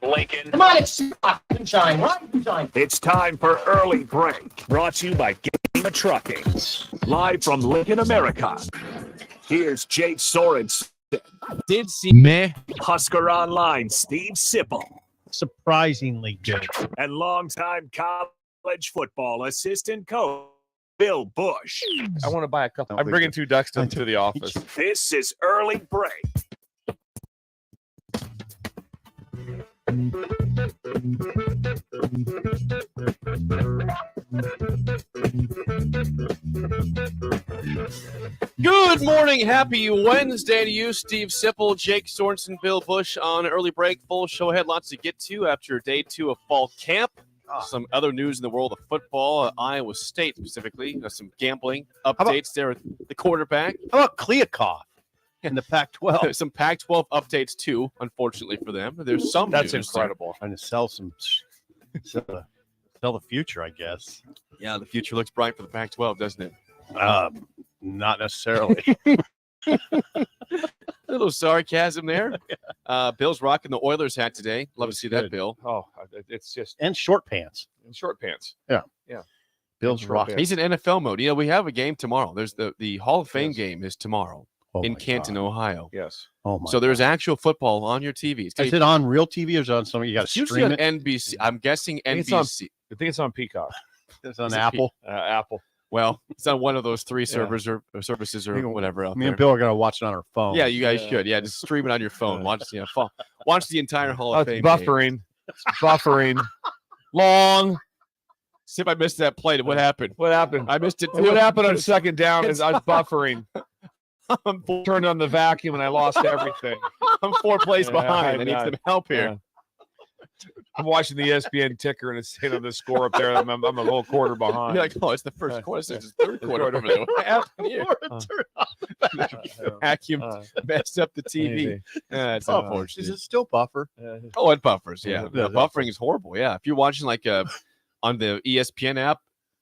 Lincoln. Come on, it's sunshine. It's time for Early Break, brought to you by Game of Trucking. Live from Lincoln, America. Here's Jake Sorensen. Did see meh. Husker Online, Steve Sipple. Surprisingly good. And longtime college football assistant coach, Bill Busch. I want to buy a couple. I'm bringing 2 ducks to the office. This is Early Break. Good morning. Happy Wednesday to you, Steve Sipple, Jake Sorensen, Bill Busch on Early Break. Full show ahead. Lots to get to after day 2 of fall camp. Some other news in the world of football, Iowa State specifically. Some gambling updates there at the quarterback. How about Kliakov in the Pac-12? Some Pac-12 updates, too, unfortunately for them. There's some That's news incredible. Trying to sell the future, I guess. Yeah, the future looks bright for the Pac-12, doesn't it? Not necessarily. A little sarcasm there. Bill's rocking the Oilers hat today. Love to see that, Bill. Oh, it's just And short pants. in short pants. Bill's Short rocking. pants. He's in NFL mode. You know, we have a game tomorrow. There's the Hall of Fame Yes. game is tomorrow Oh in my Canton, God. Ohio. Yes. Oh my So there's God. actual football on your TV. Is it on real TV or is it on something? You got It's to usually stream on it? NBC. I'm guessing I think it's on- NBC. I think it's on Peacock. It's on Is it Apple. Apple. Well, it's on one of those 3 Yeah. servers or services or Me and- whatever out Me there. and Bill are going to watch it on our phone. Yeah, you guys Yeah. should. Yeah, just stream it on your phone. Watch the entire Hall Oh, of it's Fame. buffering. It's buffering. Long. See if I missed that play. What happened? What happened? I missed it. Too. What happened on second down is I was buffering. I'm Turned on the vacuum and I lost everything. 4 plays Yeah, behind. I need yeah. some help here. Yeah. I'm watching the ESPN ticker and it's saying on the score up there. I'm a whole quarter behind. You're like, oh, it's the first quarter. It's the third quarter. Over there. What happened here? Vacuum messed up the TV. Maybe. Yeah, it's Is unfortunate. it still buffer? Oh, it buffers. Yeah, Yeah, the yeah. buffering is horrible. Yeah, if you're watching like on the ESPN app,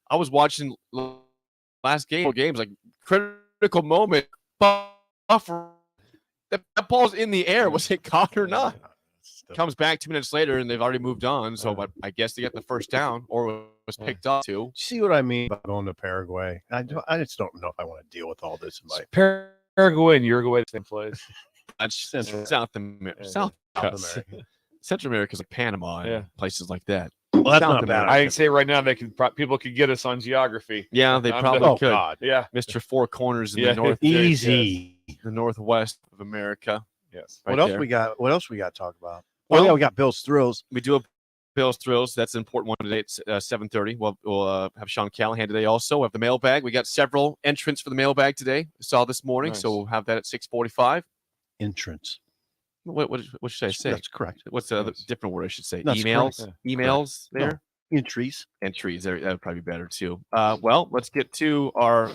I was watching last games like critical moment buffer. That ball's in the air. Was it caught or not? Comes back 2 minutes later and they've already moved on. So I guess they got the first down or was picked up too. See what I mean about going to Paraguay? I just don't know if I want to deal with all this in my Paraguay and Uruguay, the same place. That's Central- South America. Yeah. South America. Central America is like Panama and Yeah. places like that. Well, that's South not bad. America. I can say right now people could get us on geography. Yeah, they I'm probably done. Oh could. God, Yeah. Mr. Four Corners in Yeah. the north, easy. the northwest of America. Yes. Right what else there. we got? What else we got to talk about? Well, Oh yeah, we got Bill's Thrills. We do have Bill's Thrills. That's an important one today. It's 7:30. We'll have Sean Callahan today also. We have the mailbag. We got several entrants for the mailbag today. I saw this morning, Nice. so we'll have that at 6:45. Entrance. What should I say? That's correct. What's the other Yes. different word I should say? That's Emails? correct. Emails No. there? Entries. Entries. That would probably be better too. Well, let's get to our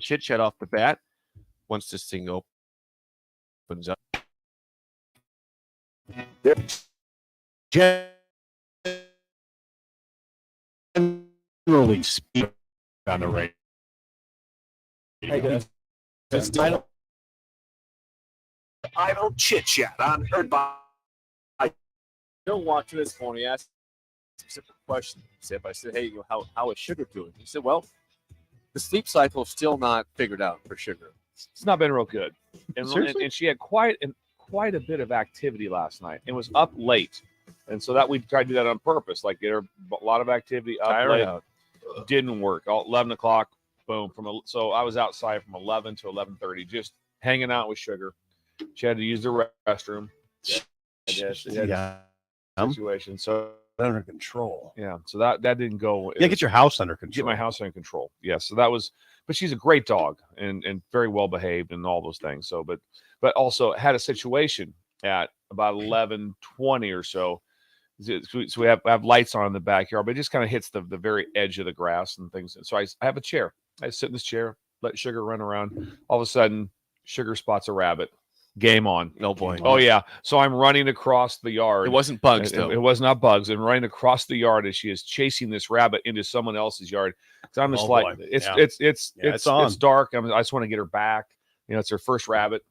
chit-chat off the bat. Once this thing opens up. Generally speaking, on the radio. It's titled Idle Chit Chat on Heard by. Bill walked in this morning. He asked a simple question. I said, hey, how is sugar doing? He said, well, the sleep cycle is still not figured out for sugar. It's not been real good. And Seriously? she had quite a bit of activity last night and was up late. And so that we tried to do that on purpose, like get her a lot of activity up Tired late. out. Didn't work. 11 o'clock, boom. So I was outside from 11 to 11:30, just hanging out with Sugar. She had to use the restroom. She had Yeah, a situation. So under control. yeah, so that didn't go. Yeah, get your house under control. Get my house under control. Yes, so that was. But she's a great dog and very well behaved and all those things. So, but also had a situation at about 11:20 or so. So we have lights on in the backyard, but it just kind of hits the very edge of the grass and things. And so I have a chair. I sit in this chair, let Sugar run around. All of a sudden, Sugar spots a rabbit. Game on. Oh, boy. Oh, yeah. So I'm running across the yard. It wasn't bugs, It though. was not bugs. And running across the yard as she is chasing this rabbit into someone else's yard. So I'm just Oh, like, boy. it's Yeah. it's Yeah, it's on. it's dark. I just want to get her back. It's her first rabbit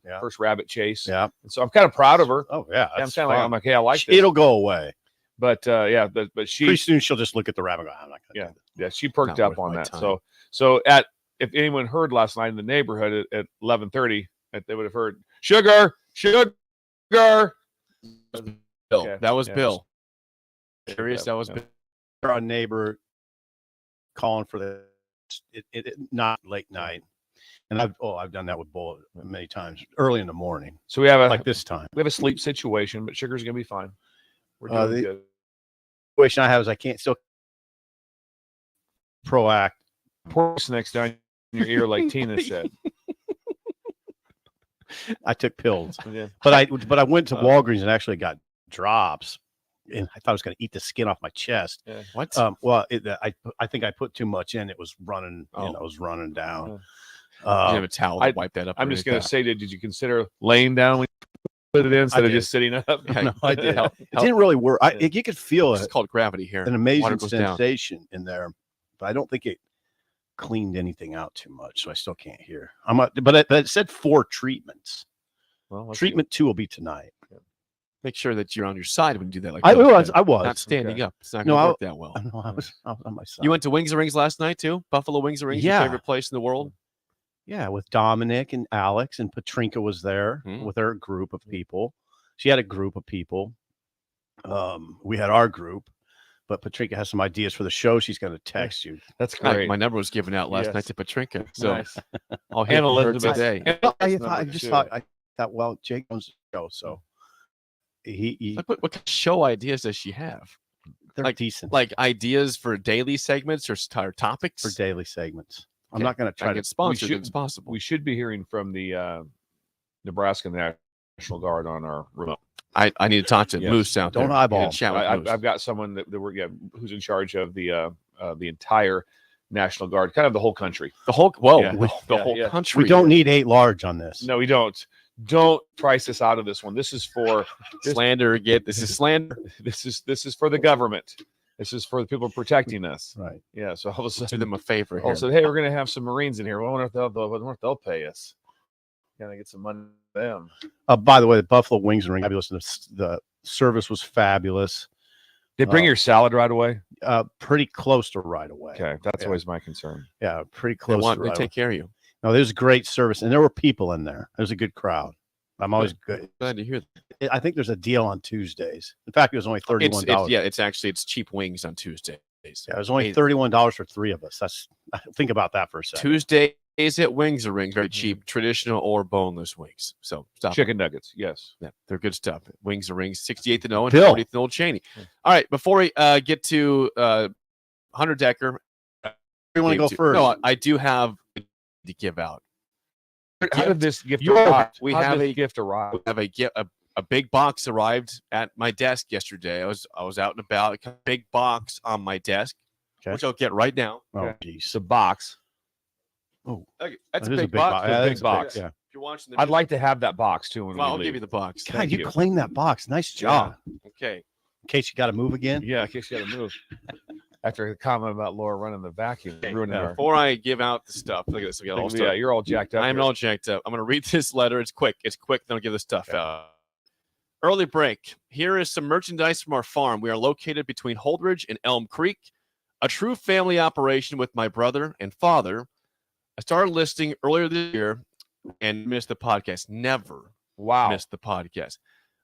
chase. Yeah. And so I'm kind of proud of her. Oh yeah. I'm That's kind of fun. like, hey, I like this. It'll go away. But but she Pretty soon she'll just look at the rabbit and go, I'm not gonna do that. yeah, she perked Not up worth on my that. time. So if anyone heard last night in the neighborhood at 11:30, they would have heard sugar. Bill. Okay. That was Yeah. Bill. Curious. That was Yeah. Bill. Our neighbor calling for the not late night. And I've done that with Bull many times early in the morning, So we have like this time. a sleep situation, but sugar's gonna be fine. We're doing The- good. Situation I have is I can't still proact. Pour snakes down your ear like Tina said. I took pills, Yeah. but I went to Walgreens and actually got drops, and I thought I was going to eat the skin off my chest. What? Well, I think I put too much in. It was running, it was running down. You have a towel to wipe that up. I'm or just gonna anything? say, did you consider laying down when you put it in instead of did. just sitting up? No, I did. Help- It didn't really work. You could feel It's called gravity here. an Water amazing goes down. sensation in there, but I don't think it cleaned anything out too much, so I still can't hear. But it said 4 treatments. Well, let's see. Treatment 2 will be tonight. Make sure that you're on your side when you do that. Like I Bill was. said. I was. Not standing Okay. up. It's not No, going to work that well. No, I was on my side. You went to Wings and Rings last night too? Buffalo Wings and Rings, Yeah. your favorite place in the world? Yeah, with Dominic and Alex, and Patrinka was there Hmm. with her group of people. She had a group of people. We had our group, but Patrinka has some ideas for the show. She's going to text you. That's My, great. my number was given out last Yes. night to Patrinka. So Nice. I'll hit And her Elizabeth. today. And I Elizabeth's just number, too. thought, well, Jake owns the show, so he Like, what kind of show ideas does she have? they're like- decent Like ideas for daily segments or topics? for daily segments. I'm Okay. not going to Try try to to. get sponsored should- if it's possible. We should be hearing from the Nebraska National Guard on our remote. I need to talk to Yes. Moose out there. Don't I need to eyeball. chat with Moose. I've got someone that who's in charge of the entire National Guard, kind of the whole country. the whole whoa, Yeah. the Yeah, whole yeah. country. We don't need 8 large on this. No, we don't. Don't price us out of this one. This is for slander again. This is slander. this is for the government. This is for the people protecting us. Right. Yeah. So all of a Do sudden, them a favor here. also, hey, we're gonna have some Marines in here. Well, I wonder if they'll pay us. Gotta get some money from them. By the way, the Buffalo Wings and Ring, fabulous. The service was fabulous. They bring your salad right away. Pretty close to right away. Okay, that's Yeah. always my concern. Yeah, pretty they close. want to they right take care of you. away. No, there's great service, and there were people in there. There's a good crowd. I'm always good. Glad to hear that. I think there's a deal on Tuesdays. In fact, it was only $31. It's cheap wings on Tuesdays. Yeah, it was only Hey, $31 for 3 of us. Think about that for a second. Tuesdays at Wings or Rings, very cheap, traditional or boneless wings. So stop. Chicken nuggets, yes. Yeah, they're good stuff. Wings or Rings, 68th and 0 and Bill. 40th and Old Cheney. All right, before we get to Hunter Decker, You want to go first? No, I do have to give out. How did this gift You arrive? we How did have this a- gift arrive. I have a big box arrived at my desk yesterday. I was out and about. A big box on my desk, Okay. which I'll get right now. Oh, Okay. geez. It's a box. Okay, That that's is a big box. Yeah, big that's box. Yeah. If you're watching the I'd like to have that box too. When well, we I'll leave. give you the box. God, Thank you you. cleaned that box. Nice job. Okay. In case you got to move again. Yeah, in case you got to move. After the comment about Laura running the vacuum, ruining our. Before I give out the stuff, look at this. We got all Yeah, stuff. you're all jacked up. I'm here. all jacked up. I'm going to read this letter. It's quick. Then I'll give the stuff out. Early break. Here is some merchandise from our farm. We are located between Holdridge and Elm Creek, a true family operation with my brother and father. I started listing earlier this year and missed the podcast. Never Wow. missed the podcast.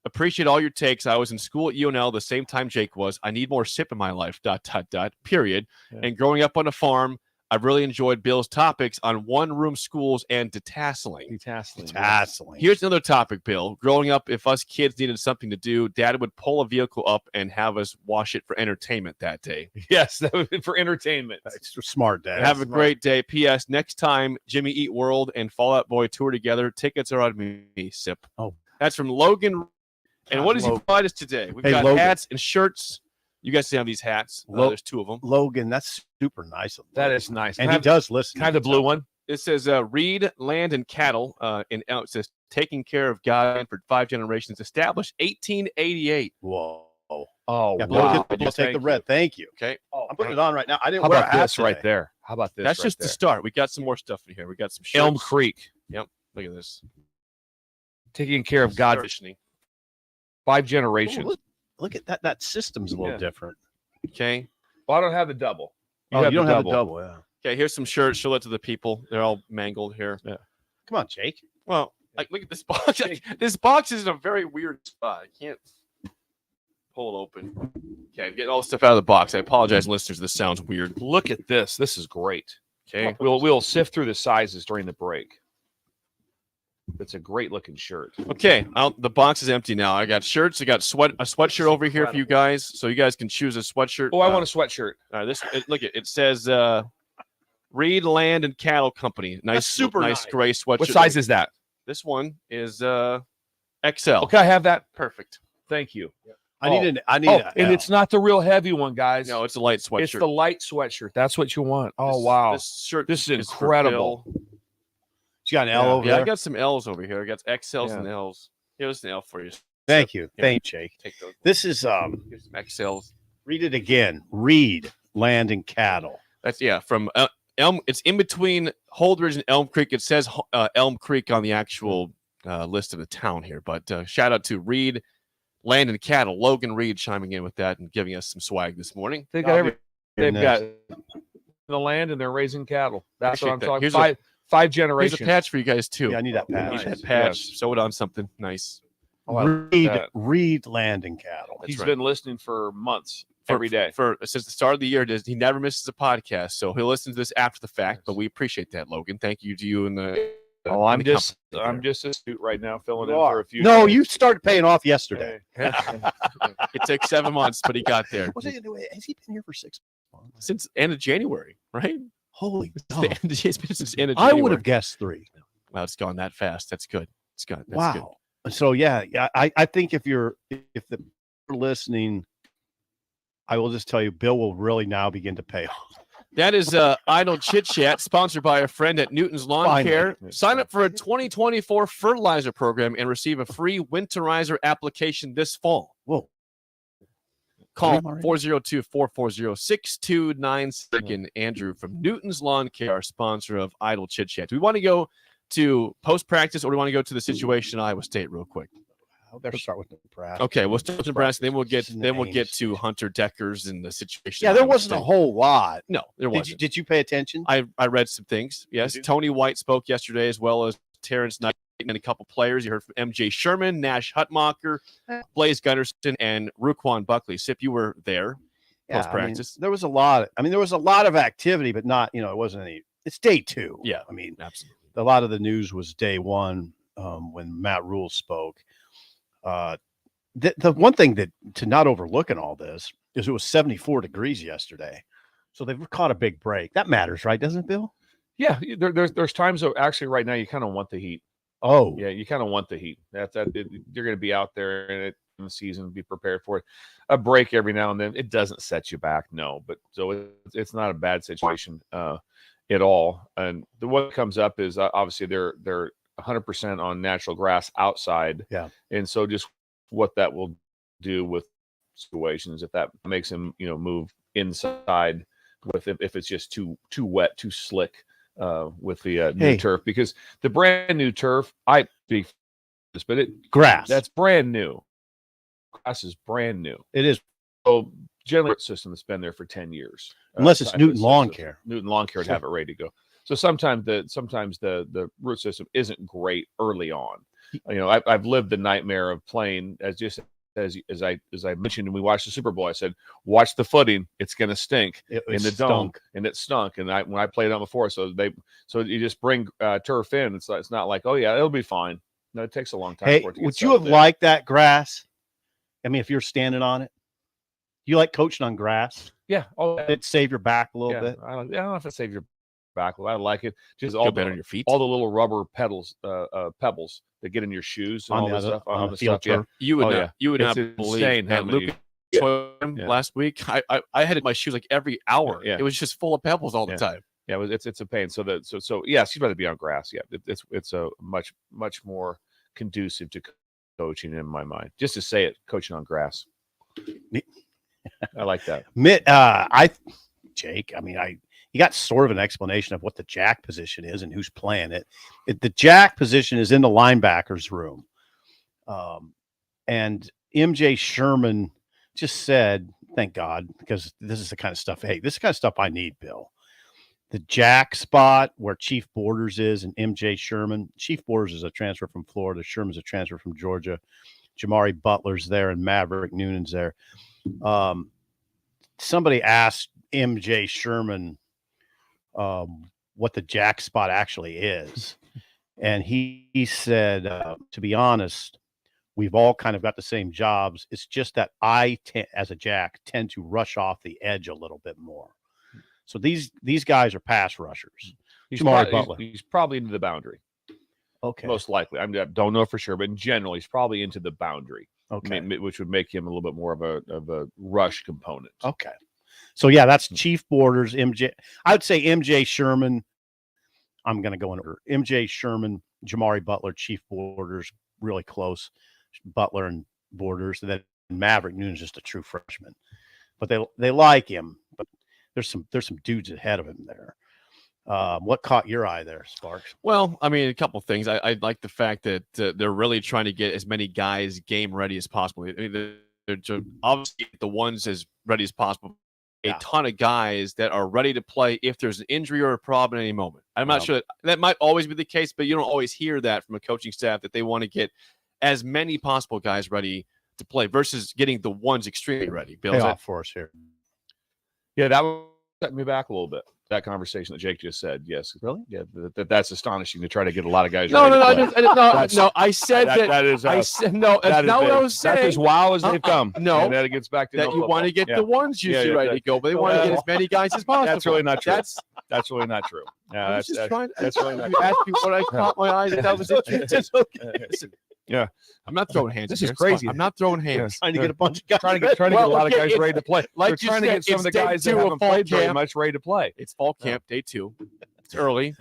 Appreciate all your takes. I was in school at UNL the same time Jake was. I need more sip in my life, ... period. Yeah. And growing up on a farm, I've really enjoyed Bill's topics on one-room schools and detasseling. Detasseling. Here's another topic, Bill. Growing up, if us kids needed something to do, Dad would pull a vehicle up and have us wash it for entertainment that day. Yes, that would be for entertainment. It's smart, Dad. Have a great day. P.S. Next time Jimmy Eat World and Fall Out Boy tour together, tickets are on me. Sip. Oh. That's from Logan. And God, what does he Logan. provide us today? We've Hey, got Logan. hats and shirts. You guys have these hats. There's 2 of them. Logan, that's super nice. Of That Logan. is nice. And he does listen. Kind of the blue one. It says read land and cattle. It says taking care of God for 5 generations. Established 1888. Whoa. Oh, Yeah, wow. we'll take the red. Thank you. Okay. I'm putting it on right now. I didn't How wear about a hat this right today. there? How about this? That's right just there? the start. We got some more stuff in here. We got some shirts. Elm Creek. There's Look at this. Taking care of God, Conditioning. 5 Ooh, generations. look at that. That system's a little Yeah. different. Okay. Well, I don't have the double. You don't have the double. Yeah. Okay, here's some shirts. Show it to the people. They're all mangled here. Yeah. Come on, Jake. Well, like look at this box. Like, this box is in a very weird spot. I can't pull it open. Okay, I'm getting all the stuff out of the box. I apologize, listeners. This sounds weird. Look at this. This is great. Okay. We'll sift through the sizes during the break. It's a great looking shirt. Okay, the box is empty now. I got shirts. I got a sweatshirt over here for you guys, so you guys can choose a sweatshirt. Oh, I want a sweatshirt. Look, it says Reed Land and Cattle Company. Nice, super nice nice. gray sweatshirt. What size is that? This one is XL. Okay, I have that. Perfect. Thank you. I need and it's not the real heavy one, guys. No, it's a light sweatshirt. It's the light sweatshirt. That's what you want. Oh, This- wow. This shirt. This is for incredible. Bill. You got an L over Yeah, there. I got some L's over here. I got XLs Yeah. and L's. Here's an L for you. Thank you. Yeah. Thank you, Jake. Take those. This is Here's some XLs. read it again. Read Land and Cattle. That's from Elm. It's in between Holdridge and Elm Creek. It says Elm Creek on the actual list of the town here. But shout out to Reed Land and Cattle. Logan Reed chiming in with that and giving us some swag this morning. They got they've goodness. got the land and they're raising cattle. That's what I'm Appreciate that. talking Here's about. Five Here's generations. a patch for you guys too. Yeah, I need that patch. Need that Nice. patch. Yes. Sew it on something nice. Oh, I like Read that. Read Land and Cattle. That's He's right. been listening for months, every day. For since the start of the year. He never misses a podcast, so he'll listen to this after the fact. Yes. But we appreciate that, Logan. Thank you to you and the. Oh, and the company I'm there. just a suit right now, filling in You are. for a few. No, days. you started paying off yesterday. Hey. It took 7 months, but he got there Has he been here for 6 months? since end of January, right? Holy It's been since end of I January. would have guessed 3. Wow, it's gone that fast. That's good. It's good. That's Wow. So yeah, I think if you're listening, I will just tell you, Bill will really now begin to pay off. That is Idle Chit Chat, sponsored by a friend at Newton's Lawn Finally. Care. Sign up for a 2024 fertilizer program and receive a free winterizer application this fall. Whoa. Call I'm already- 402-440-6296. And Andrew from Newton's Lawn Care, our sponsor of Idle Chit Chat. Do we want to go to post practice or do we want to go to the situation in Iowa State real quick? I better start with Nebraska. Okay, we'll start with Nebraska. Then we'll get Names. to Hunter Deckers and the situation. Yeah, in there Iowa wasn't a State. whole lot. No, there wasn't. Did you pay attention? I read some things. Yes, you? Tony White spoke yesterday, as well as Terrence Knight and a couple players. You heard from MJ Sherman, Nash Hutmacher, Blaze Gunnarsson, and Ruquan Buckley. Sip, you were there post practice. there was a lot. There was a lot of activity, but not. It wasn't any. It's day 2. Yeah. I mean, Absolutely. a lot of the news was day 1 when Matt Rule spoke. The one thing that to not overlook in all this is it was 74 degrees yesterday, so they've caught a big break. That matters, right? Doesn't it, Bill? Yeah, there's times though. Actually, right now you kind of want the heat. Oh, Yeah, you kind of want the heat. You're going to be out there in the season, be prepared for it. A break every now and then, it doesn't set you back, no. But so it's not a bad situation at all. And what comes up is obviously they're 100% on natural grass outside. Yeah. And so just what that will do with situations, if that makes him move inside with if it's just too wet, too slick. With the new turf, because the brand new turf, but grass. that's brand new. Grass is brand new. It is, So generally, the system that's been there for 10 years, unless it's type of Newton Lawn system. Care. Newton Lawn Care would have it ready to go. So sometimes the root system isn't great early on. I've lived the nightmare of playing as I mentioned when we watched the Super Bowl. I said, watch the footing; it's going to stink in the dome, and it stunk. And when I played on before, so you just bring turf in. It's not like, oh yeah, it'll be fine. No, it takes a long time. Hey, for it to get would you have settled in. liked that grass? I mean, if you're standing on it, you like coaching on grass? Yeah. Oh, It'd save your back a little bit. I don't know if it saves your back. I like it. Just Feel better on your feet. all the little rubber pebbles that get in your shoes and all this stuff on the field stuff. Yeah. turf. You would Oh, not. yeah. You would It's not believe insane how that many- Lucas Yeah. last week. I had my shoes like every hour. Yeah. It was just full of pebbles all the Yeah. time. Yeah, it's a pain. So yes, you'd rather be on grass. Yeah, it's a much more conducive to coaching in my mind. Just to say it, coaching on grass. I like that. Jake, I mean, he got sort of an explanation of what the jack position is and who's playing it. The jack position is in the linebackers room. And MJ Sherman just said, thank God, because this is the kind of stuff, hey, this is the kind of stuff I need, Bill. The jack spot where Chief Borders is and MJ Sherman. Chief Borders is a transfer from Florida. Sherman's a transfer from Georgia. Jamari Butler's there and Maverick Noonan's there. Somebody asked MJ Sherman what the jack spot actually is. And he said, to be honest, we've all kind of got the same jobs. It's just that I, as a jack, tend to rush off the edge a little bit more. So these guys are pass rushers. Jamari Butler. He's probably into the boundary. Okay. Most likely. I don't know for sure, but in general, he's probably into the boundary. Okay. Which would make him a little bit more of a rush component. Okay. So yeah, that's Chief Borders, MJ. I would say MJ Sherman. I'm going to go in order. MJ Sherman, Jamari Butler, Chief Borders, really close. Butler and Borders, and then Maverick Noon's just a true freshman. But they like him. But there's some dudes ahead of him there. What caught your eye there, Sparks? Well, I mean, a couple things. I like the fact that they're really trying to get as many guys game ready as possible. I mean, they're obviously the ones as ready as possible. A ton of guys that are ready to play if there's an injury or a problem at any moment. I'm not sure that might always be the case, but you don't always hear that from a coaching staff that they want to get as many possible guys ready to play versus getting the ones extremely ready. Bill, pay off for us here. Yeah, that would set me back a little bit. That conversation that Jake just said, yes, really, yeah, that's astonishing to try to get a lot of guys. No, No, I said that is. I said no. That's not what I was saying. That's as wow as they've come. No, and that it gets back to that you want to get the ones usually ready to go, but they want to get as many guys as possible. That's really not true. That's really not true. Yeah, that's really not true. You asked me what I caught my eyes, and that was it. Yeah, I'm not throwing hands. This is crazy. I'm not throwing hands. Trying to get a bunch of guys. Trying to get a lot of guys ready to play. Like They're trying to get some of the guys that haven't played very much ready to play. It's fall camp, day 2. It's early.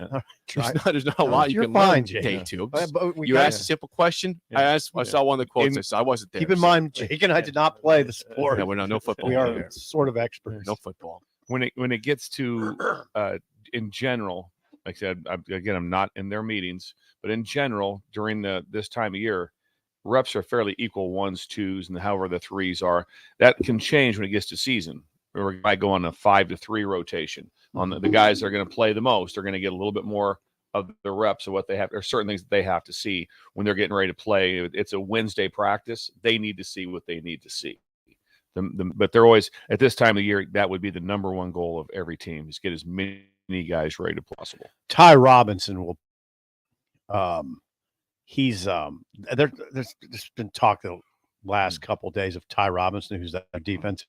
There's not a Well, lot you you're can fine, learn Jake. day 2. But You asked a simple question. Yeah. I saw one of the quotes. I saw. I wasn't there. Keep in mind, Jake and I did not play the sport. No, we're no football. We are sort of experts. No football. When it gets to in general, like I said, I'm not in their meetings, but in general, during this time of year, reps are fairly equal, 1s, 2s, and however the 3s are. That can change when it gets to season. Or we might go on a 5-3 rotation. On the guys that are going to play the most are going to get a little bit more of the reps of what they have. There are certain things that they have to see when they're getting ready to play. It's a Wednesday practice. They need to see what they need to see. But they're always, at this time of year, that would be the number one goal of every team, is get as many guys ready as possible. Ty Robinson will he's there's been talk the last couple of days of Ty Robinson, who's that defensive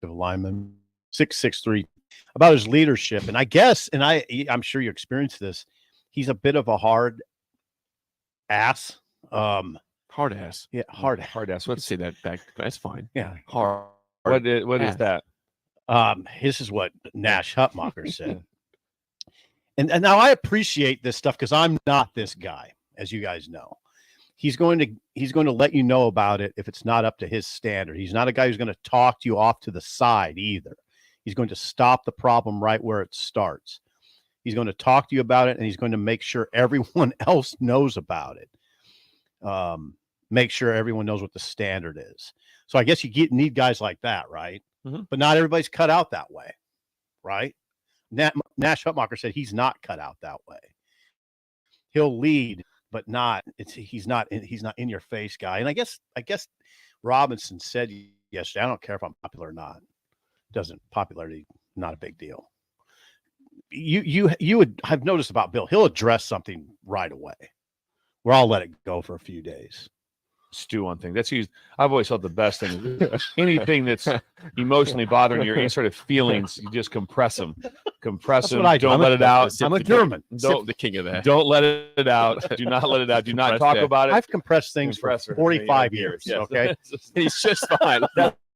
lineman, 6'3", about his leadership. And I guess, and I'm sure you experienced this, he's a bit of a hard ass. Hard ass. Yeah, hard ass. Let's say that back. That's fine. Yeah. Hard. What is that? This is what Nash Hutmacher said. And now I appreciate this stuff because I'm not this guy, as you guys know. He's going to let you know about it if it's not up to his standard. He's not a guy who's going to talk to you off to the side either. He's going to stop the problem right where it starts. He's going to talk to you about it, and he's going to make sure everyone else knows about it. Make sure everyone knows what the standard is. So I guess you need guys like that, right? Mm-hmm. But not everybody's cut out that way, right? Nash Hutmacher said he's not cut out that way. He'll lead, but he's not in your face guy. And I guess Robinson said yesterday, I don't care if I'm popular or not. Popularity, not a big deal. You would have noticed about Bill, he'll address something right away, where I'll let it go for a few days. Stew on things. I've always felt the best thing. Anything that's emotionally bothering you, any sort of feelings, you just compress them. Don't let it out. I'm a German. Don't the king of that. Don't let it out. Do not let it out. Do not talk about it. I've compressed things for 45 years. Yes. Okay, He's just fine.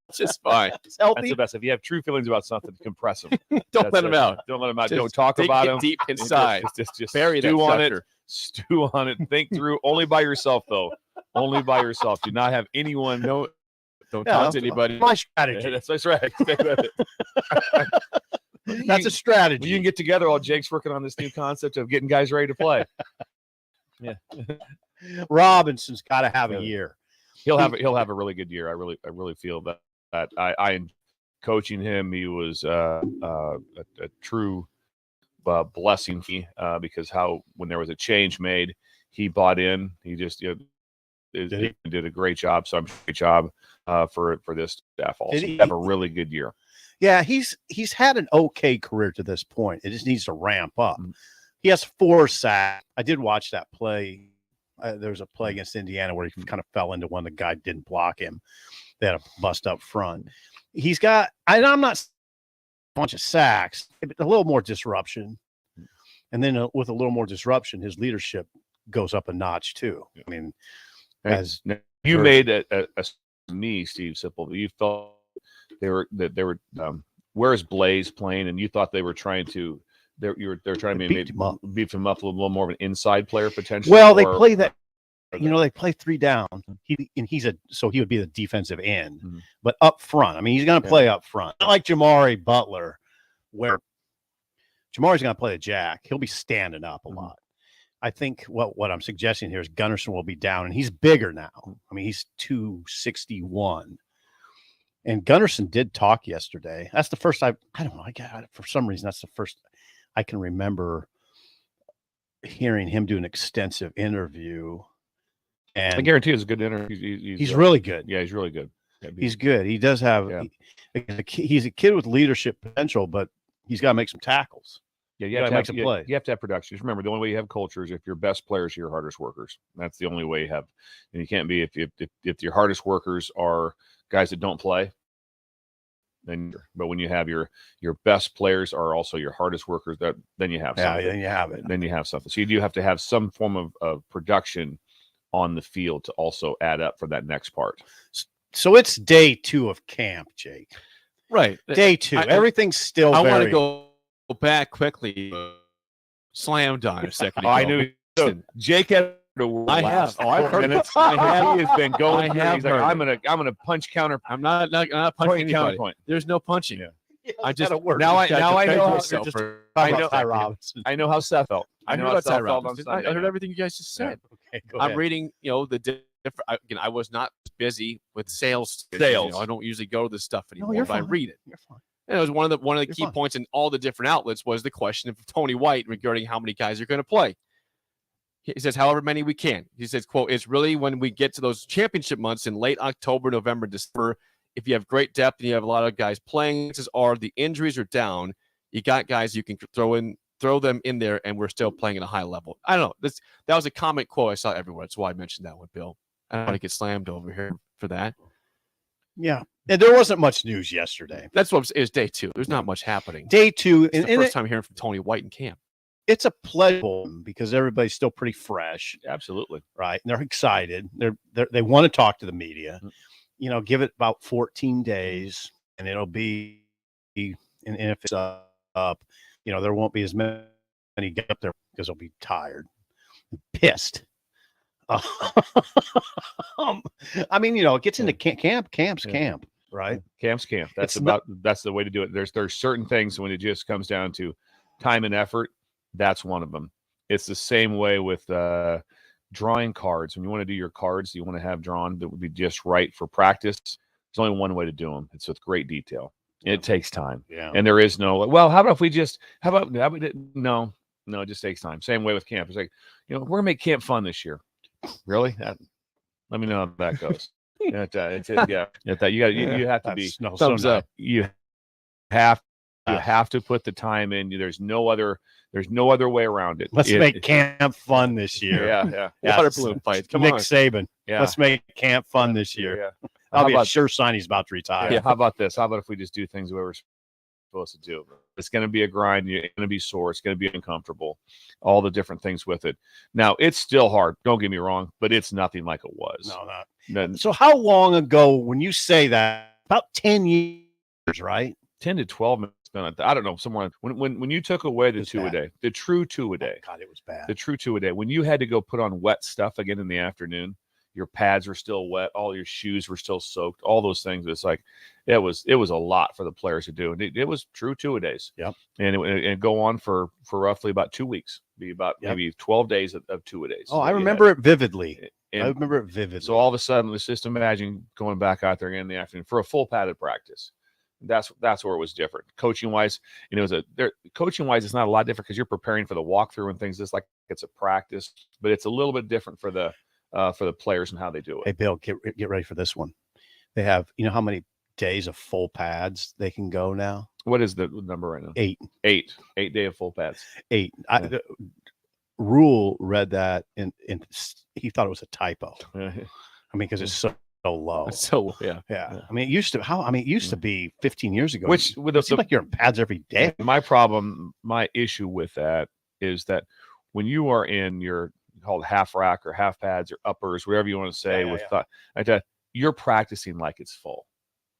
It's just fine. it's healthy. That's the best. If you have true feelings about something, compress them. Don't let him out. Don't let them out. Just Don't talk about them. Deep inside. Just bury that stew on sucker. it. Stew on it. Think through. Only by yourself, though. Only by yourself. Do not have anyone. Don't talk to anybody. My strategy. That's right. That's a strategy. When you can get together, all Jake's working on this new concept of getting guys ready to play. Yeah, Robinson's got to have a year. He'll have a really good year. I really feel that I coaching him. He was a true blessing for me because when there was a change made, he bought in. He just did a great job. So I'm great job for this staff also. He have a really good year. Yeah, he's had an okay career to this point. It just needs to ramp up. He has 4 sacks. I did watch that play. There was a play against Indiana where he kind of fell into one. The guy didn't block him. They had a bust up front. He's got, I'm not a bunch of sacks, but a little more disruption. And then with a little more disruption, his leadership goes up a notch too. I mean, as you made a me, Steve Sipple, you felt they were where's Blaze playing, and you thought they were trying to they're trying to beef him up a little more of an inside player potentially. Well, they play that. They play 3 down. He would be the defensive end, but up front. I mean, he's going to play up front, not like Jamari Butler, where Jamari's going to play the jack. He'll be standing up a lot. I think what I'm suggesting here is Gunnarsson will be down, and he's bigger now. I mean, he's 261. And Gunnarsson did talk yesterday. That's the first I don't know. For some reason, that's the first I can remember hearing him do an extensive interview. And I guarantee it's a good interview. He's really good. Yeah, he's really good. Yeah, he's good. He does have. Yeah. He's a kid with leadership potential, but he's got to make some tackles. Yeah, you have to make some plays. You have to have production. Just remember, the only way you have culture is if your best players are your hardest workers. That's the only way you have. And you can't be if your hardest workers are guys that don't play. But when you have your best players are also your hardest workers, then you have something. Yeah, then you have it. Then you have something. So you do have to have some form of production on the field to also add up for that next part. So it's day 2 of camp, Jake. Right. Day 2. Everything's still I want to go back quickly. Slam dunk a second ago. I knew. So Jake had I have. Oh, I've heard it. He has been going. He's like, I'm gonna punch counter. I'm not punching anybody. Counterpoint. There's no punching. Yeah. I just now I know. I know how Seth felt. I know how Seth felt. I heard everything you guys just said. Okay, go I'm ahead. reading. The different. Again, I was not busy with sales. I don't usually go to this stuff anymore. No, you're but fine. I read it. You're fine. And it was one of the key points in all the different outlets was the question of Tony White regarding how many guys are going to play. He says, however many we can. He says, quote, it's really when we get to those championship months in late October, November, December, if you have great depth and you have a lot of guys playing, the injuries are down, you got guys you can throw them in there, and we're still playing at a high level. I don't know. That was a comment quote I saw everywhere. That's why I mentioned that one, Bill. I don't want to get slammed over here for that. Yeah. And there wasn't much news yesterday. That's what it was day 2. There's not much happening. Day 2. It's the first time hearing from Tony White in camp. It's a pleasure because everybody's still pretty fresh. Absolutely. Right. And they're excited. They want to talk to the media. Give it about 14 days and it'll be, and if it's up, there won't be as many get up there because they'll be tired and pissed. I mean, it gets into camp, right? Camp's camp. That's the way to do it. There's certain things when it just comes down to time and effort. That's one of them. It's the same way with drawing cards. When you want to do your cards, you want to have drawn that would be just right for practice. There's only one way to do them. It's with great detail. It takes time. Yeah. And there is no, well, how about no, it just takes time. Same way with camp. It's like, we're going to make camp fun this year. Really? Let me know how that goes. You have to be thumbs up. You have to put the time in. There's no other way around it. Let's make camp fun this year. Yeah. Water balloon fight. Come Nick on. Saban. Yeah. Let's make camp fun this year. Yeah. I'll be a sure sign he's about to retire. Yeah. How about this? How about if we just do things the way we're supposed to do? It's going to be a grind. You're going to be sore. It's going to be uncomfortable. All the different things with it. Now, it's still hard. Don't get me wrong, but it's nothing like it was. No. So how long ago, when you say that, about 10 years, right? 10 to 12 minutes. I don't know, somewhere when you took away the two a day, the true 2 a day. God, it was bad. The true 2 a day. When you had to go put on wet stuff again in the afternoon, your pads were still wet, all your shoes were still soaked, all those things. It's like it was a lot for the players to do, and it was true 2-a-days. Yep. And it go on for roughly about 2 weeks, be about maybe 12 days of 2-a-days. Oh, I remember it vividly. And I remember it vividly. so all of a sudden, let's just imagine going back out there again in the afternoon for a full padded practice. That's where it was different. Coaching wise, coaching wise, it's not a lot different because you're preparing for the walkthrough and things. Just like it's a practice, but it's a little bit different for the players and how they do it. Hey, Bill, get ready for this one. They have, how many days of full pads they can go now? What is the number right now? 8. 8 day of full pads. 8. Rule read that and he thought it was a typo. I mean, because it's so low. So yeah. I mean, it used to be 15 years ago. Which with it seemed like you're in pads every day. My issue with that is that when you are in your called half rack or half pads or uppers, whatever you want to say, like that, you're practicing like it's full.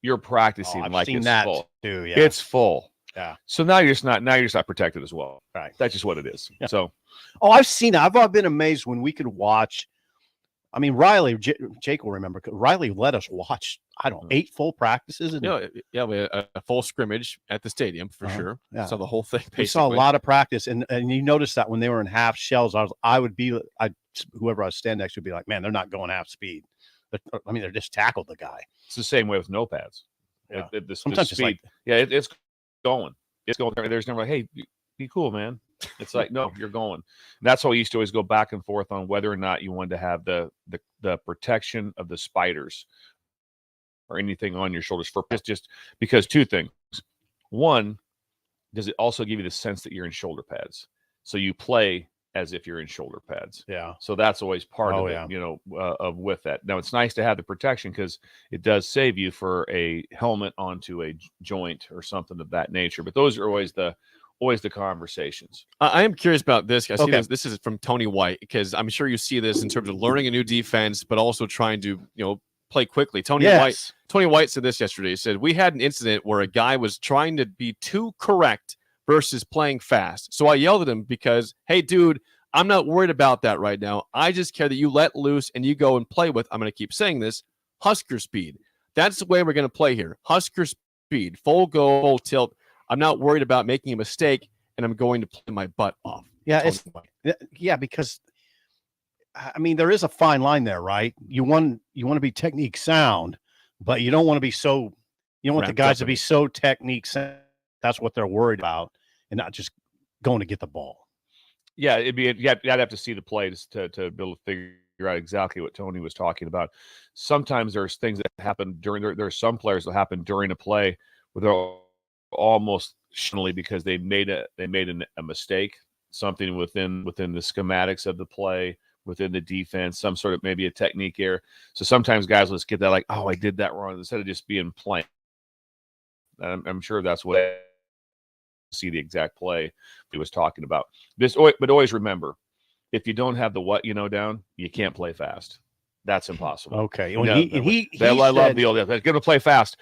You're practicing like it's full. Too, yeah. It's full. Yeah. So now you're just not protected as well. Right. That's just what it is. Yeah. So. Oh, I've seen it. I've been amazed when we could watch. I mean, Riley, Jake will remember. Riley let us watch, 8 full practices. And, we had a full scrimmage at the stadium for sure. Yeah. Saw the whole thing. We saw a lot of practice, and you noticed that when they were in half shells, whoever I was standing next to would be like, man, they're not going half speed. But I mean, they're just tackled the guy. It's the same way with no pads. Yeah. Sometimes it's like, it's going. It's going. There's never like, hey, be cool, man. It's like, no, you're going. And that's why we used to always go back and forth on whether or not you wanted to have the protection of the spiders or anything on your shoulders for just because 2 things. One, does it also give you the sense that you're in shoulder pads? So you play as if you're in shoulder pads. Yeah. So that's always part of it, with that. Now it's nice to have the protection because it does save you for a helmet onto a joint or something of that nature. But those are always the conversations. I am curious about this. I see this is from Tony White, because I'm sure you see this in terms of learning a new defense, but also trying to, play quickly. Tony White said this yesterday. He said, we had an incident where a guy was trying to be too correct versus playing fast. So I yelled at him because, hey, dude, I'm not worried about that right now. I just care that you let loose and you go and play with, I'm going to keep saying this, Husker speed. That's the way we're going to play here. Husker speed, full go, full tilt. I'm not worried about making a mistake, and I'm going to play my butt off. Yeah, because I mean, there is a fine line there, right? You want to be technique sound, but you don't want to be so. You don't want the guys to be so technique sound. That's what they're worried about, and not just going to get the ball. Yeah, you'd have to see the play to be able to figure out exactly what Tony was talking about. Sometimes there's things that happen there's some players that happen during a play where they're almost shunly because they made a mistake, something within the schematics of the play, within the defense, some sort of maybe a technique error. So sometimes guys will just get that like, oh, I did that wrong, instead of just being plain. I'm sure that's what see the exact play he was talking about. But always remember, if you don't have the what down, you can't play fast. That's impossible. Okay. I love the old. They're going to play fast.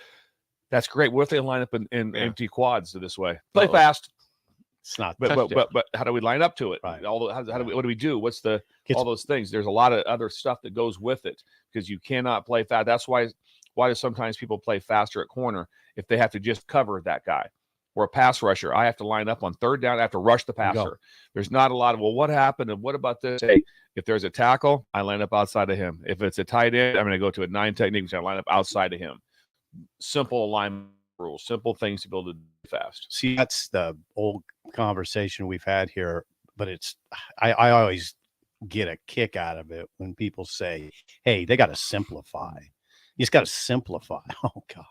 That's great. What if they line up in empty quads this way? Play fast. It's not. But how do we line up to it? Right. What do we do? What's all those things? There's a lot of other stuff that goes with it because you cannot play fast. That's why do sometimes people play faster at corner if they have to just cover that guy? Or a pass rusher, I have to line up on 3rd down. I have to rush the passer. There's not a lot of, what happened? And what about this? Hey, if there's a tackle, I line up outside of him. If it's a tight end, I'm going to go to a 9 technique, which I line up outside of him. Simple alignment rules, simple things to be able to do fast. See, that's the old conversation we've had here, but I always get a kick out of it when people say, hey, they got to simplify. You just got to simplify. Oh, God.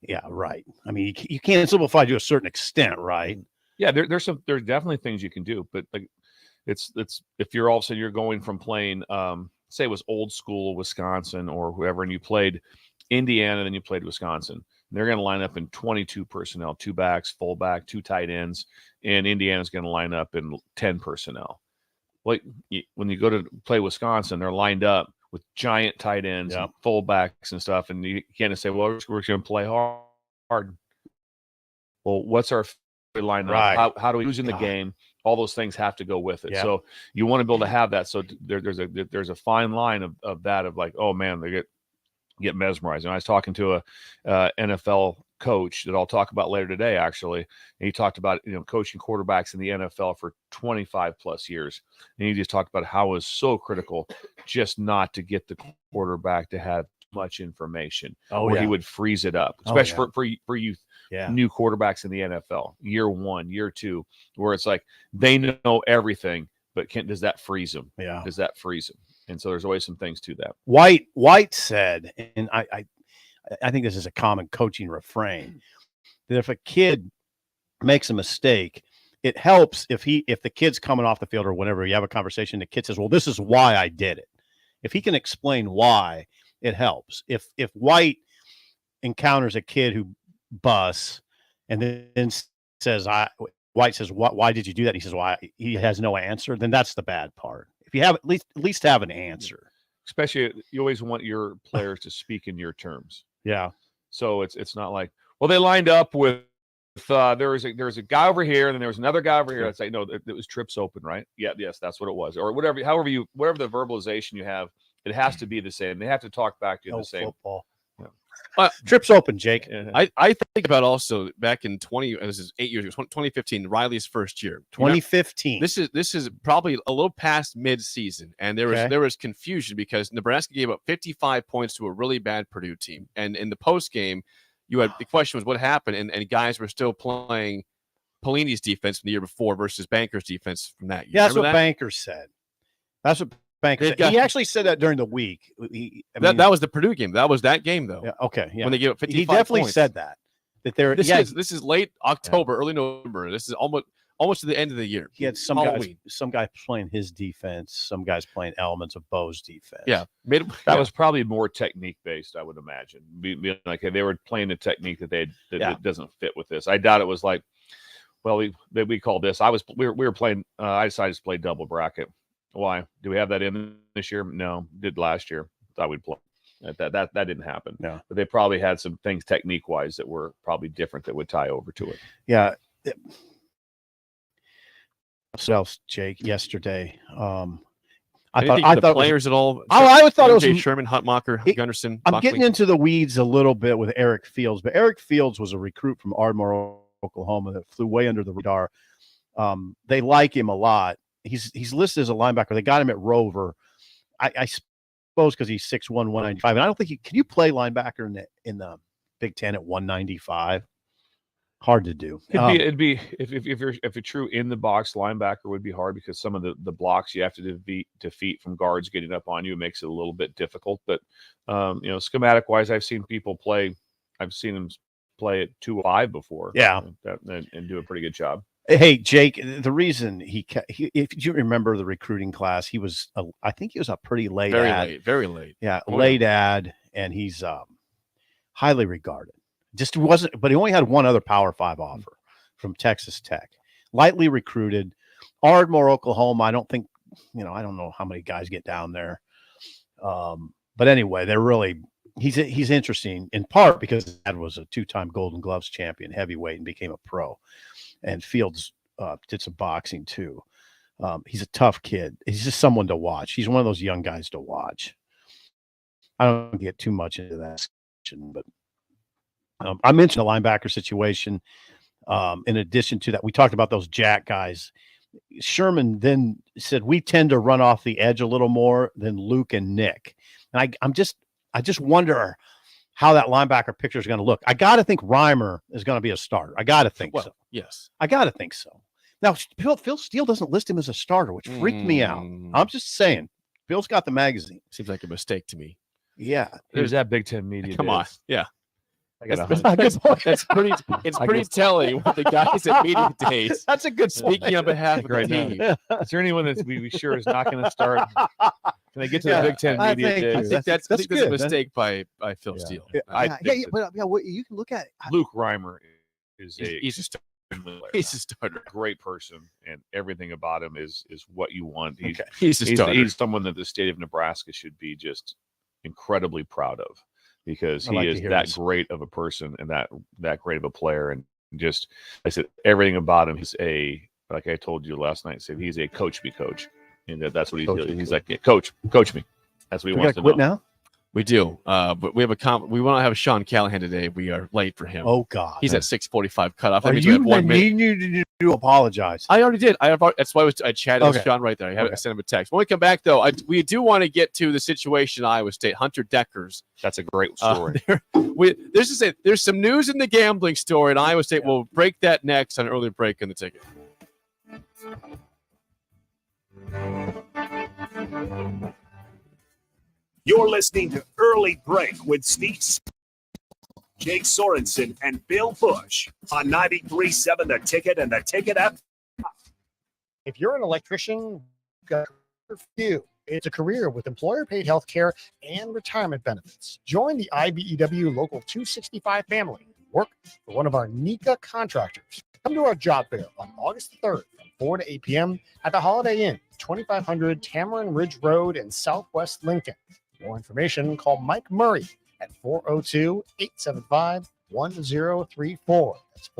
Yeah, right. I mean, you can't simplify to a certain extent, right? Yeah, there's definitely things you can do, but like it's if you're all of a sudden you're going from playing, say it was old school Wisconsin or whoever, and you played Indiana, then you played Wisconsin. They're going to line up in 22 personnel, 2 backs, fullback, 2 tight ends, and Indiana's going to line up in 10 personnel. Like when you go to play Wisconsin, they're lined up with giant tight ends, and fullbacks and stuff, and you can't say, well, we're going to play hard. Well, what's our lineup? Right. How do we use in the game? all those things have to go with it. Yeah. So you want to be able to have that. So there's a fine line of that, of like, oh man, they get mesmerized. And I was talking to a NFL coach that I'll talk about later today, actually. And he talked about, coaching quarterbacks in the NFL for 25 plus years. And he just talked about how it was so critical just not to get the quarterback to have much information, or he would freeze it up, especially for youth. Yeah. New quarterbacks in the NFL, year 1, year 2, where it's like they know everything, but does that freeze them? Yeah. Does that freeze them? And so there's always some things to that. White said, and I think this is a common coaching refrain, that if a kid makes a mistake, it helps if the kid's coming off the field or whenever you have a conversation, the kid says, well, this is why I did it. If he can explain why, it helps. If White encounters a kid who busts and then says, White says, why did you do that? And he says, well, he has no answer. Then that's the bad part. If you have at least have an answer. Especially, you always want your players to speak in your terms. Yeah. So it's not like, well, they lined up with there was a guy over here, and then there was another guy over here. I'd say, no, it was trips open, right? Yeah, yes, that's what it was, or whatever. Whatever the verbalization you have, it has to be the same. They have to talk back to you the same. Football. Trips open, Jake. Yeah. I think about also back in this is 8 years ago, 2015, Riley's first year. 2015. This is probably a little past mid-season, and there was confusion because Nebraska gave up 55 points to a really bad Purdue team, and in the post game, the question was what happened, and guys were still playing Pelini's defense from the year before versus Banker's defense from that year. Yeah, that's Remember what that? Banker said. That's what Banker said. He actually said that during the week. That was the Purdue game. That was that game, though. Yeah, okay. Yeah. When they gave up 55 he definitely points. said that. This is late October, early November. This is almost to the end of the year. He had some guys playing his defense, some guys playing elements of Bo's defense. Yeah. That was probably more technique based, I would imagine. Being like, hey, they were playing a technique that doesn't fit with this. I doubt it was like, well, we call this. We were playing. I decided to play double bracket. Why? Do we have that in this year? No, did last year. Thought we'd play. That didn't happen. Yeah. But they probably had some things technique wise that were probably different that would tie over to it. Yeah. What else, Jake? Yesterday, I thought the players at all. I thought it was Sherman, Hutmacher, Gunnarsson. I'm Buckley. getting into the weeds a little bit with Eric Fields, but Eric Fields was a recruit from Ardmore, Oklahoma, that flew way under the radar. They like him a lot. He's listed as a linebacker. They got him at Rover. I suppose because he's 6'1", 195. And I don't think can you play linebacker in the Big Ten at 195? Hard to do. It'd be if you're true in the box linebacker would be hard because some of the blocks you have to defeat from guards getting up on you makes it a little bit difficult. But schematic wise, I've seen people play. I've seen them play at 205 before. Yeah, and do a pretty good job. Hey, Jake, the reason if you remember the recruiting class, I think he was a pretty late very late. Yeah, late ad, and he's highly regarded. Just wasn't, but he only had one other Power 5 offer from Texas Tech. Lightly recruited, Ardmore, Oklahoma. I don't think, I don't know how many guys get down there. But anyway, they're really he's interesting in part because his dad was a 2-time Golden Gloves champion heavyweight and became a pro. And Fields did some boxing too. He's a tough kid. He's just someone to watch. He's one of those young guys to watch. I don't get too much into that section, but I mentioned the linebacker situation. In addition to that, we talked about those jack guys. Sherman then said we tend to run off the edge a little more than Luke and Nick. And I just wonder how that linebacker picture is going to look. I got to think Reimer is going to be a starter. I got to think so. Yes. I got to think so. Now, Phil Steele doesn't list him as a starter, which freaked me out. I'm just saying. Phil's got the magazine. Seems like a mistake to me. Yeah. There's that Big Ten media. Come on. Yeah. That's pretty. It's pretty telling what the guys at media days. That's a good speaking on behalf of the team. Is there anyone that we sure is not going to start? Can they get to the Big Ten media days? I think that's a mistake by Phil Steele. Well, you can look at it. Luke Reimer he's a starter. He's a starter. Great person, and everything about him is what you want. He's a starter. He's someone that the state of Nebraska should be just incredibly proud of. Because he is that great of a person and that great of a player. And just, I said, everything about him, he's a like I told you last night, said he's a coach me coach. And that's what he's like, yeah, coach me. That's what he We wants got to to quit know. now. We do, but we have we want to have Sean Callahan today. We are late for him. Oh God, He's at 6:45 cutoff. That Are means we you have 1 minute. need to apologize? I already did. That's why I chatted with Okay. Sean right there. I Okay. sent him a text. When we come back, though, we do want to get to the situation at Iowa State. Hunter Deckers. That's a great story. There's some news in the gambling story at Iowa State. We'll break that next on Early Break in the Ticket. You're listening to Early Break with Steve, Jake Sorensen, and Bill Busch on 93.7 The Ticket and The Ticket app. If you're an electrician, got for you. It's a career with employer-paid health care and retirement benefits. Join the IBEW Local 265 family. Work for one of our NECA contractors. Come to our job fair on August 3rd from 4 to 8 p.m. at the Holiday Inn, 2500 Tamarind Ridge Road in Southwest Lincoln. For more information, call Mike Murray at 402-875-1034. That's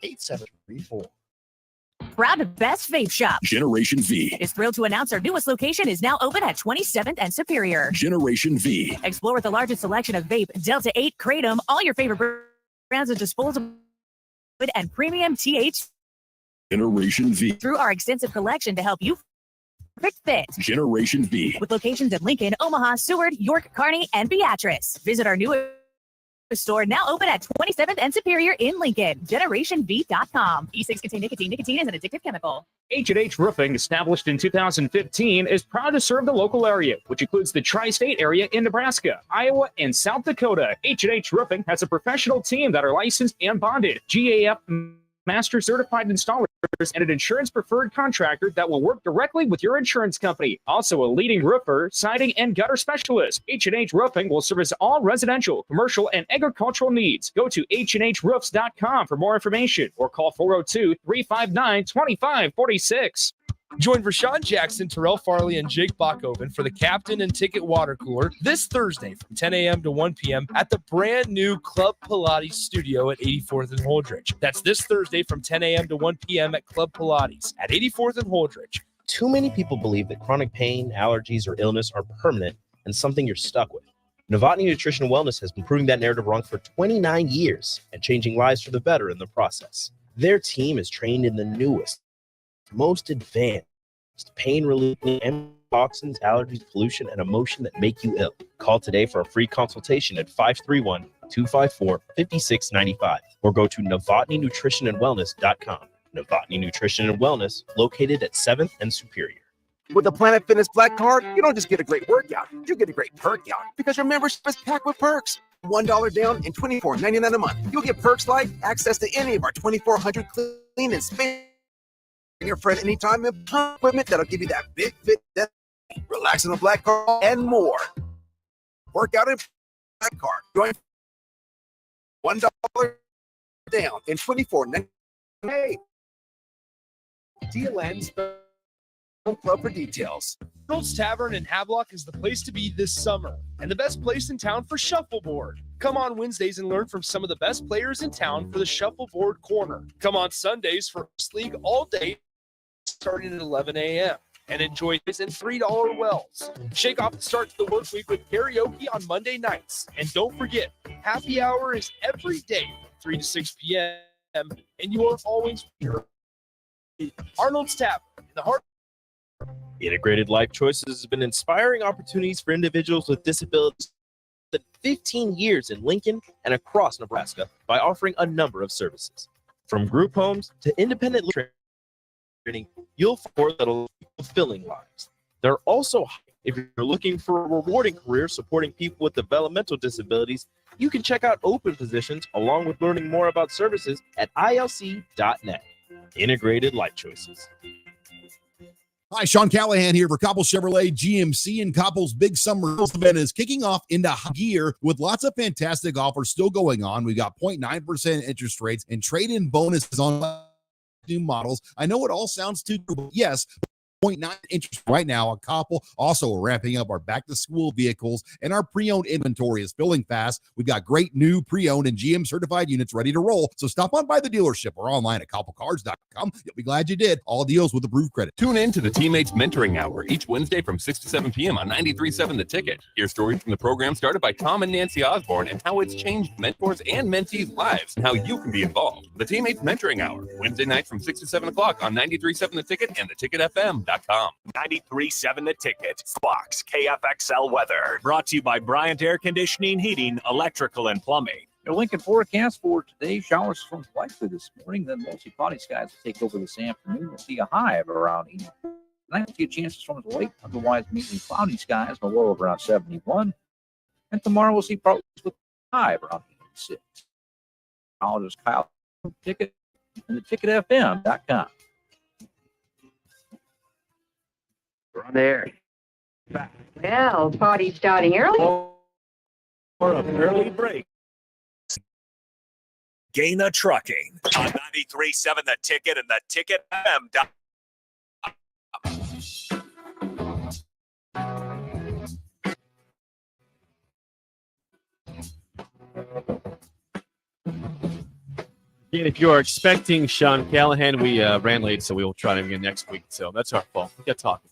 402-8734. Proud of Best Vape Shop. Generation V. Is thrilled to announce our newest location is now open at 27th and Superior. Generation V. Explore the largest selection of vape, Delta 8, Kratom, all your favorite brands of disposable and premium TH Generation V. through our extensive collection to help you perfect fit. Generation V. With locations in Lincoln, Omaha, Seward, York, Kearney, and Beatrice. Visit our newest store now open at 27th and Superior in Lincoln. GenerationV.com. E6 contain nicotine. Nicotine is an addictive chemical. H&H Roofing, established in 2015, is proud to serve the local area, which includes the tri-state area in Nebraska, Iowa, and South Dakota. H&H Roofing has a professional team that are licensed and bonded, GAF Master Certified Installers, and an insurance preferred contractor that will work directly with your insurance company. Also a leading roofer, siding, and gutter specialist. H&H Roofing will service all residential, commercial, and agricultural needs. Go to hnhroofs.com for more information or call 402-359-2546. Join Rashawn Jackson, Terrell Farley, and Jake Bachhoven for the Captain and Ticket Water Cooler this Thursday from 10 a.m. to 1 p.m. at the brand new Club Pilates studio at 84th and Holdridge. That's this Thursday from 10 a.m. to 1 p.m. at Club Pilates at 84th and Holdridge. Too many people believe that chronic pain, allergies, or illness are permanent and something you're stuck with. Novotny Nutrition and Wellness has been proving that narrative wrong for 29 years and changing lives for the better in the process. Their team is trained in the newest, most advanced pain relief and toxins, allergies, pollution, and emotion that make you ill. Call today for a free consultation at 531-254-5695 or go to novotnynutritionandwellness.com. Novotny Nutrition and Wellness, located at 7th and Superior. With the Planet Fitness Black Card, you don't just get a great workout, you get a great perk out because your membership is packed with perks. $1 down and $24.99 a month. You'll get perks like access to any of our 2,400 clean and space. Bring your friend anytime and pump equipment that'll give you that big fit, relax in the Black Card, and more. Workout in Black Card. Join $1 down and $24.99. Hey, DLN Club for details. Arnold's Tavern in Havelock is the place to be this summer and the best place in town for shuffleboard. Come on Wednesdays and learn from some of the best players in town for the Shuffleboard Corner. Come on Sundays for First League all day starting at 11 a.m. and enjoy this in $3 wells. Shake off the start to the work week with karaoke on Monday nights. And don't forget, happy hour is every day from 3 to 6 p.m. and you are always here. Arnold's Tavern in the heart. Integrated Life Choices has been inspiring opportunities for individuals with disabilities for 15 years in Lincoln and across Nebraska by offering a number of services. From group homes to independent training, you'll find that will fulfilling lives. They're also, if you're looking for a rewarding career supporting people with developmental disabilities, you can check out open positions along with learning more about services at ilc.net. Integrated Life Choices. Hi, Sean Callahan here for Cobble Chevrolet GMC, and Cobble's big summer event is kicking off into high gear with lots of fantastic offers still going on. We've got 0.9% interest rates and trade-in bonuses on new models. I know it all sounds too good, but yes, 0.9 interest right now on Koppel. Also, we're ramping up our back-to-school vehicles, and our pre-owned inventory is filling fast. We've got great new pre-owned and GM-certified units ready to roll. So stop on by the dealership or online at koppelcars.com. You'll be glad you did. All deals with approved credit. Tune in to the Teammates Mentoring Hour each Wednesday from 6 to 7 p.m. on 93.7 The Ticket. Hear stories from the program started by Tom and Nancy Osborne and how it's changed mentors and mentees' lives and how you can be involved. The Teammates Mentoring Hour, Wednesday night from 6 to 7 o'clock on 93.7 The Ticket and theticketfm.com. 93.7 The Ticket. Fox KFXL weather. Brought to you by Bryant Air Conditioning, Heating, Electrical, and Plumbing. The Lincoln forecast for today, showers from likely this morning, then mostly cloudy skies will take over this afternoon. We'll see a high of around 80. Tonight, we'll see a chance of storms late, otherwise mainly cloudy skies, a low of around 71. And tomorrow, we'll see partly with a high of around 86. Meteorologist Kyle Ticket and theticketfm.com. We're on the air. Well, party's starting early. For an early break. Gaina Trucking on 93.7 The Ticket and theticketfm.com. And if you are expecting Sean Callahan, we ran late, so we will try him again next week. So that's our fault. We got talking.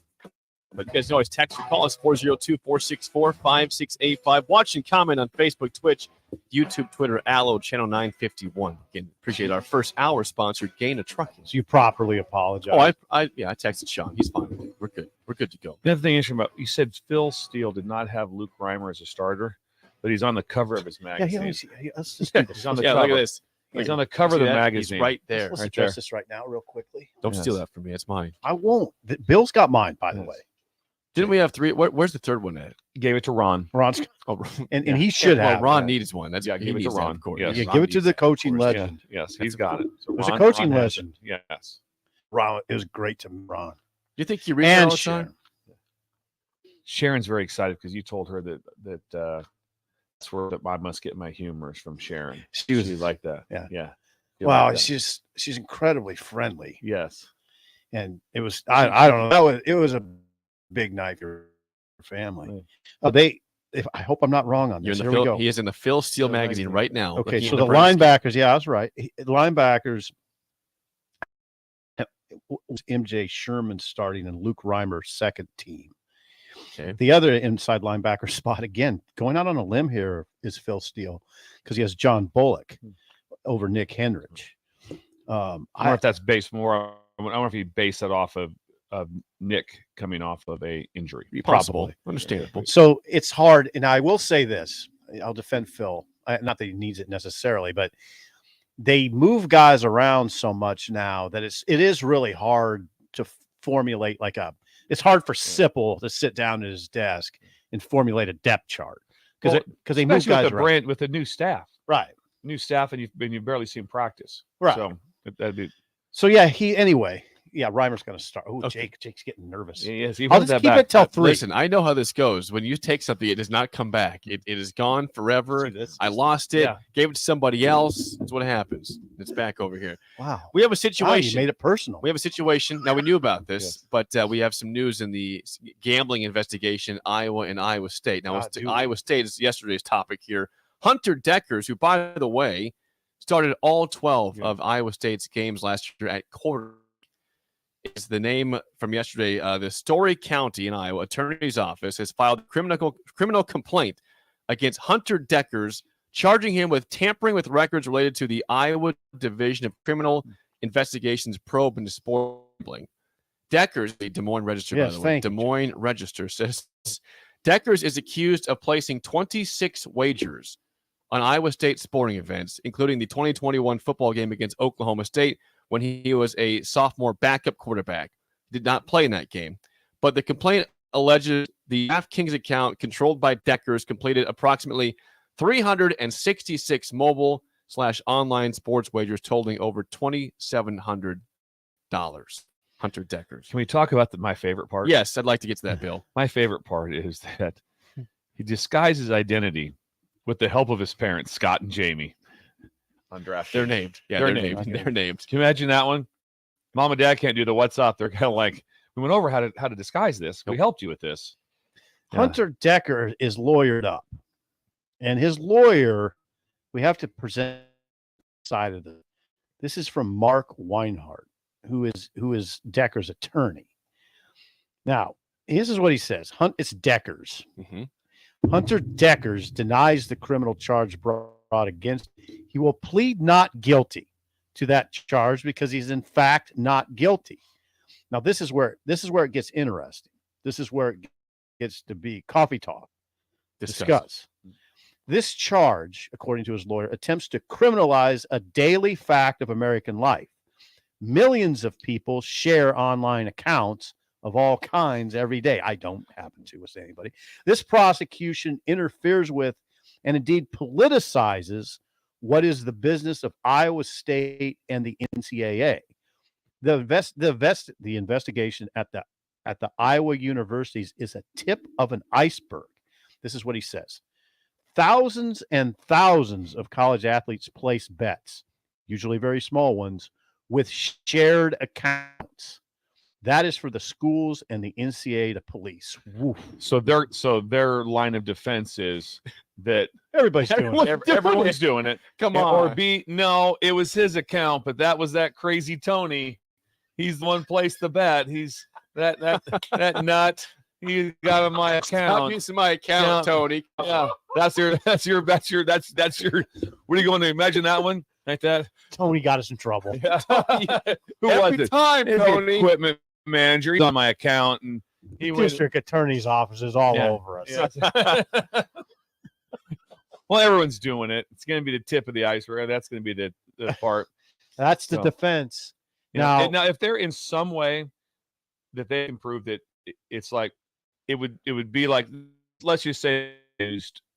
But you guys can always text or call us 402-464-5685. Watch and comment on Facebook, Twitch, YouTube, Twitter, Allo, Channel 951. Again, appreciate our first hour sponsored Gaina Trucking. So you properly apologize. Oh, I texted Sean. He's fine with it. We're good. We're good to go. The other thing interesting about you said Phil Steele did not have Luke Reimer as a starter, but he's on the cover of his magazine. Let's just do this. He's on the Yeah, cover. look at this. He's on the cover of the magazine. He's right there. Let's Right address there. this right now, real quickly. Don't steal that from me. It's mine. I won't. Bill's got mine, by the way. Didn't we have three? Where's the third one at? Gave it to Ron. Ron's, Oh, and he should well, have. Ron needs one. That's Yeah, he give it to needs that, Ron. of course. Yes. Yeah, Ron give it to needs the that, of coaching course. legend. Yes, he's got it. So There's a Ron coaching has legend. it. Yes. Ron, it was great to Ron. Do you think you read that And all the Sharon. time? Sharon's very excited because you told her that that's where I must get my humor is from Sharon. She was like that. Yeah. Yeah. Wow, Like that. she's incredibly friendly. Yes. And it was I don't know. It was a big night for your family. I hope I'm not wrong on You're this. in the Here we Phil, go. he is in the Phil Steele magazine right now. Okay, looking so at the Nebraska. linebackers, yeah, I was right. The linebackers was MJ Sherman starting and Luke Reimer's second team. Okay. The other inside linebacker spot, again, going out on a limb here, is Phil Steele because he has John Bullock over Nick Henrich. I wonder if that's based more. I wonder if he based that off of Nick coming off of a injury. Possible. Probably. Understandable. So it's hard, and I will say this: I'll defend Phil. Not that he needs it necessarily, but they move guys around so much now that it is really hard to formulate it's hard for Sipple to sit down at his desk and formulate a depth chart because they move guys around with a new staff, right? New staff, and you've barely seen practice, right? So that'd be. So yeah, Reimer's going to start. Oh, Okay. Jake's getting nervous. Yes, I'll just keep it till 3. Listen, I know how this goes. When you take something, it does not come back. It is gone forever. I lost it. Yeah. Gave it to somebody else. That's what happens. It's back over here. Wow. We have a Wow, situation. you made it personal. We have a situation. Now, we knew about this, but we have some news in the gambling investigation, Iowa and Iowa State. Now, Iowa State is yesterday's topic here. Hunter Deckers, who, by the way, started all 12 of Iowa State's games last year at quarter, is the name from yesterday. The Story County in Iowa Attorney's Office has filed a criminal complaint against Hunter Deckers, charging him with tampering with records related to the Iowa Division of Criminal Investigations probe into sport gambling. Deckers, the Des Moines Register, by the way, Des Moines Register says Deckers is accused of placing 26 wagers on Iowa State sporting events, including the 2021 football game against Oklahoma State, when he was a sophomore backup quarterback. He did not play in that game. But the complaint alleges the DraftKings account controlled by Deckers completed approximately 366 mobile/online sports wagers totaling over $2,700. Hunter Deckers. Can we talk about my favorite part? Yes, I'd like to get to that, Bill. My favorite part is that he disguised his identity with the help of his parents, Scott and Jamie. Undrafted. They're named. Yeah, they're named. They're named. Can you imagine that one? Mom and dad can't do the what's up. They're kind of like, we went over how to disguise this. We helped you with this. Hunter Decker is lawyered up, and his lawyer, we have to present side of this. This is from Mark Weinhardt, who is Decker's attorney. Now, this is what he says. It's Decker's. Hunter Deckers denies the criminal charge brought against him. He will plead not guilty to that charge because he's in fact not guilty. Now, this is where it gets interesting. This is where it gets to be coffee talk. Discuss. This charge, according to his lawyer, attempts to criminalize a daily fact of American life. Millions of people share online accounts of all kinds every day. I don't happen to with anybody. This prosecution interferes with and indeed politicizes what is the business of Iowa State and the NCAA. The investigation at the Iowa universities is a tip of an iceberg. This is what he says. Thousands and thousands of college athletes place bets, usually very small ones, with shared accounts. That is for the schools and the NCAA to police. Woof. So their line of defense is that everybody's doing it. Everyone's doing it. Come on. Or B, no, it was his account, but that was that crazy Tony. He's the one placed the bet. He's that nut. He got on my account. Stop using my account, Tony. Yeah, that's your. What are you going to imagine that one like that? Tony got us in trouble. Yeah. Who Every was it? time, It's the Tony. equipment manager. He's on my account, and he went. District attorney's office is all over us. Yeah. Well, everyone's doing it. It's going to be the tip of the iceberg. That's going to be the part. That's the defense. Now, if they're in some way that they can prove that it's like it would be like, let's just say,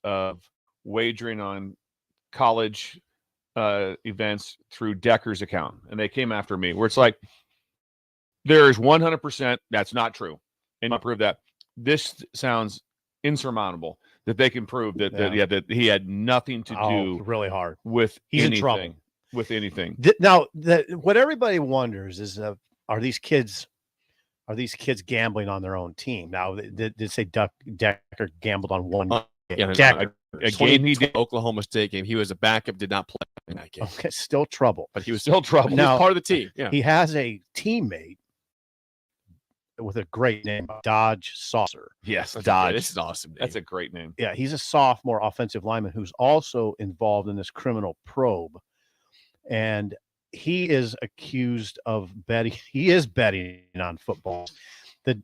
of wagering on college events through Decker's account, and they came after me, where it's like there's 100% that's not true, and I prove that. This sounds insurmountable that they can prove that he had nothing to do really hard with He's anything, in trouble with anything. Now, what everybody wonders is, are these kids gambling on their own team? Now, did say Decker gambled on one game? A game he did, Oklahoma State game. He was a backup, did not play in that game. Okay, still trouble. But he was still trouble. Now, he Now, was part of the team. Yeah. He has a teammate with a great name, Dodge Saucer. Yes, Dodge. This is awesome. That's a great name. Yeah, he's a sophomore offensive lineman who's also involved in this criminal probe. And he is accused of betting. He is betting on football.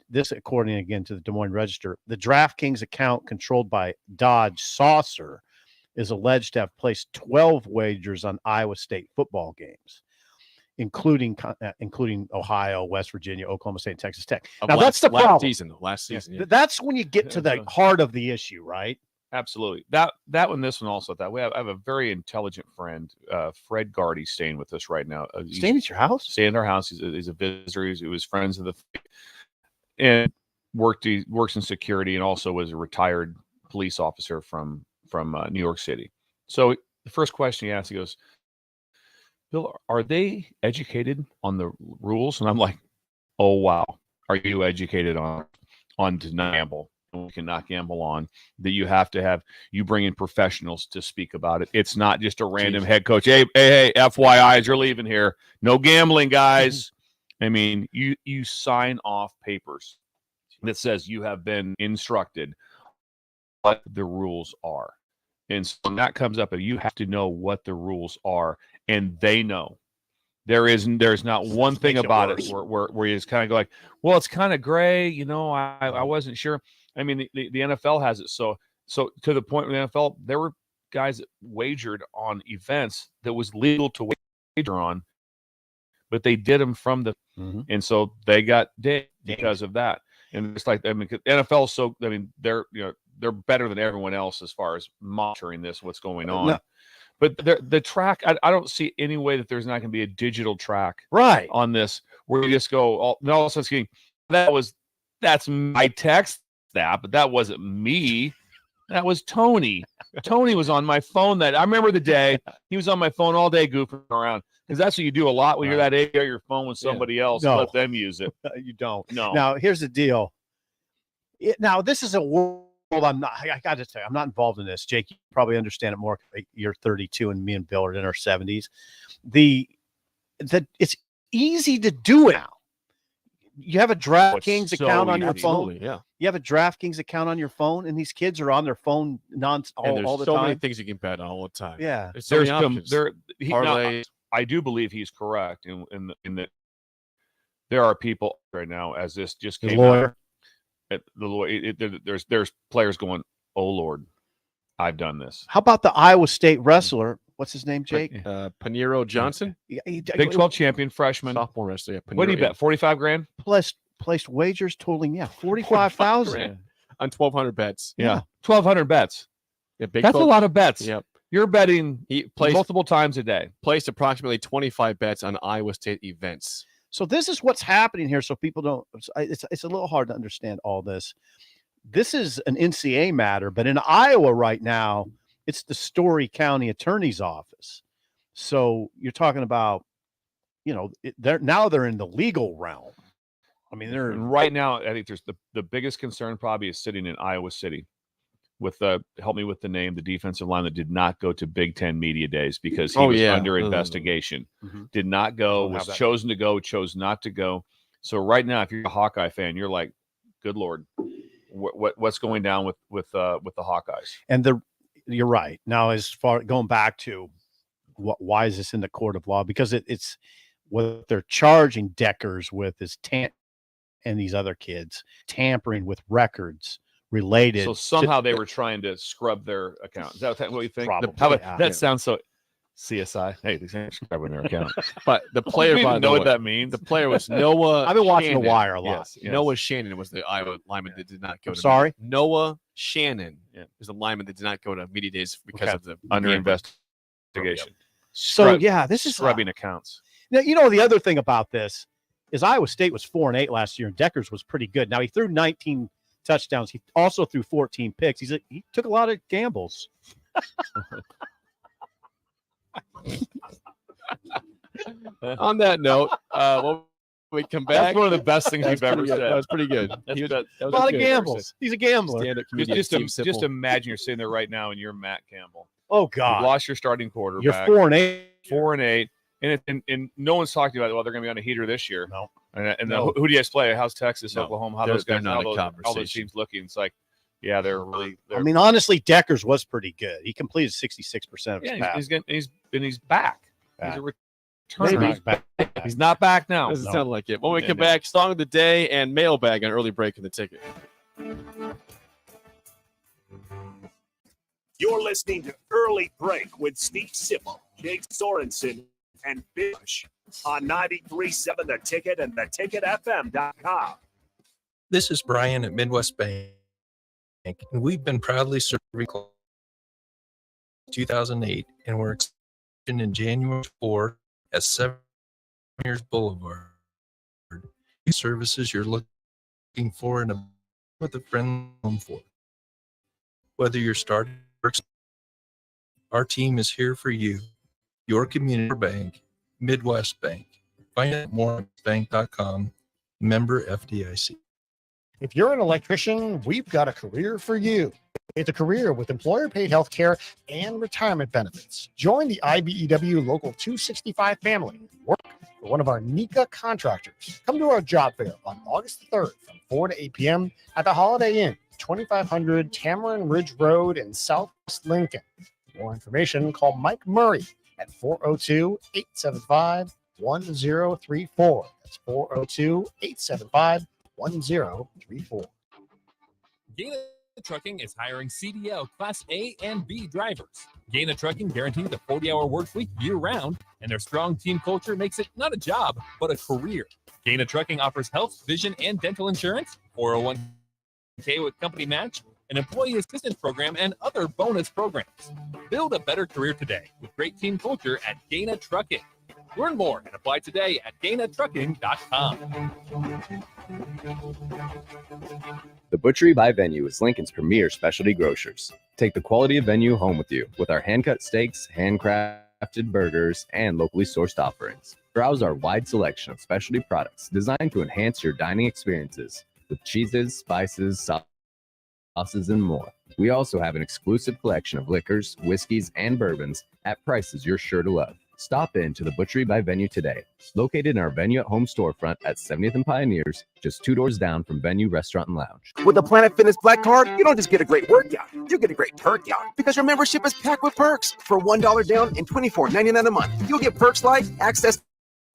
This, according again to the Des Moines Register, the DraftKings account controlled by Dodge Saucer is alleged to have placed 12 wagers on Iowa State football games, including Ohio, West Virginia, Oklahoma State, and Texas Tech. Now, that's the problem. Last season. Yeah. That's when you get to the heart of the issue, right? Absolutely. That one, this one also. I have a very intelligent friend, Fred Gardy, staying with us right now. Staying at your house? Staying at our house. He's a visitor. He was friends of the, and he works in security, and also was a retired police officer from New York City. So the first question he asked, he goes, "Bill, are they educated on the rules?" And I'm like, "Oh wow, are you educated on to not gamble? We cannot gamble on that. You have to have bring in professionals to speak about it. It's not just a random head coach. Hey, FYIs, you're leaving here. No gambling, guys." I mean, you sign off papers that says you have been instructed what the rules are. And so when that comes up, you have to know what the rules are, and they know. There's not one thing about it where you just kind of go like, well, it's kind of gray, I wasn't sure. I mean, the NFL has it. So to the point with the NFL, there were guys that wagered on events that was legal to wager on, but they did them from the, and so they got dinged because of that. And it's like, NFL, they're better than everyone else as far as monitoring what's going on. No. But the track, I don't see any way that there's not going to be a digital track right on this where you just go, all of a sudden, that's my text. But that wasn't me. That was Tony. Tony was on my phone that I remember the day he was on my phone all day goofing around, because that's what you do a lot when you're that age. Your phone with somebody else. No. Let them use it. You don't. No. Now, here's the deal. Now, this is a world I'm not, I got to say, I'm not involved in this. Jake, you probably understand it more. You're 32 and me and Bill are in our 70s. It's easy to do it now. You have a DraftKings account on your phone. Yeah. You have a DraftKings account on your phone, and these kids are on their phone all the so time. many things you can bet on all the time. Yeah. There's so many options. Now, I do believe he's correct in that there are people right now, as this just came out. The lawyer, there's players going, oh Lord, I've done this. How about the Iowa State wrestler? What's his name, Jake? Panero Johnson, Big 12 champion, freshman, sophomore wrestler. Yeah, what do you bet? 45 grand placed wagers totaling 45,000 on 1,200 bets. Yeah, 1,200 bets. Yeah, Big That's 12. a lot of bets. Yep. You're betting He placed multiple times a day. Placed approximately 25 bets on Iowa State events. So this is what's happening here. So people don't. It's a little hard to understand all this. This is an NCAA matter, but in Iowa right now, it's the Story County Attorney's Office. So you're talking about, they're in the legal realm. I mean, they're right now. I think there's the biggest concern probably is sitting in Iowa City with help me with the name, the defensive line that did not go to Big Ten media days because he was under investigation. Did not go, was chosen to go, chose not to go. So right now, if you're a Hawkeye fan, you're like, good Lord, what's going down with the Hawkeyes? And you're right. Now, as far going back to why is this in the court of law? Because it's what they're charging Deckers with is and these other kids tampering with records related. So somehow they were trying to scrub their account. Is that what you think? Probably, that sounds so CSI. Hey, they're scrubbing their account. But the player, I don't know what that means. The player was Noah. I've been watching Shannon. The Wire a lot. Yes. Noah Shannon was the Iowa lineman that did not go. Sorry, Noah Shannon is the lineman that did not go to media days because of the under investigation. So this is scrubbing accounts. Now, the other thing about this is Iowa State was 4-8 last year, and Deckers was pretty good. Now he threw 19 touchdowns. He also threw 14 picks. He took a lot of gambles. On that note, when we come back, that's one of the best things you've ever said. That was pretty good. That was a lot of gambles. He's a gambler. Just imagine you're sitting there right now and you're Matt Campbell. Oh God! You've lost your starting quarterback. You're 4-8. 4-8. And no one's talking about, well, they're going to be on a heater this year. No. And who do you guys play? How's Texas, Oklahoma? How those guys? Not All those teams looking? It's like, yeah, they're really. I mean, honestly, Deckers was pretty good. He completed 66% of his passes. He's back. He's a returner. He's back. He's not back now. Doesn't sound like it. When we come back, song of the day and mailbag on early break in the ticket. You're listening to Early Break with Steve Sipple, Jake Sorensen, and Busch on 93.7 The Ticket and theticketfm.com. This is Brian at Midwest Bank, and we've been proudly serving 2008, and we're extending in January 4 at 7 Years Boulevard. These services you're looking for and with a friend home for. Whether you're starting, our team is here for you. Your community bank, Midwest Bank. Find out more at bank.com, member FDIC. If you're an electrician, we've got a career for you. It's a career with employer-paid health care and retirement benefits. Join the IBEW Local 265 family. Work for one of our NECA contractors. Come to our job fair on August 3rd from 4 to 8 p.m. at the Holiday Inn, 2500 Tamarind Ridge Road in Southwest Lincoln. For more information, call Mike Murray at 402-875-1034. That's 402-875-1034. Gaina Trucking is hiring CDL Class A and B drivers. Gaina Trucking guarantees a 40-hour work week year-round, and their strong team culture makes it not a job, but a career. Gaina Trucking offers health, vision, and dental insurance, 401k with company match, an employee assistance program, and other bonus programs. Build a better career today with great team culture at Gaina Trucking. Learn more and apply today at GainaTrucking.com. The Butchery by Venue is Lincoln's premier specialty grocers. Take the quality of Venue home with you with our hand-cut steaks, handcrafted burgers, and locally sourced offerings. Browse our wide selection of specialty products designed to enhance your dining experiences with cheeses, spices, sauces, and more. We also have an exclusive collection of liquors, whiskeys, and bourbons at prices you're sure to love. Stop in to the Butchery by Venue today. Located in our Venue at Home storefront at 70th and Pioneers, just 2 doors down from Venue Restaurant and Lounge. With the Planet Fitness Black Card, you don't just get a great workout, you get a great perk out because your membership is packed with perks. For $1 down and $24.99 a month, you'll get perks like access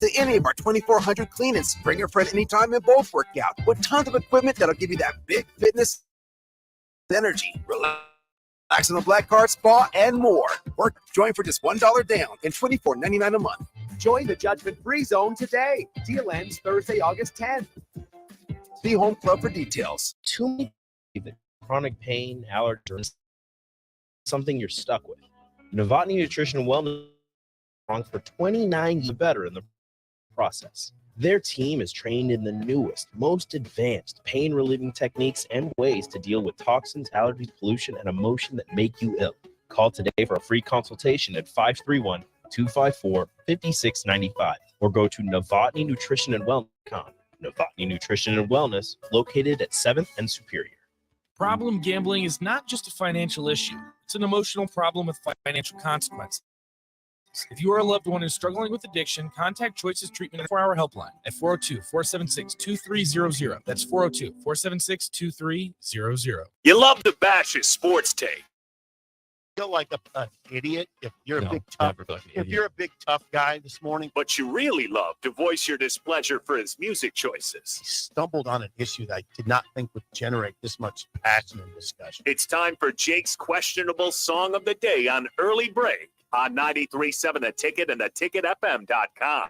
to any of our 2,400 clean and bring your friend anytime and both workout with tons of equipment that'll give you that big fitness energy. Relax on the Black Card, spa, and more. Or join for just $1 down and $24.99 a month. Join the judgment-free zone today. Deal ends Thursday, August 10th. See Home Club for details. Too many that chronic pain, allergies, something you're stuck with. Novotny Nutrition and Wellness strong for 29 years better in the process. Their team is trained in the newest, most advanced pain-relieving techniques and ways to deal with toxins, allergies, pollution, and emotion that make you ill. Call today for a free consultation at 531-254-5695 or go to novotnynutritionandwellness.com. Novotny Nutrition and Wellness, located at 7th and Superior. Problem gambling is not just a financial issue. It's an emotional problem with financial consequences. If you are a loved one who's struggling with addiction, contact Choices Treatment 4-hour helpline at 402-476-2300. That's 402-476-2300. You love the Bash's sports take. Feel like an idiot if you're a big tough. If you're a big tough guy this morning, But you really love to voice your displeasure for his music choices. he stumbled on an issue that I did not think would generate this much passion and discussion. It's time for Jake's questionable song of the day on Early Break on 93.7 The Ticket and theticketfm.com.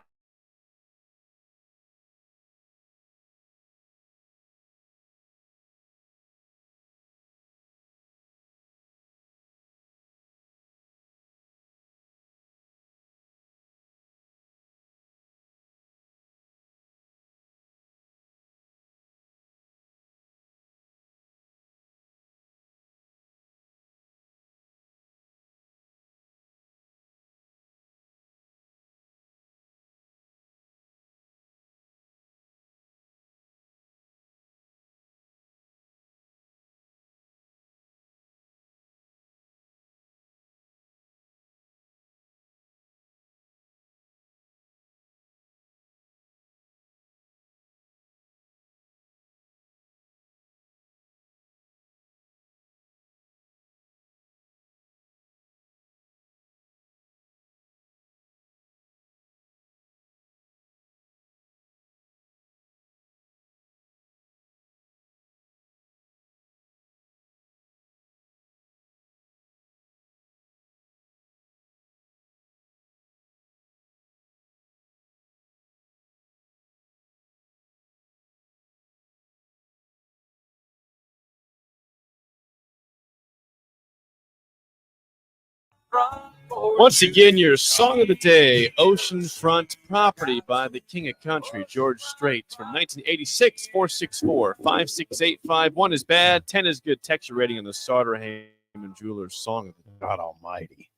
Once again, your song of the day, Oceanfront Property by the King of Country, George Strait, from 1986, 464-56851. 1 is bad, 10 is good. Text your rating on the Sauter Heyman Jewelers song of the day. God almighty.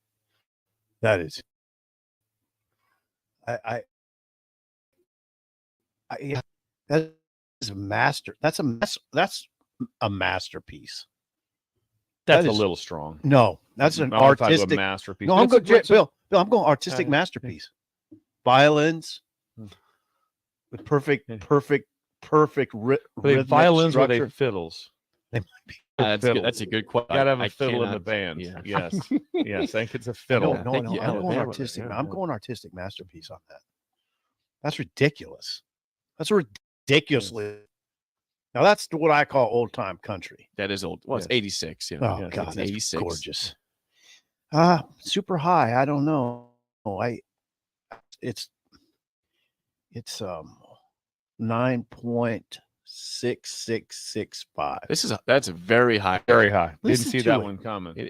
That is. Yeah, that is a master. That's a masterpiece. That's That a is- little strong. No, that's an I'm not talking about artistic masterpiece. No, I'm It's a- good, it's a- Bill. I'm going artistic masterpiece. Violins with perfect rhythmic violins or structure. they fiddles? They might be. That's a good question. Got to have a I fiddle in the cannot- band. yeah. Yes, yes. I think it's a fiddle. No, I'm going artistic. I'm going artistic masterpiece on that. That's ridiculous. That's ridiculously. Now that's what I call old time country. That is old. Well, it's 86. Yeah. Oh Yeah, God, it's that's 86. gorgeous. Super high. I don't know. It's 9.6665. That's a very high. Very high. Didn't Listen see to that it. one coming.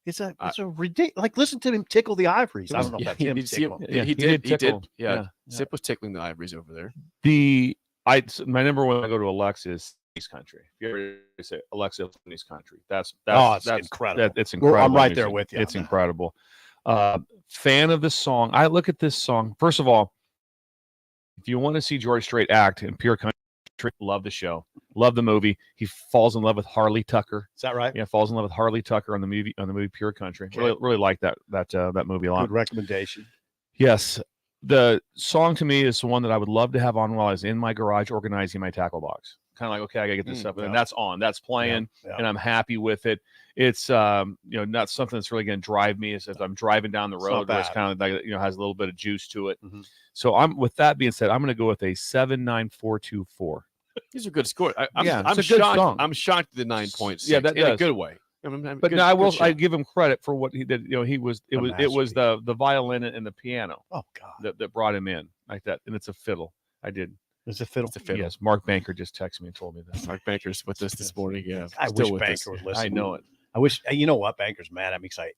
It's a ridiculous. Like listen to him tickle the ivories. I don't know if that's him Did you see him? tickling. Yeah, he did. tickle. Yeah. Yeah. Zip was tickling the ivories over there. The My number one I go to Alexa is East Country. If you ever say Alexa, East Country, that's it's incredible. It's incredible. I'm right there music. with you. It's incredible. Fan of this song. I look at this song. First of all, if you want to see George Strait act in Pure Country, love the show, love the movie. He falls in love with Harley Tucker. Is that right? Yeah, falls in love with Harley Tucker on the movie Pure Country. Okay. Really like that movie a lot. Good recommendation. Yes. The song to me is the one that I would love to have on while I was in my garage organizing my tackle box. Kind of like, okay, I gotta get this stuff, and that's on, that's playing, and I'm happy with it. It's not something that's really going to drive me as I'm driving down the road. Where it's kind of like has a little bit of juice to it. Mm-hmm. So with that being said, I'm going to go with a 79424. These are good scores. I'm it's a shocked. good song. I'm shocked at the 9.6. Yeah, that in a does. good way. But no, I give him credit for what he did. It was the violin and the piano. Oh God, that brought him in like that, and it's a fiddle. I did. It's a fiddle. Yes, Mark Banker just texted me and told me that. Mark Banker's with us this morning. Yeah, I wish Banker would listen. I know it. I wish. You know what? Banker's mad at me because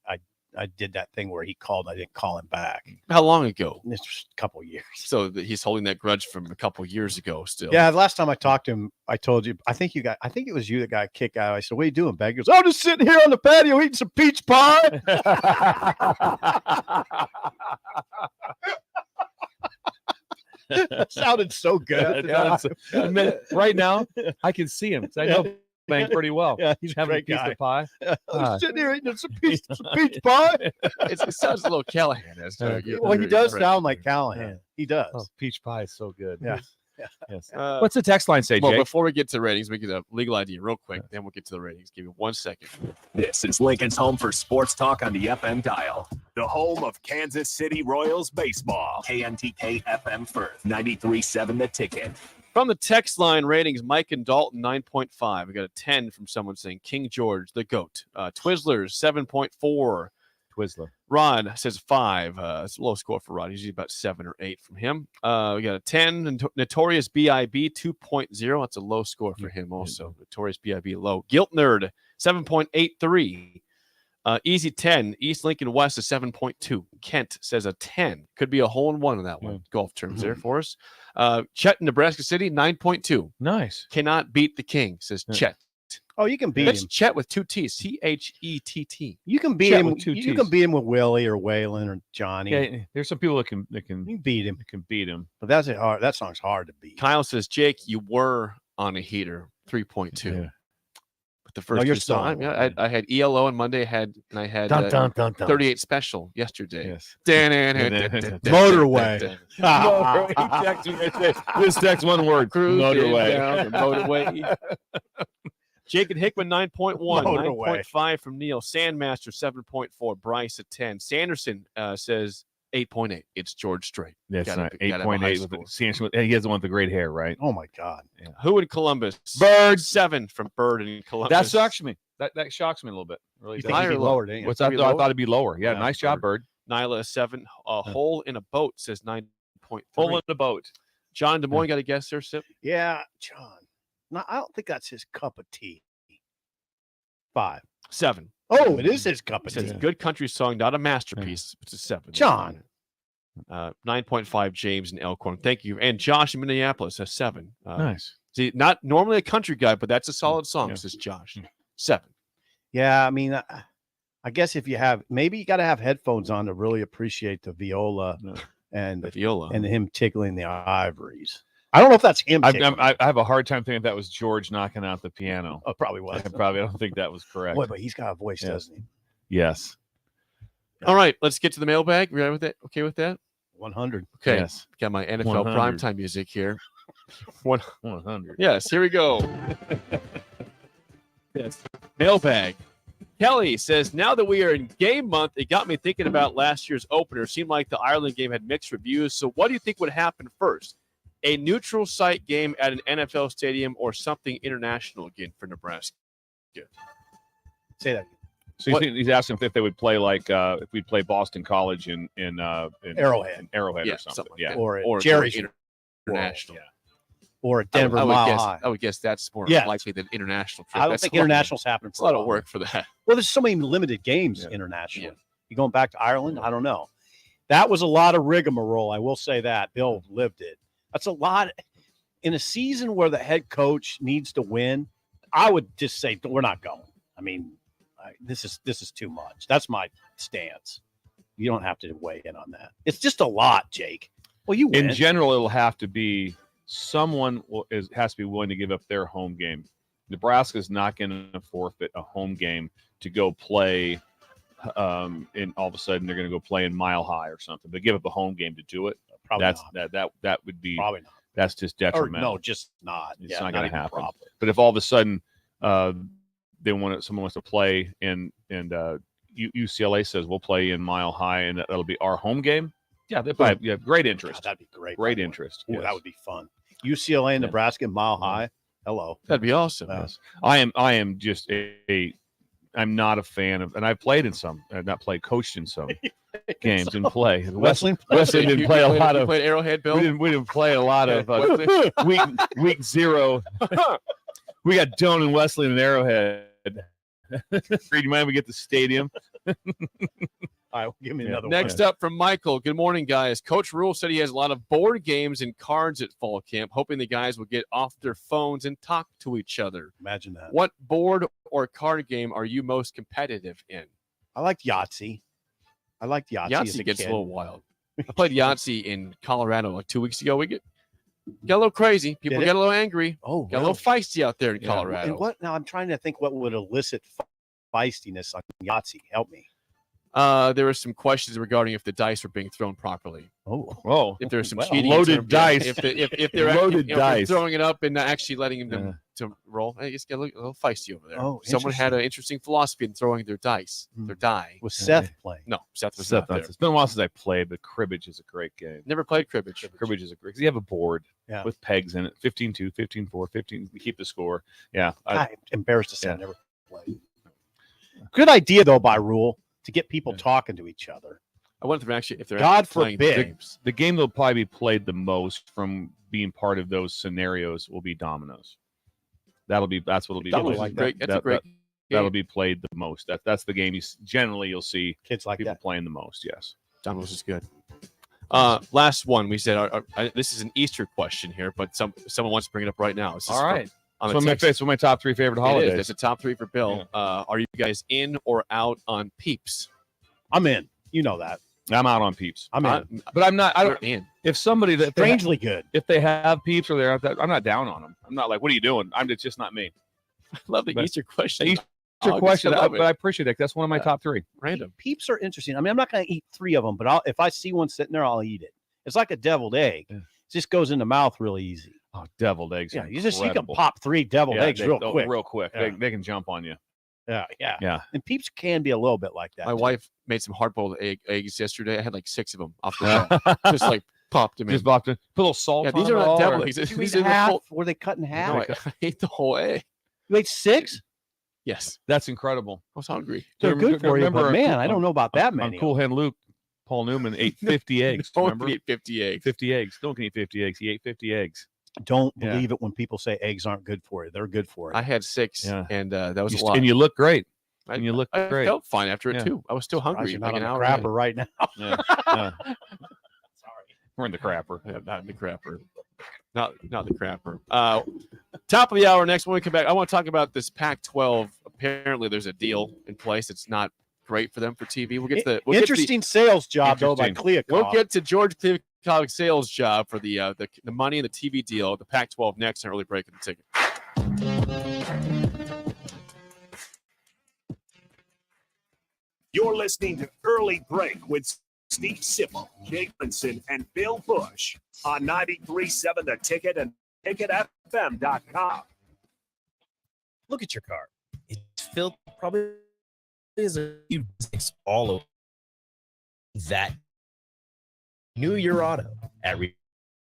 I did that thing where he called. I didn't call him back. How long ago? It's just a couple of years. So he's holding that grudge from a couple of years ago still. Yeah, the last time I talked to him, I told you. I think it was you that got kicked out. I said, "What are you doing, Banker?" He goes, "I'm just sitting here on the patio eating some peach pie." That sounded so good. Right now, I can see him. I know Bank pretty well. Yeah, he's having a a piece guy. of pie. I'm sitting here eating some peach pie. It sounds a little Callahan. Well, he does sound like Callahan. He does. Oh, peach pie is so good. Yeah. Yes. What's the text line say, Well, Jake? before we get to ratings, we get a legal idea real quick. Then we'll get to the ratings. Give me 1 second. This is Lincoln's home for sports talk on the FM dial. The home of Kansas City Royals baseball. KNTK FM Firth, 93.7 The Ticket. From the text line ratings, Mike and Dalton 9.5. We got a 10 from someone saying King George, the GOAT. Twizzlers 7.4. Twizzler. Rod says 5. It's a low score for Rod. Usually about 7 or 8 from him. We got a 10. Notorious B.I.B. 2.0. That's a low score for him also. Notorious B.I.B. low. Guilt Nerd 7.83. Easy 10. East Lincoln West is 7.2. Kent says a 10. Could be a hole in one on that one. Golf terms there for us. Chet in Nebraska City 9.2. Nice. Cannot beat the King, says Chet. Oh, you can beat That's him. Chet with 2 T's. Chettt. You can beat Chet him. with 2 You Ts. can beat him with Willie or Waylon or Johnny. Yeah, there's some people that can You can beat him. beat him. But that's it. Hard. That song's hard to beat. Kyle says, Jake, you were on a heater 3.2. Yeah. But the first you're two still songs, on I had ELO on Monday. I had Dun, dun, dun, dun. 38 special yesterday. Yes. Motorway. This text one word. Cruising Motorway. down the motorway. Jake and Hickman 9.1, Motorway. 9.5 from Neil. Sandmaster 7.4. Bryce at 10. Sanderson says 8.8. It's George Strait. That's Gotta- not gotta have a high 8.8 with score. the Sanderson. He has the one with the great hair, right? Oh my God. Who in Columbus? Bird. 7 from Bird in Columbus. That shocks me. That shocks me a little bit. Really You does. think Higher he'd be or low? lower, didn't you? What's that? Maybe I lower? thought it'd be lower. Yeah, Yeah, nice job, Bird. Nyla 7. A hole in a boat says 9.3. Hole in the boat. John Des Moines got a guess there, Sip? Yeah, John. No, I don't think that's his cup of tea. 5. 7. Oh, it is his cup It of says tea. good country song, not a masterpiece. It's a 7. John. 9.5 James in Elkhorn. Thank you. And Josh in Minneapolis has 7. Nice. See, not normally a country guy, but that's a solid song, says Josh. 7. Yeah, I mean, I guess if you have, maybe you got to have headphones on to really appreciate the viola and The viola. and him tickling the ivories. I don't know if that's him. tickling. I have a hard time thinking that was George knocking out the piano. Oh, probably was. I don't think that was correct. Boy, but he's got a voice, Yes. doesn't he? Yes. All right, let's get to the mailbag. You ready with that? Okay with that? 100. Okay. Yes. Got my NFL 100. primetime music here. 100. Yes, here we go. Yes. Mailbag. Kelly says, now that we are in game month, it got me thinking about last year's opener. Seemed like the Ireland game had mixed reviews. So what do you think would happen first? A neutral site game at an NFL stadium or something international again for Nebraska? Say that. So he's asking if they would play like if we'd play Boston College in Arrowhead. Arrowhead Yeah, or something. something like Yeah. that. Or Jerry's Jerry's international. or a Denver I would Mile guess, High. I would guess that's more Yeah. likely than international trip. I don't That's think a lot- internationals happen It's for a lot while. of work for that. Well, there's so many limited games internationally. You going back to Ireland? I don't know. That was a lot of rigmarole. I will say that. Bill lived it. That's a lot. in a season where the head coach needs to win, I would just say we're not going. I mean, this is too much. That's my stance. You don't have to weigh in on that. It's just a lot, Jake. Well, you win. In general, it'll have to be someone has to be willing to give up their home game. Nebraska's not going to forfeit a home game to go play. And all of a sudden they're going to go play in Mile High or something. But give up a home game to do it. Probably not. That would be probably not. That's just detrimental. Or no, just not. It's not going to happen. Probably. But if all of a sudden someone wants to play and UCLA says we'll play in Mile High and that'll be our home game. Yeah, great interest. God, that'd be great. Great interest. Ooh, That would be fun. UCLA and Nebraska, Mile High. Hello. That'd be awesome. Yes. I am just I'm not a fan of, and I've played in some, coached in some games and play. Wesleyan didn't play a lot of. Played Arrowhead, Bill. We didn't play a lot of week 0. We got Doan and Wesleyan and Arrowhead. Do you mind we get the stadium? All right, give me another Next one. up from Michael. Good morning, guys. Coach Rule said he has a lot of board games and cards at fall camp, hoping the guys will get off their phones and talk to each other. Imagine that. What board or card game are you most competitive in? I liked Yahtzee. Yahtzee gets a little wild. I played Yahtzee in Colorado like 2 weeks ago. We got a little crazy. People get a little angry. Oh, got a little feisty out there in Colorado. And what now? I'm trying to think what would elicit feistiness on Yahtzee. Help me. There were some questions regarding if the dice were being thrown properly. Oh, if there's some well, cheating, loaded dice. If they're Loaded actually, dice. throwing it up and actually letting them to roll, it's get a little feisty over there. Oh, someone had an interesting philosophy in throwing their dice, their die. Was Seth playing? No, Seth was not there. It's been a while since I played, but cribbage is a great game. Never played cribbage. Cribbage is a great. You have a board with pegs in it. 15-2, 15-4, 15. You keep the score. Yeah, I'm embarrassed to say I never played. Good idea though, by Rule, to get people talking to each other. I wonder if they're actually, God playing forbid. games. The game that'll probably be played the most from being part of those scenarios will be dominoes. That's what'll be. Dominoes played. is great. That's a great That'll game. be played the most. That's the game you'll see kids like people that playing the most. Yes, Dominoes is good. Last one. We said this is an Easter question here, but someone wants to bring it up right now. This is all right. On So it's one of my top 3 favorite holidays. It's a top 3 for Bill. Are you guys in or out on Peeps? I'm in. You know that. I'm out on Peeps. I'm in. But I'm not. I don't. In. If somebody that Strangely good. If they have Peeps or they're out there, I'm not down on them. I'm not like, what are you doing? It's just not me. I love the Easter question. Easter question, but I appreciate it. That's one of my top 3. Random. Peeps are interesting. I mean, I'm not going to eat 3 of them, but if I see one sitting there, I'll eat it. It's like a deviled egg. It just goes in the mouth really easy. Oh, deviled eggs. Yeah, you can pop 3 deviled eggs real quick. Real quick. Yeah. They can jump on you. Yeah. And Peeps can be a little bit like that. My wife made some hard-boiled eggs yesterday. I had like 6 of them off the top. Just like popped them in. Just popped in. Put a little salt Yeah, on these are not it. deviled eggs. Did you These eat are the half? full- Were they cut in half? No, I ate the whole egg. You ate 6? Yes. That's incredible. I was hungry. They're good for you, but man, I don't know about that On many. Cool Hand Luke, Paul Newman ate 50 eggs. No one Remember? can eat 50 eggs. 50 eggs. Don't eat 50 eggs. He ate 50 eggs. Don't believe it when people say eggs aren't good for you. They're good for you. I had 6, and that was a You lot. and you look great. I And you look I great. felt fine after it Yeah. too. I was still Surprised hungry. you're Like not an on the hour. crapper right now. Yeah. We're in the crapper. Yeah, not in the crapper. Not the crapper. Top of the hour. Next when we come back, I want to talk about this Pac-12. Apparently, there's a deal in place. It's not great for them for TV. We'll get to the Interesting sales job though by Cleocop. We'll get to George Cleocop's sales job for the money and the TV deal, the Pac-12 next, and early break of the ticket. You're listening to Early Break with Steve Sipple, Jake Brinson, and Bill Busch on 93.7 The Ticket and ticketfm.com. Look at your car. It's filled probably is a few things all over that. Renew Your Auto. At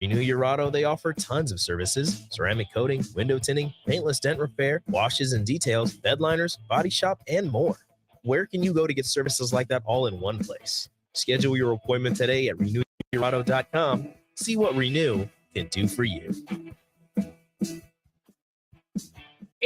Renew Your Auto, they offer tons of services: ceramic coating, window tinting, paintless dent repair, washes and details, bed liners, body shop, and more. Where can you go to get services like that all in one place? Schedule your appointment today at renewyourauto.com. See what Renew can do for you.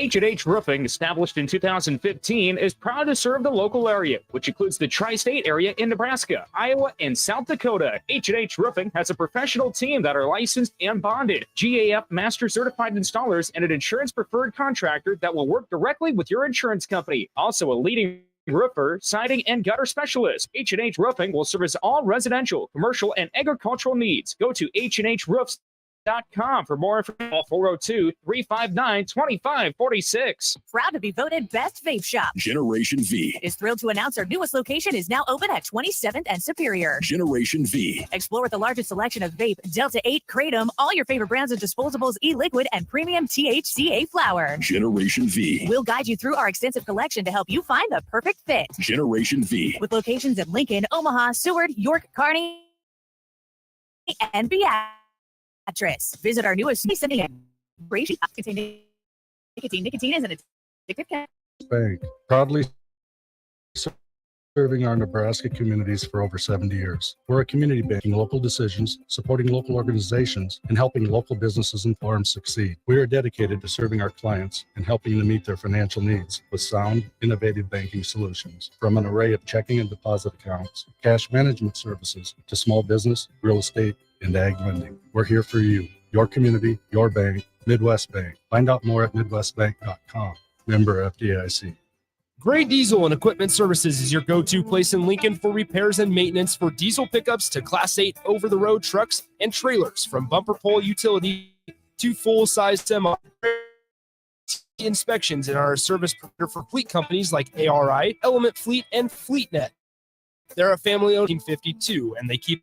H&H Roofing, established in 2015, is proud to serve the local area, which includes the tri-state area in Nebraska, Iowa, and South Dakota. H&H Roofing has a professional team that are licensed and bonded, GAF Master Certified Installers, and an insurance-preferred contractor that will work directly with your insurance company. Also a leading roofer, siding, and gutter specialist. H&H Roofing will service all residential, commercial, and agricultural needs. Go to HNHroofs.com for more information. 402-359-2546. Proud to be voted Best Vape Shop. Generation V. Is thrilled to announce our newest location is now open at 27th and Superior. Generation V. Explore the largest selection of vape, Delta 8, Kratom, all your favorite brands of disposables, e-liquid, and premium THCA flower. Generation V. We'll guide you through our extensive collection to help you find the perfect fit. Generation V. With locations in Lincoln, Omaha, Seward, York, Kearney, and Beatrice. Visit our newest nicotine is an addictive Bank, proudly serving our Nebraska communities for over 70 years. We're a community bank, making local decisions, supporting local organizations, and helping local businesses and farms succeed. We are dedicated to serving our clients and helping them meet their financial needs with sound, innovative banking solutions. From an array of checking and deposit accounts, cash management services, to small business, real estate, and ag lending. We're here for you, your community, your bank, Midwest Bank. Find out more at midwestbank.com. Member FDIC. Gray Diesel and Equipment Services is your go-to place in Lincoln for repairs and maintenance for diesel pickups to Class 8 over-the-road trucks and trailers, from bumper pole utility to full-size semi. Inspections in our service provider for fleet companies like ARI, Element Fleet, and FleetNet. They're a family-owned 1952, and they keep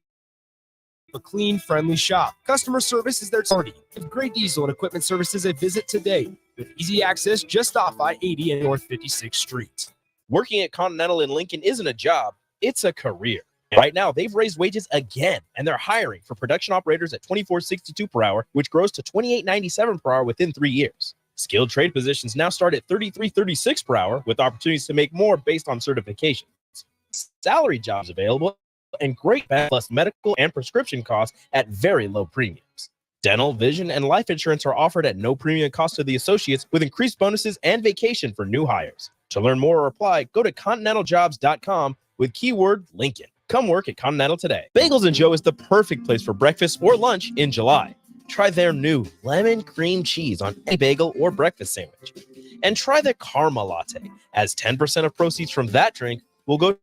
a clean, friendly shop. Customer service is their priority. Give Gray Diesel and Equipment Services a visit today, with easy access just off I-80 and North 56th Street. Working at Continental in Lincoln isn't a job, it's a career. Right now, they've raised wages again, and they're hiring for production operators at $24.62 per hour, which grows to $28.97 per hour within 3 years. Skilled trade positions now start at $33.36 per hour, with opportunities to make more based on certifications. Salary jobs available, and great benefits plus medical and prescription costs at very low premiums. Dental, vision, and life insurance are offered at no premium cost to the associates, with increased bonuses and vacation for new hires. To learn more or apply, go to continentaljobs.com with keyword Lincoln. Come work at Continental today. Bagels & Joe is the perfect place for breakfast or lunch in July. Try their new lemon cream cheese on any bagel or breakfast sandwich. And try the Karma Latte, as 10% of proceeds from that drink will go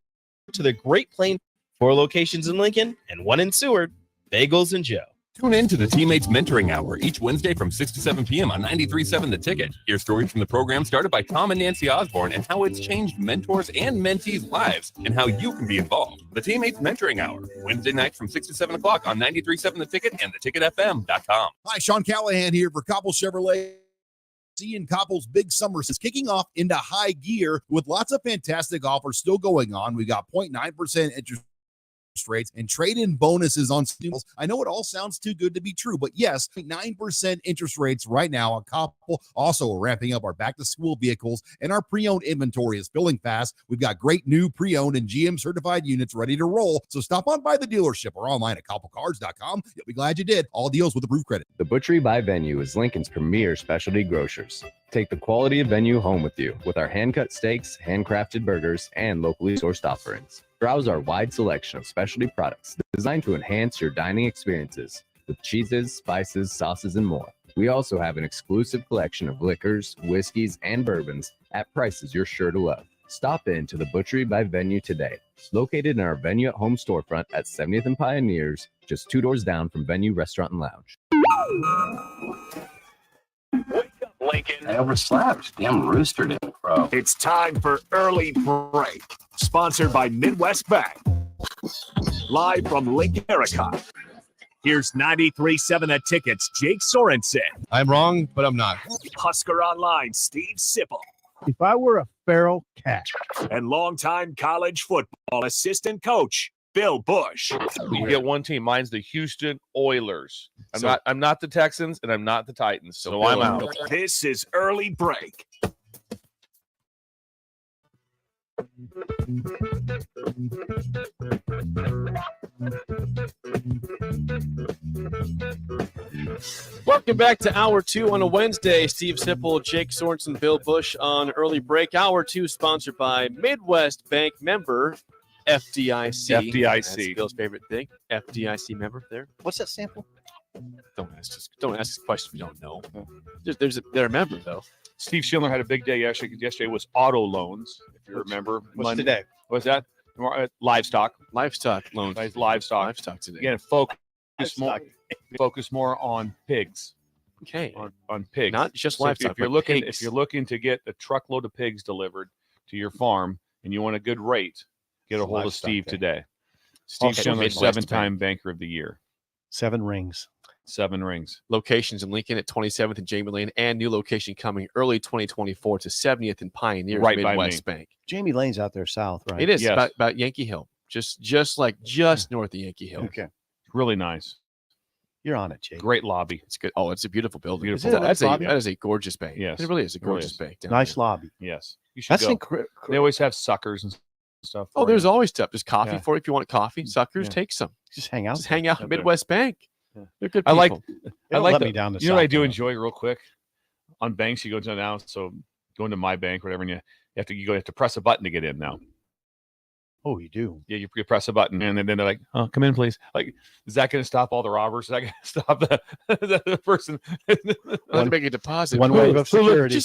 to the Great Plains. 4 locations in Lincoln and 1 in Seward. Bagels & Joe. Tune in to the Teammates Mentoring Hour each Wednesday from 6 to 7 p.m. on 93.7 The Ticket. Hear stories from the program started by Tom and Nancy Osborne and how it's changed mentors and mentees' lives and how you can be involved. The Teammates Mentoring Hour, Wednesday night from 6 to 7 o'clock on 93.7 The Ticket and theticketfm.com. Hi, Sean Callahan here for Cobble Chevrolet. And Copple's big summer is kicking off into high gear with lots of fantastic offers still going on. We got 0.9% interest rates and trade-in bonuses on steals. I know it all sounds too good to be true, but yes, 9% interest rates right now on Copple. Also ramping up our back-to-school vehicles, and our pre-owned inventory is filling fast. We've got great new pre-owned and GM-certified units ready to roll, so stop on by the dealership or online at copplecars.com. You'll be glad you did. All deals with approved credit. The Butchery by Venue is Lincoln's premier specialty grocers. Take the quality of Venue home with you with our hand-cut steaks, handcrafted burgers, and locally sourced offerings. Browse our wide selection of specialty products designed to enhance your dining experiences with cheeses, spices, sauces, and more. We also have an exclusive collection of liquors, whiskeys, and bourbons at prices you're sure to love. Stop in to the Butchery by Venue today, located in our Venue at Home storefront at 70th and Pioneers, just 2 doors down from Venue Restaurant and Lounge. Lincoln. I overslept. Damn rooster didn't crow. It's time for Early Break, sponsored by Midwest Bank. Live from Lincoln, America. Here's 93.7 The Ticket's Jake Sorensen. I'm wrong, but I'm not. Husker Online, Steve Sipple. If I were a feral cat. And longtime college football assistant coach, Bill Busch. You get one team. Mine's the Houston Oilers. I'm not the Texans, and I'm not the Titans, so I'm out. This is Early Break. Welcome back to Hour 2 on a Wednesday. Steve Sipple, Jake Sorensen, Bill Busch on early break. Hour 2 sponsored by Midwest Bank member FDIC. FDIC. That's Bill's favorite thing. FDIC member there. What's that sample? Don't ask this question if you don't know. They're a member, though. Steve Schindler had a big day yesterday. Yesterday was auto loans, if you remember. What's today? What's that? Livestock. Livestock loans. Livestock. Today. Again, focus more on pigs. Okay. On pigs. Not just So livestock, If you're but looking, pigs. if you're looking to get a truckload of pigs delivered to your farm and you want a good rate, get a hold of Livestock Steve day. today. Steve Okay, Schindler, Midwest 7-time Banker of the Year. 7 rings. 7 rings. Locations in Lincoln at 27th and Jamie Lane, and new location coming early 2024 to 70th and Pioneer Right by Midwest me. Bank. Jamie Lane's out there south, right? It is Yes. about Yankee Hill, just north of Yankee Hill. Okay. Really nice. You're on it, Jake. Great lobby. It's good. Oh, it's a beautiful building. Beautiful. Is it a nice lobby? That is a gorgeous bank. Yes. It really is a It really gorgeous is. bank. down Nice there. lobby. Yes. You should That's go. incredible. They always have suckers and stuff. Oh, for there's you. always stuff. There's coffee Yeah. for you if you want coffee. Suckers, Yeah. take some. Just hang out. Just hang out Yeah, at Midwest Bank. Yeah. They're good I people. like. They I don't like let the, me down the You know what I south do end. enjoy real quick? On banks, you go to now. So going to my bank, whatever, and you have to press a button to get in now. Oh, you do. Yeah, you press a button, and then they're like, "Oh, come in, please." Like, is that going to stop all the robbers? Is that going to stop the person? Let's make a deposit. One wave of security.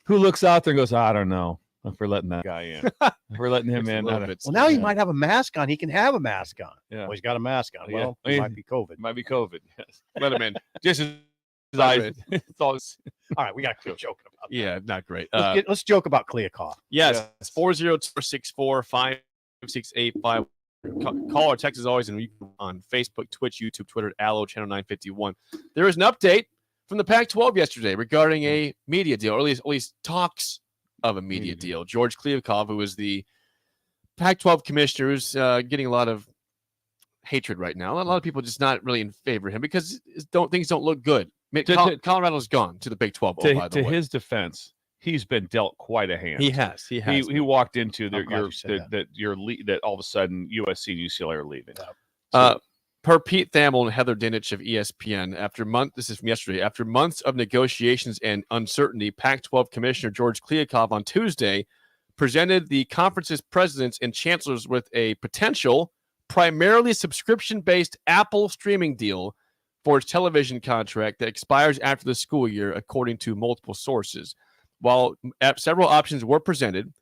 Who looks out there and goes, "I don't know if we're letting that guy in. If we're letting him in." little bit Well, now he Yeah. might have a mask on. He can have a mask on. Yeah. Well, he's got a mask on. Yeah. Well, it might be COVID. Might be COVID. Yes. Let him in. Just as Let him I. It's always. All right, we got to quit joking about that. Yeah, not great. Let's joke about Kliakov. Yes, it's 402-464-5685. Call or text as always, and we on Facebook, Twitch, YouTube, Twitter, Allo, Channel 951. There is an update from the Pac-12 yesterday regarding a media deal, or at least talks of a media deal. George Kliakov, who is the Pac-12 commissioner, who's getting a lot of hatred right now. A lot of people just not really in favor of him because things don't look good. Colorado's gone to the Big 12. By the To way, his defense, he's been dealt quite a hand. he has. He walked into I'm glad you said that all of a sudden USC and UCLA are leaving. Per Pete Thamel and Heather Dinich of ESPN, this is from yesterday, after months of negotiations and uncertainty, Pac-12 Commissioner George Kliakov on Tuesday presented the conference's presidents and chancellors with a potential, primarily subscription-based Apple streaming deal for its television contract that expires after the school year, according to multiple sources. While several options were presented,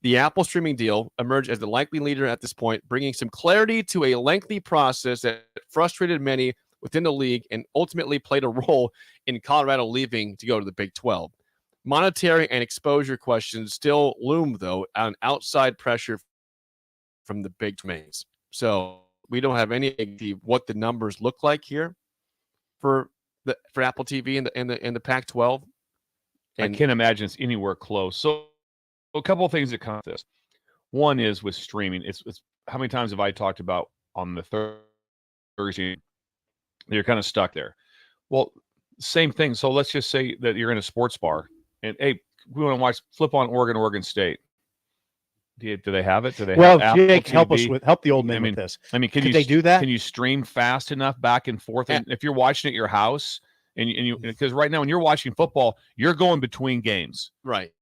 the Apple streaming deal emerged as the likely leader at this point, bringing some clarity to a lengthy process that frustrated many within the league and ultimately played a role in Colorado leaving to go to the Big 12. Monetary and exposure questions still loom, though, on outside pressure from the Big 12. So we don't have any idea what the numbers look like here for Apple TV and the Pac-12. I can't imagine it's anywhere close. So a couple of things that come to this. One is with streaming. It's how many times have I talked about on the Thursday? You're kind of stuck there. Well, same thing. So let's just say that you're in a sports bar and hey, we want to flip on Oregon State. Do they have it? Do they Well, have Apple Jake, TV? help the old man with this. I mean, Could they do that? Can you stream fast enough back and forth? And if you're watching at your house, and you because right now when you're watching football, you're going between games. Right.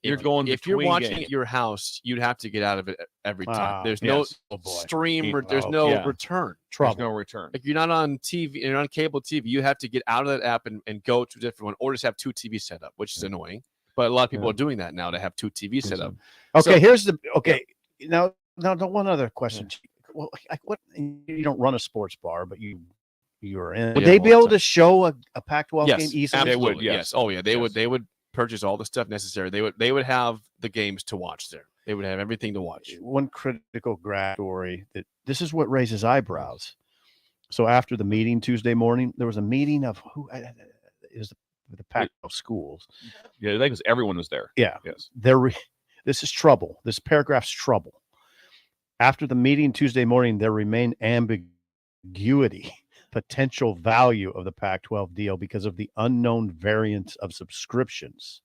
You're going if you're between watching games. at your house, you'd have to get out of it every time. Wow. There's Yes. no Oh, boy. stream, there's no return. There's no return. Like you're not on TV, you're on cable TV. You have to get out of that app and go to a different one, or just have two TVs set up, which is annoying. But a lot of people are doing that now to have two TVs set up. Okay, Now, one other question. Well, like what? You don't run a sports bar, but you're in. Would they be able to show a Pac-12 game easily? Absolutely. They would. Yes. Oh yeah. They would purchase all the stuff necessary. They would have the games to watch there. They would have everything to watch. One critical graph story that this is what raises eyebrows. So after the meeting Tuesday morning, there was a meeting of who is the Pac-12 schools. Yeah, I think everyone was there. Yeah. Yes. This is trouble. This paragraph's trouble. After the meeting Tuesday morning, there remained ambiguity, potential value of the Pac-12 deal because of the unknown variance of subscriptions.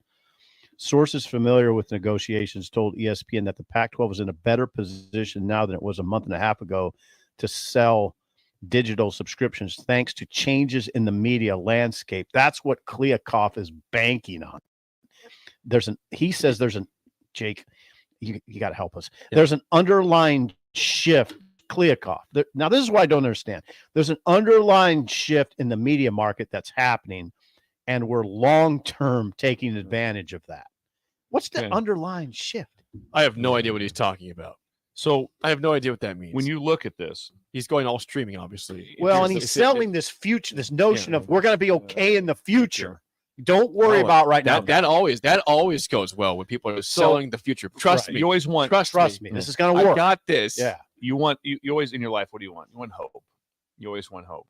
Sources familiar with negotiations told ESPN that the Pac-12 was in a better position now than it was a month and a half ago to sell digital subscriptions thanks to changes in the media landscape. That's what Kliakoff is banking on. He says there's an Jake, you got to help us. Yeah. There's an underlying shift. Kliakoff. Now, this is what I don't understand. There's an underlying shift in the media market that's happening, and we're long-term taking advantage of that. What's the underlying shift? I have no idea what he's talking about. So I have no idea what that means. when you look at this, He's going all streaming, obviously. Well, and he's selling this future, this notion of we're going to be okay in the future. Don't worry about right now. That always goes well when people are selling the future. Trust me. You always want Trust me. This is going to work. I got this. Yeah. You always in your life, what do you want? You want hope. You always want hope.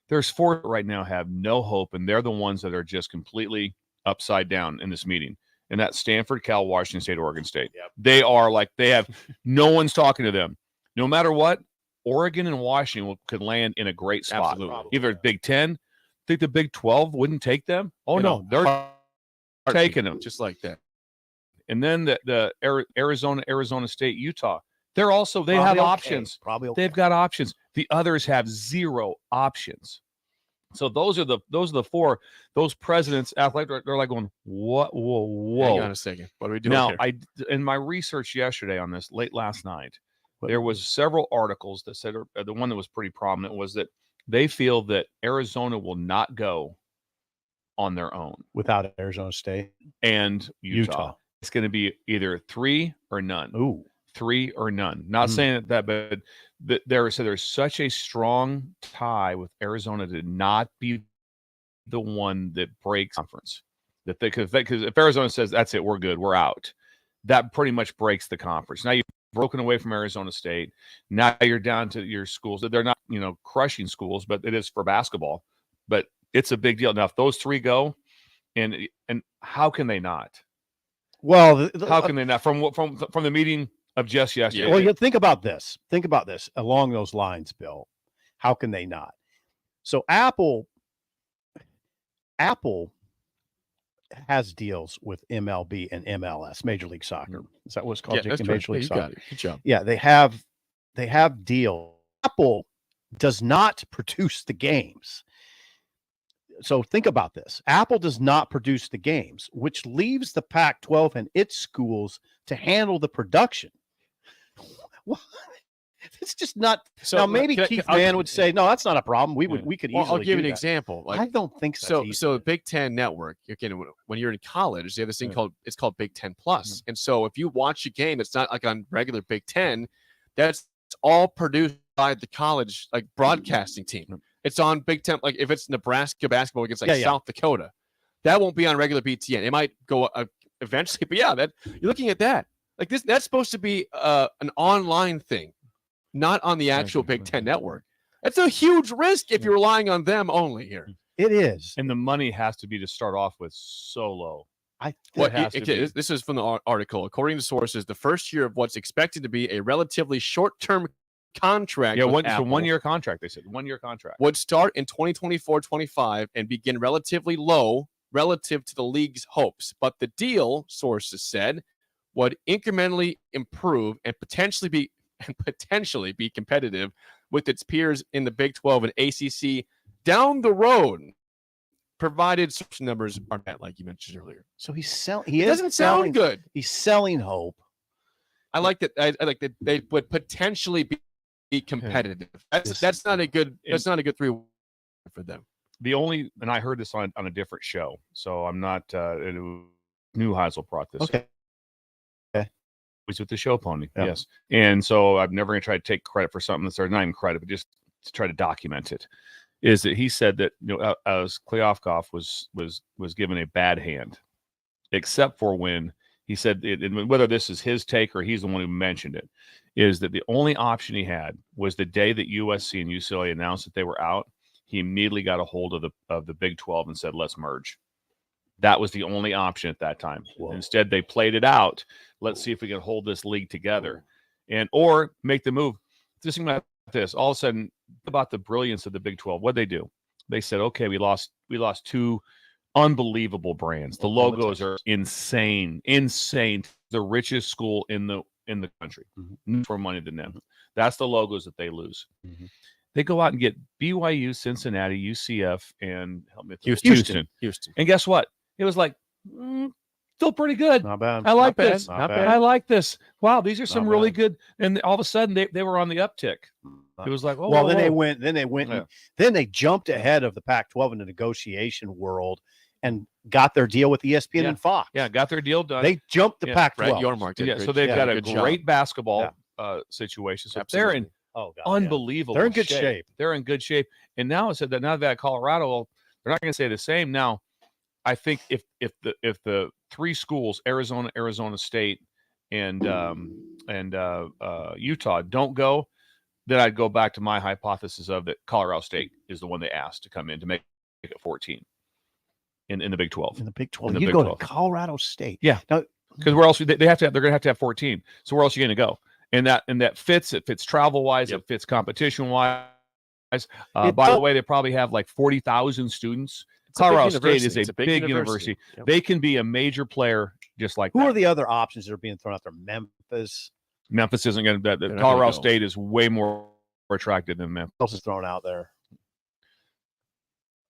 There's 4 right now have no hope, and they're the ones that are just completely upside down in this meeting. And that's Stanford, Cal, Washington State, Oregon State. Yep. They are like, they have no one's talking to them. No matter what, Oregon and Washington could land in a great spot. Absolutely. Either Big 10, think the Big 12 wouldn't take them? Oh, no, they're taking them. Just like that. And then the Arizona State, Utah. They're also, they have options. Probably okay. They've got options. The others have 0 options. So those are the 4. Those presidents, athletic, they're like going, what? Whoa. Hang on a second. What are we doing Now, here? in my research yesterday on this, late last night, there was several articles that said, the one that was pretty prominent was that they feel that Arizona will not go on their own Without Arizona State and Utah. It's going to be either 3 or none. Ooh. 3 or none. Not saying that, but there's such a strong tie with Arizona to not be the one that breaks conference. Because if Arizona says that's it, we're good, we're out, that pretty much breaks the conference. Now you've broken away from Arizona State. Now you're down to your schools. They're not, crushing schools, but it is for basketball. But it's a big deal. Now if those 3 go, and how can they not? Well, how can they not? From the meeting of just yesterday. Well, you think about this. Think about this along those lines, Bill. How can they not? So Apple has deals with MLB and MLS, Major League Soccer. Is that what's called? That's Major League Soccer. Got it. Good job. Yeah, they have deal. Apple does not produce the games. So think about this. Apple does not produce the games, which leaves the Pac-12 and its schools to handle the production. It's just not. So now maybe Keith Mann would say, "No, that's not a problem. We could easily." I'll give do an that. example. I don't think so. So the Big Ten Network. Again, when you're in college, they have this thing called Big Ten Plus. And so if you watch a game, it's not like on regular Big Ten. That's all produced by the college broadcasting team. It's on Big Ten. Like if it's Nebraska basketball against South Dakota, that won't be on regular BTN. It might go eventually, but yeah, you're looking at that. Like this, that's supposed to be an online thing, not on the actual Big Ten network. That's a huge risk if you're relying on them only here. It is, and the money has to be to start off with so low. This is from the article. According to sources, the first year of what's expected to be a relatively short-term contract. Yeah, it's a 1-year contract. They said 1-year contract would start in 2024-25 and begin relatively low relative to the league's hopes. But the deal, sources said, would incrementally improve and potentially be competitive with its peers in the Big 12 and ACC down the road, provided such numbers are met, like you mentioned earlier. So he's selling. It doesn't sound good. He's selling hope. I like that. I like that they would potentially be competitive. That's not a good. That's not a good 3 for them. And I heard this on a different show, so I'm not. Neuheisel brought this. Okay. He's with the show pony. Yep. Yes. And so I'm never going to try to take credit for something that's not even credit, but just to try to document it. Is that he said that as Kliakoff was given a bad hand, except for when he said and whether this is his take or he's the one who mentioned it, is that the only option he had was the day that USC and UCLA announced that they were out. He immediately got a hold of the Big 12 and said, "Let's merge." That was the only option at that time. Whoa. Instead, they played it out. Let's see if we can hold this league together, or make the move. Just think about this. All of a sudden, about the brilliance of the Big 12. What'd they do? They said, "Okay, we lost 2 unbelievable brands. The logos are insane. The richest school in the country, for money than them. That's the logos that they lose." They go out and get BYU, Cincinnati, UCF, and help me, Houston. And guess what? It was like still pretty good. Not bad. I like Not bad. this. Not bad. I like this. Wow, these are some Not really bad. good. And all of a sudden, they were on the uptick. It was like, oh, well, whoa, then they whoa. went, Yeah. then they jumped ahead of the Pac-12 in the negotiation world and got their deal with ESPN Yeah. and Fox. Yeah, got their deal done. They jumped the Yeah. Pac-12. Brett Yormark did Yeah, great- so they've yeah, got a good great job. basketball situation. So they're in Oh, God, unbelievable. They're in good shape. They're in good shape. And now it said that now that Colorado, well, they're not going to say the same. Now, I think if the three schools, Arizona, Arizona State, and Utah don't go, then I'd go back to my hypothesis of that Colorado State is the one they asked to come in to make it 14 in the Big 12. In the Big 12, In the you Big go 12. to Colorado State. Yeah, Now, because where else they're going to have to have 14. So where else are you going to go? And that fits. It fits travel wise. It fits competition wise. By the way, they probably have like 40,000 students. It's a big Colorado State university. is It's a big university. Yep. They can be a major player just like who that. are the other options that are being thrown out there? Memphis. Memphis isn't going to. not Colorado gonna go. State is way more attractive than Memphis. What else is thrown out there?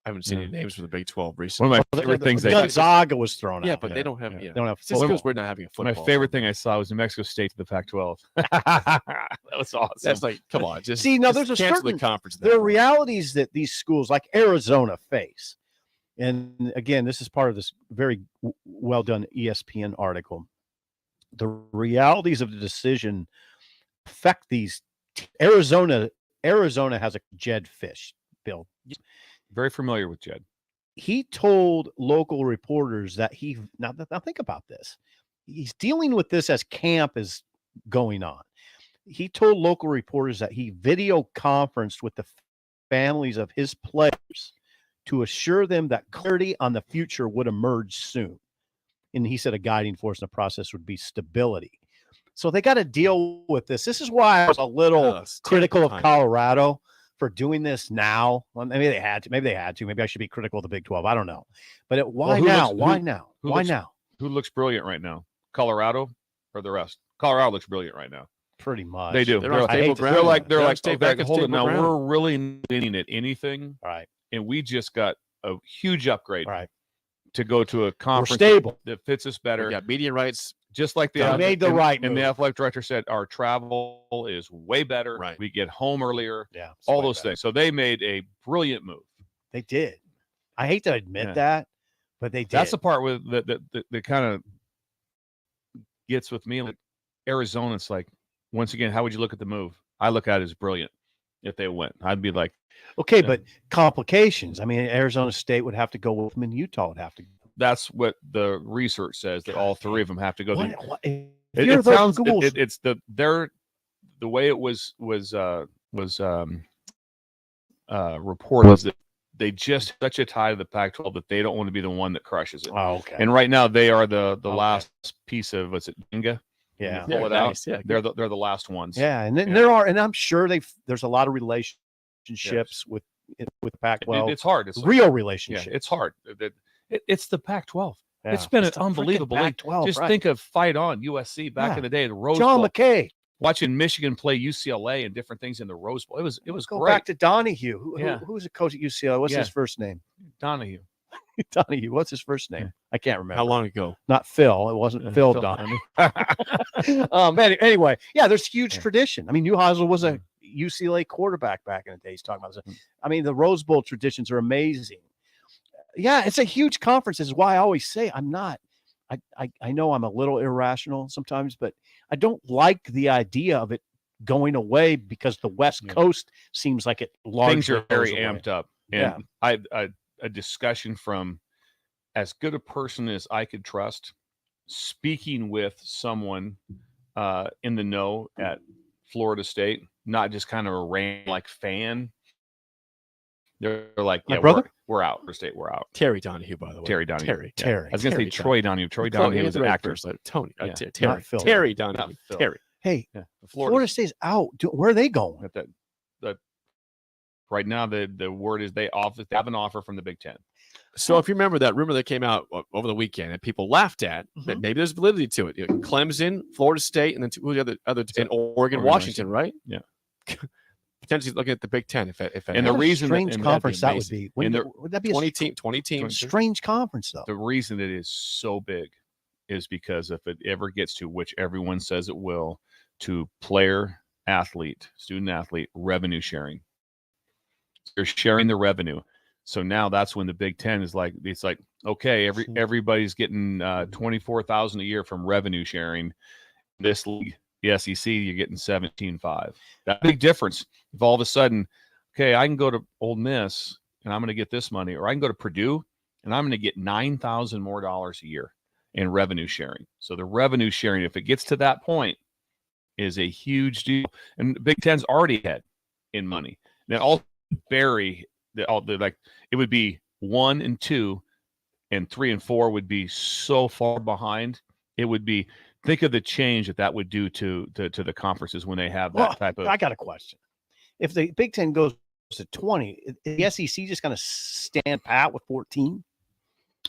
I haven't seen any names for the Big 12 One recently. of my favorite things they Gonzaga was thrown out. Yeah, but there. they don't have. Yeah, They don't have It's just football. because we're not having a football. My favorite thing I saw was New Mexico State to the Pac-12. That was awesome. That's like, come on, just See, now just there's a cancel certain the conference. there are realities that these schools like Arizona face. And again, this is part of this very well done ESPN article. The realities of the decision affect these. Arizona has a Jed Fish, Bill. Very familiar with Jed. He told local reporters that now think about this. He's dealing with this as camp is going on. He told local reporters that he video conferenced with the families of his players to assure them that clarity on the future would emerge soon. And he said a guiding force in the process would be stability. So they got to deal with this. This is why I was a little critical of Colorado for doing this now. Well, maybe they had to. Maybe I should be critical of the Big 12. I don't know. But why now? Why now? Why now? Who looks brilliant right now? Colorado or the rest? Colorado looks brilliant right now. Pretty much. They do. They're on stable ground. They're like Stay back okay, at hold it stable now. ground. We're really winning at anything. All right. And we just got a huge upgrade. All right. To go to a conference stable. that fits us better. We got media rights. Just like They made the right and move. the athletic director said our travel is way better. Right. We get home earlier. Yeah. it's All way those better. things. So they made a brilliant move. They did. I hate to admit Yeah. that, but they did. That's the part with that kind of gets with me. Like Arizona, it's like, once again, how would you look at the move? I look at it as brilliant. If they went, I'd be like, okay, but complications. I mean, Arizona State would have to go with them, and Utah would have to. that's what the research says that all three of them have to go. If It you're those sounds schools- it's the way it was reported was that they just have such a tie to the Pac-12 that they don't want to be the one that crushes it. Oh, okay. And right now they are the last piece of what's it, Jenga? Yeah. Pull it nice. out. Yeah, They're the last ones. Yeah, and then there are, and I'm sure there's a lot of relationships with Pac-12. It's hard. It's real Yeah, relationships. it's hard. It's the Pac-12. Yeah. It's been It's an the freaking unbelievable league. Pac-12, Just right. think of Fight On USC back Yeah. in the day, the Rose John Bowl. McKay. Watching Michigan play UCLA and different things in the Rose Bowl. It was Go great. back to Donahue. Yeah. Who's the coach at UCLA? What's Yeah. his first name? Donahue. Donahue. What's his first name? I can't remember. How long ago? Not Phil. It wasn't Phil Donahue. Anyway, yeah, there's huge tradition. I mean, Neuheisel was a UCLA quarterback back in the day. He's talking about this. I mean, the Rose Bowl traditions are amazing. Yeah, it's a huge conference. This is why I always say I'm not. I know I'm a little irrational sometimes, but I don't like the idea of it going away because the West Coast seems like it largely Things are very goes away. amped up. And a discussion from as good a person as I could trust, speaking with someone in the know at Florida State, not just kind of a random fan. They're like, My yeah, brother? we're out. Florida State, we're out. Terry Donahue, by the way. Terry Donahue. Terry. Yeah. Terry. I was going to say Terry Troy Donahue. Troy Chloe, Donahue you was had an the right actor. first letter. Tony. Yeah. Terry. Not Phil. Terry Not Donahue. Phil. Terry. Hey, Yeah. Florida State's out. Where are they going? At that right now, the word is they have an offer from the Big Ten. So if you remember that rumor that came out over the weekend that people laughed at, that maybe there's validity to it. Clemson, Florida State, and then who the other and Oregon, Washington, right? Yeah. potentially looking at the Big Ten if that And the What a reason that- strange and conference that would amazing. be. Would that be a 20 teams. strange conference though? the reason it is so big is because if it ever gets to, which everyone says it will, to player athlete, student athlete revenue sharing. They're sharing the revenue. So now that's when the Big Ten is like, it's like, okay, everybody's getting 24,000 a year from revenue sharing. This league, the SEC, you're getting 17.5. That big difference. If all of a sudden, okay, I can go to Ole Miss and I'm going to get this money, or I can go to Purdue and I'm going to get $9,000 more a year in revenue sharing. So the revenue sharing, if it gets to that point, is a huge deal. And the Big Ten's already ahead in money. Now all vary. Like it would be 1 and 2, and 3 and 4 would be so far behind. It would be, think of the change that would do to the conferences when they have that type of. I got a question. If the Big Ten goes to 20, is the SEC just going to stand pat with 14?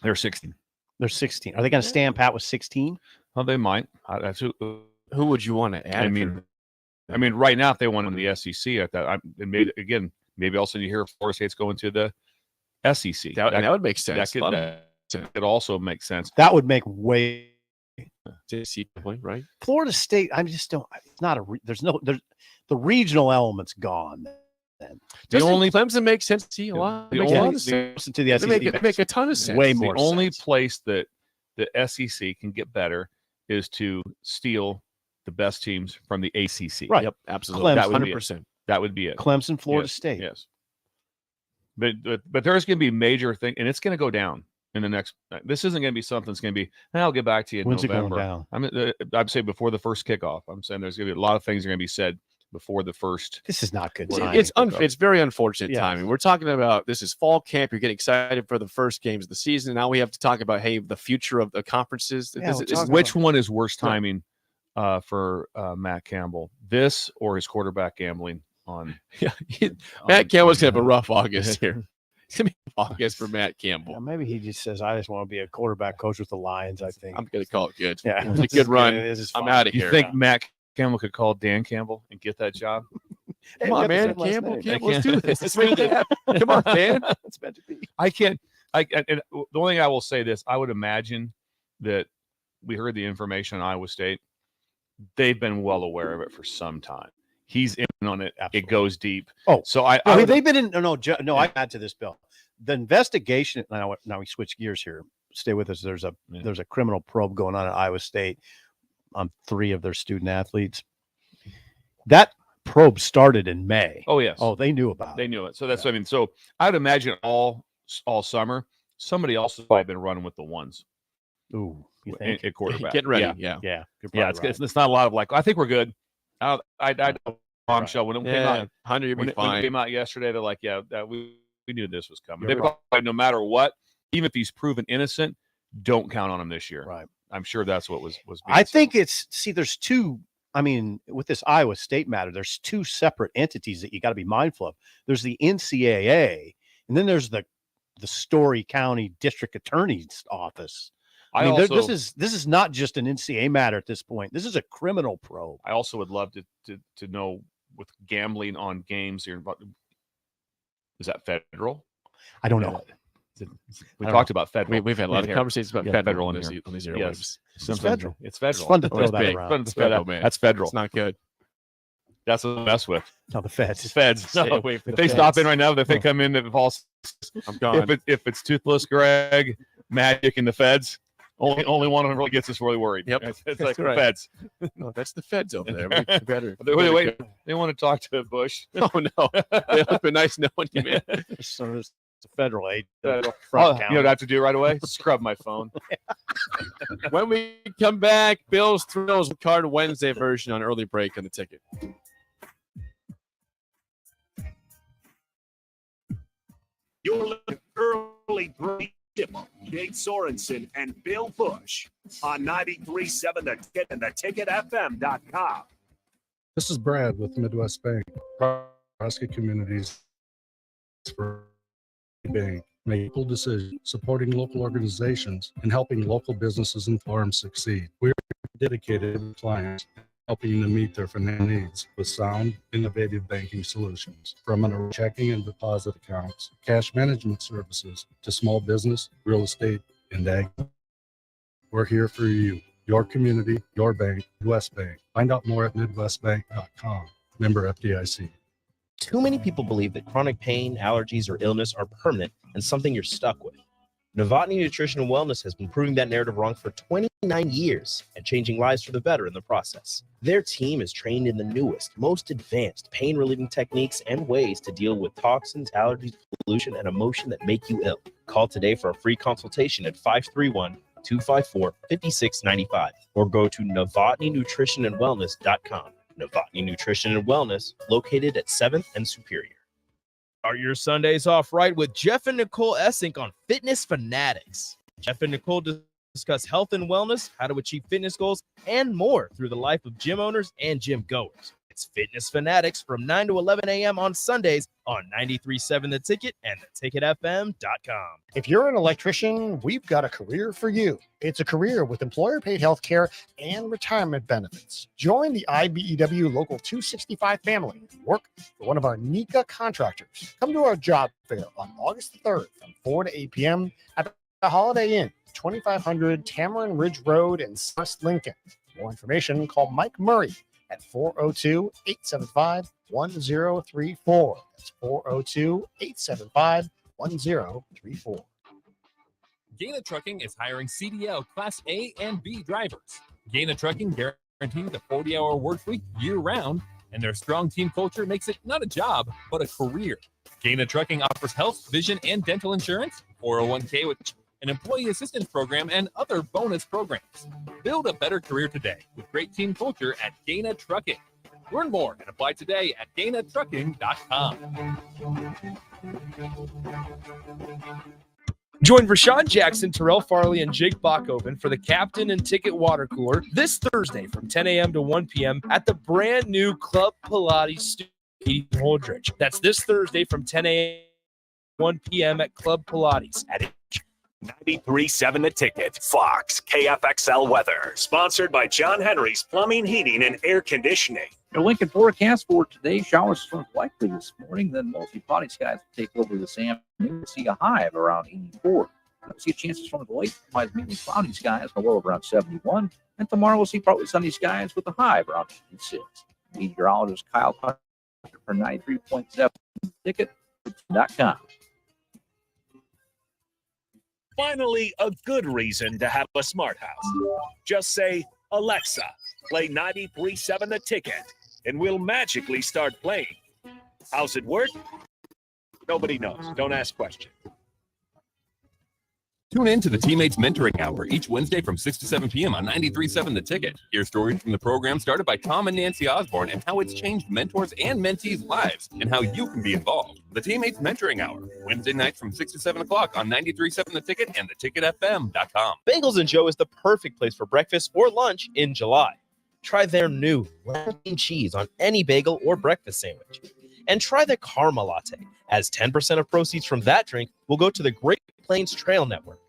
They're 16. They're 16. Are they going to stand pat with 16? Well, they might. That's Who would you want to add? I mean, right now, if they won in the SEC, at that, maybe also you hear Florida State's going to the SEC. That would make sense. That could also make sense. That would make way. Right? Florida State, I just don't. It's not there's the regional element's gone. Then The only Clemson makes sense to you a lot. The Makes a only- lot of sense. to the SEC They make a ton of sense. way more. The only sense. place that the SEC can get better is to steal the best teams from the ACC. Right. Yep, absolutely. Clemson, That would be 100%. it. That would be it. Clemson, Florida Yes, State. Yes. But there's going to be major thing, and it's going to go down in the next. This isn't going to be something that's going to be. I'll get back to you in When's it going November. down? I'd say before the first kickoff. I'm saying there's going to be a lot of things that are going to be said before the first. This is not good. It's very unfortunate Yeah. timing. We're talking about this is fall camp. You're getting excited for the first games of the season. Now we have to talk about the future of the conferences. Which one is worse timing for Matt Campbell? This or his quarterback gambling on? Matt Campbell's gonna have a rough August here. It's gonna be August for Matt Campbell. Yeah, maybe he just says, "I just want to be a quarterback coach with the Lions." I think I'm gonna call it good. Yeah, It's a good run. This is I'm fine. out of You here. think Matt Campbell could call Dan Campbell and get that job? Come on, man. Campbell, let's do this. Let's make it happen. Come on, man. It's meant to be. I can't. And the only thing I will say this: I would imagine that we heard the information on Iowa State. They've been well aware of it for some time. He's in on it. Absolutely. It goes deep. Oh, so they've been in. No. I add to this, Bill. The investigation. Now we switch gears here. Stay with us. There's a criminal probe going on at Iowa State on 3 of their student athletes. That probe started in May. Oh yes. Oh, they knew about it. They knew it. So that's what I mean. So I would imagine all summer somebody else has probably been running with the ones. Ooh, you think? At quarterback. Getting ready. Yeah. Yeah. You're It's not a lot of like. I think we're good. I bombshell when it came out. 100, you'll When be it fine. came out yesterday, they're like, we knew this was coming. You're They right. probably, no matter what, even if he's proven innocent, don't count on him this year. Right. I'm sure that's what was. Being I said. think there's 2. I mean, with this Iowa State matter, there's 2 separate entities that you got to be mindful of. There's the NCAA, and then there's the Story County District Attorney's Office. I mean, this is not just an NCAA matter at this point. This is a criminal probe. I also would love to know with gambling on games here. Is that federal? I don't know. We talked about federal. We've had a lot of conversations about federal on in these here. airwaves. Yes. It's federal. It's federal. It's fun to throw It's that big. around. It's federal, man. That's federal. It's not good. That's what I mess with. No, the feds. It's feds. Stay No, away from if the they feds. stop in right now, if they come in, if it falls, I'm gone. if it's Toothless Greg, Magic, and the feds, only one of them really gets us really worried. Yep. It's That's like right. the feds. No, that's the feds over there. Better. Wait, they want to talk to Bush. Oh no, it's been nice knowing you, man. So it's a federal aid. You Front know county. what I have to do right away? Scrub my phone. When we come back, Bill's Thrills Card Wednesday version on early break on the ticket. You're listening to Early Break Dipple, Jake Sorensen, and Bill Busch on 93.7 The Ticket and theticketfm.com. This is Brad with Midwest Bank. Nebraska Communities for Bank. Make local decisions, supporting local organizations, and helping local businesses and farms succeed. We are dedicated to clients helping them meet their financial needs with sound, innovative banking solutions. From an checking and deposit accounts, cash management services, to small business, real estate, and ag. We're here for you, your community, your bank, Midwest Bank. Find out more at midwestbank.com. Member FDIC. Too many people believe that chronic pain, allergies, or illness are permanent and something you're stuck with. Novotny Nutrition and Wellness has been proving that narrative wrong for 29 years and changing lives for the better in the process. Their team is trained in the newest, most advanced pain-relieving techniques and ways to deal with toxins, allergies, pollution, and emotion that make you ill. Call today for a free consultation at 531-254-5695 or go to novotnynutritionandwellness.com. Novotny Nutrition and Wellness, located at 7th and Superior. Start your Sundays off right with Jeff and Nicole Essink on Fitness Fanatics. Jeff and Nicole discuss health and wellness, how to achieve fitness goals, and more through the life of gym owners and gym goers. It's Fitness Fanatics from 9 to 11 a.m. on Sundays on 93.7 The Ticket and theticketfm.com. If you're an electrician, we've got a career for you. It's a career with employer-paid health care and retirement benefits. Join the IBEW Local 265 family. Work for one of our NECA contractors. Come to our job fair on August the 3rd from 4 to 8 p.m. at the Holiday Inn, 2500 Tamarind Ridge Road in West Lincoln. For more information, call Mike Murray at 402-875-1034. That's 402-875-1034. Gaina Trucking is hiring CDL Class A and B drivers. Gaina Trucking guarantees a 40-hour work week year-round, and their strong team culture makes it not a job, but a career. Gaina Trucking offers health, vision, and dental insurance, 401k with an employee assistance program, and other bonus programs. Build a better career today with great team culture at Gaina Trucking. Learn more and apply today at GainaTrucking.com. Join Rashawn Jackson, Terrell Farley, and Jake Bachhoven for the Captain and Ticket Water Cooler this Thursday from 10 a.m. to 1 p.m. at the brand new Club Pilates Studio in Holdridge. That's this Thursday from 10 a.m. to 1 p.m. at Club Pilates at 93.7 The Ticket. Fox KFXL weather. Sponsored by John Henry's Plumbing, Heating, and Air Conditioning. The Lincoln forecast for today: showers from likely this morning, then mostly cloudy skies will take over this afternoon. We'll see a high of around 84. We'll see chances from the late, otherwise mainly cloudy skies, a low of around 71. And tomorrow we'll see partly sunny skies with a high of around 86. Meteorologist Kyle Tucker for 93.7 Ticket.com. Finally, a good reason to have a smart house. Just say, Alexa, play 93.7 The Ticket, and we'll magically start playing. How's it work? Nobody knows. Don't ask questions. Tune in to the Teammates Mentoring Hour each Wednesday from 6 to 7 p.m. on 93.7 The Ticket. Hear stories from the program started by Tom and Nancy Osborne and how it's changed mentors and mentees' lives and how you can be involved. The Teammates Mentoring Hour, Wednesday nights from 6 to 7 o'clock on 93.7 The Ticket and theticketfm.com. Bagels & Joe is the perfect place for breakfast or lunch in July. Try their new lemon cheese on any bagel or breakfast sandwich. And try the Caramel Latte, as 10% of proceeds from that drink will go to the Great Plains Trail Network.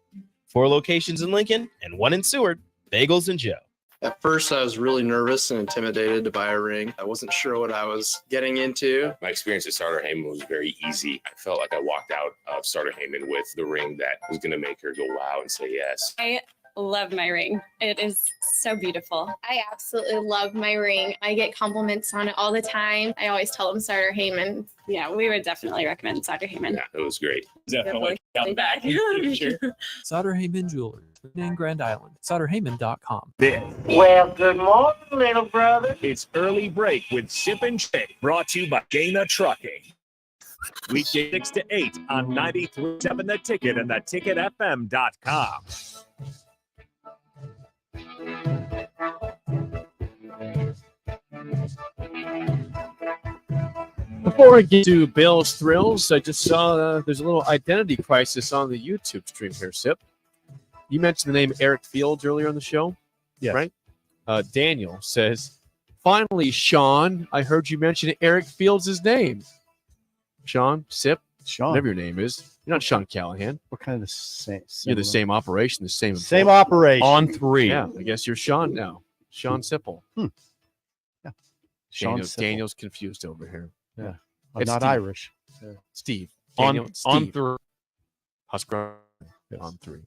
4 locations in Lincoln and 1 in Seward. Bagels & Joe. At first, I was really nervous and intimidated to buy a ring. I wasn't sure what I was getting into. My experience at Starter Heyman was very easy. I felt like I walked out of Starter Heyman with the ring that was going to make her go wow and say yes. I love my ring. It is so beautiful. I absolutely love my ring. I get compliments on it all the time. I always tell them Starter Heyman. Yeah, we would definitely recommend Starter Heyman. Yeah, it was great. Definitely come back. Sauter Heyman Jewelers in Grand Island. SauterHeyman.com. Well, good morning, little brother. It's Early Break with Sip and Shake, brought to you by Gaina Trucking. Weekday 6 to 8 on 93.7 The Ticket and theticketfm.com. Before we get to Bill's Thrills, I just saw there's a little identity crisis on the YouTube stream here, Sip. You mentioned the name Eric Fields earlier on the show. Yes. Right? Daniel says, finally, Sean, I heard you mention Eric Fields' name. Sean, Sip, Sean, whatever your name is. You're not Sean Callahan. We're kind of the same. You're the same operation, the same Same operation. on 3. Yeah, I guess you're Sean now. Sean Sipple. Sean Sippel. Daniel's confused over here. Yeah. It's not Steve. Irish. Steve. On Daniel, Steve. through. Husker on 3.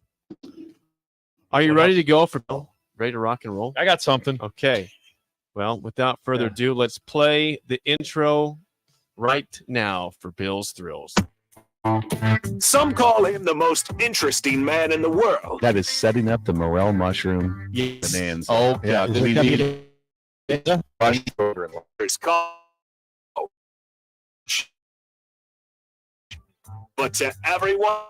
Are you ready to go for Bill? Ready to rock and roll? I got something. Okay. Well, without further ado, let's play the intro right now for Bill's Thrills. Some call him the most interesting man in the world. That is setting up the morel mushroom Yes. bonanza. Oh, yeah. We need It's called. But to everyone,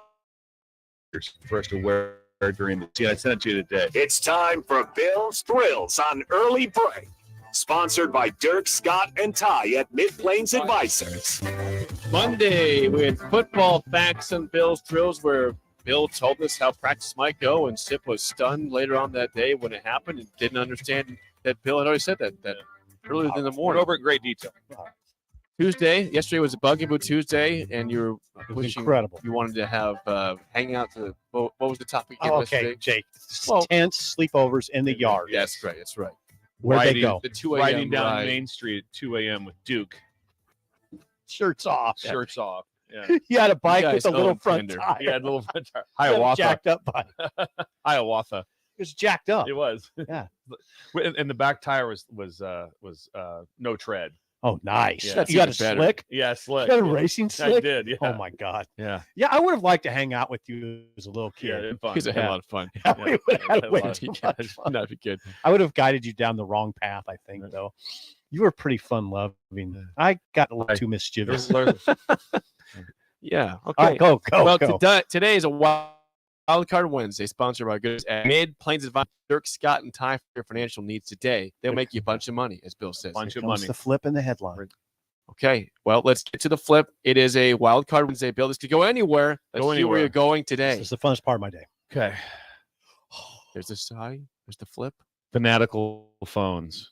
for us to wear during the season. I sent it to you today. it's time for Bill's Thrills on Early Break. Sponsored by Dirk, Scott, and Ty at Mid-Plains Advisors. Monday with football facts and Bill's Thrills, where Bill told us how practice might go, and Sip was stunned later on that day when it happened and didn't understand that Bill had already said that earlier in the morning. Went over in great detail. Tuesday, yesterday was a Bugaboo Tuesday, and you were pushing, incredible. You wanted to have hang out to what was the topic? Okay, Jake. Well, Tents, sleepovers in the yard. That's right. That's right. Where'd they go? The 2 a.m. Riding down ride. Main Street at 2 a.m. with Duke. Shirts off. Shirts off. Yeah. He had a bike You with a guys little own front Tinder. tire. He had a little front tire. He had a Hiawatha. jacked up bike. Hiawatha. It was jacked up. It was. Yeah. And the back tire was no tread. Oh, nice. Yeah. You got a That's even better. slick? Yeah, slick. You got a Yeah. racing I slick? did. Yeah. Oh, my God. Yeah. Yeah, I would have liked to hang out with you as a little Yeah. kid. It's fun. He's had a lot of fun. Yeah, we would have had way lot of too Yeah, much fun. that'd be good. I would have guided you down the wrong path, I think, though. You were pretty fun-loving. I got a little too mischievous. Yeah. Okay. All right, go. Well, today is a Wild Card Wednesday, sponsored by good at Mid Plains Advisors. Dirk, Scott, and Ty for your financial needs today. They'll make you a bunch of money, as Bill says. Bunch of Comes money. the flip in the headline. Okay. Well, let's get to the flip. It is a Wild Card Wednesday, Bill. This could go anywhere. Let's see where you're going today. This is the funnest part of my day. Okay. There's the side. There's the flip. Fanatical phones.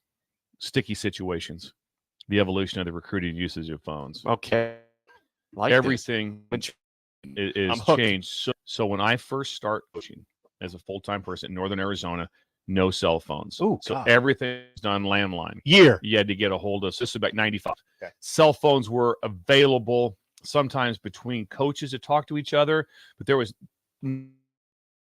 Sticky situations. The evolution of the recruiting usage of phones. Okay. Like Everything I'm is hooked. changed. So when I first start coaching as a full-time person in Northern Arizona, no cell phones. Oh, so God. everything is done landline. Year. You had to get a hold of. This is about 95. Okay. Cell phones were available sometimes between coaches to talk to each other, but there was no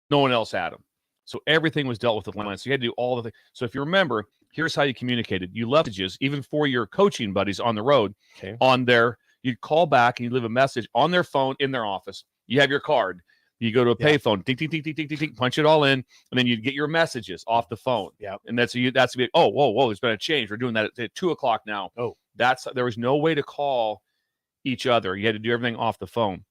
one else had them. So everything was dealt with landline. So you had to do all the things. So if you remember, here's how you communicated. You left messages, even for your coaching buddies on the road, Okay. on their, you'd call back and you'd leave a message on their phone in their office. You have your card. You go to a payphone, ding, ding, ding, ding, ding, ding, ding, punch it all in, and then you'd get your messages off the phone. Yeah. And that's oh, whoa, there's been a change. We're doing that at 2:00 now. Oh. There was no way to call each other. You had to do everything off the phone.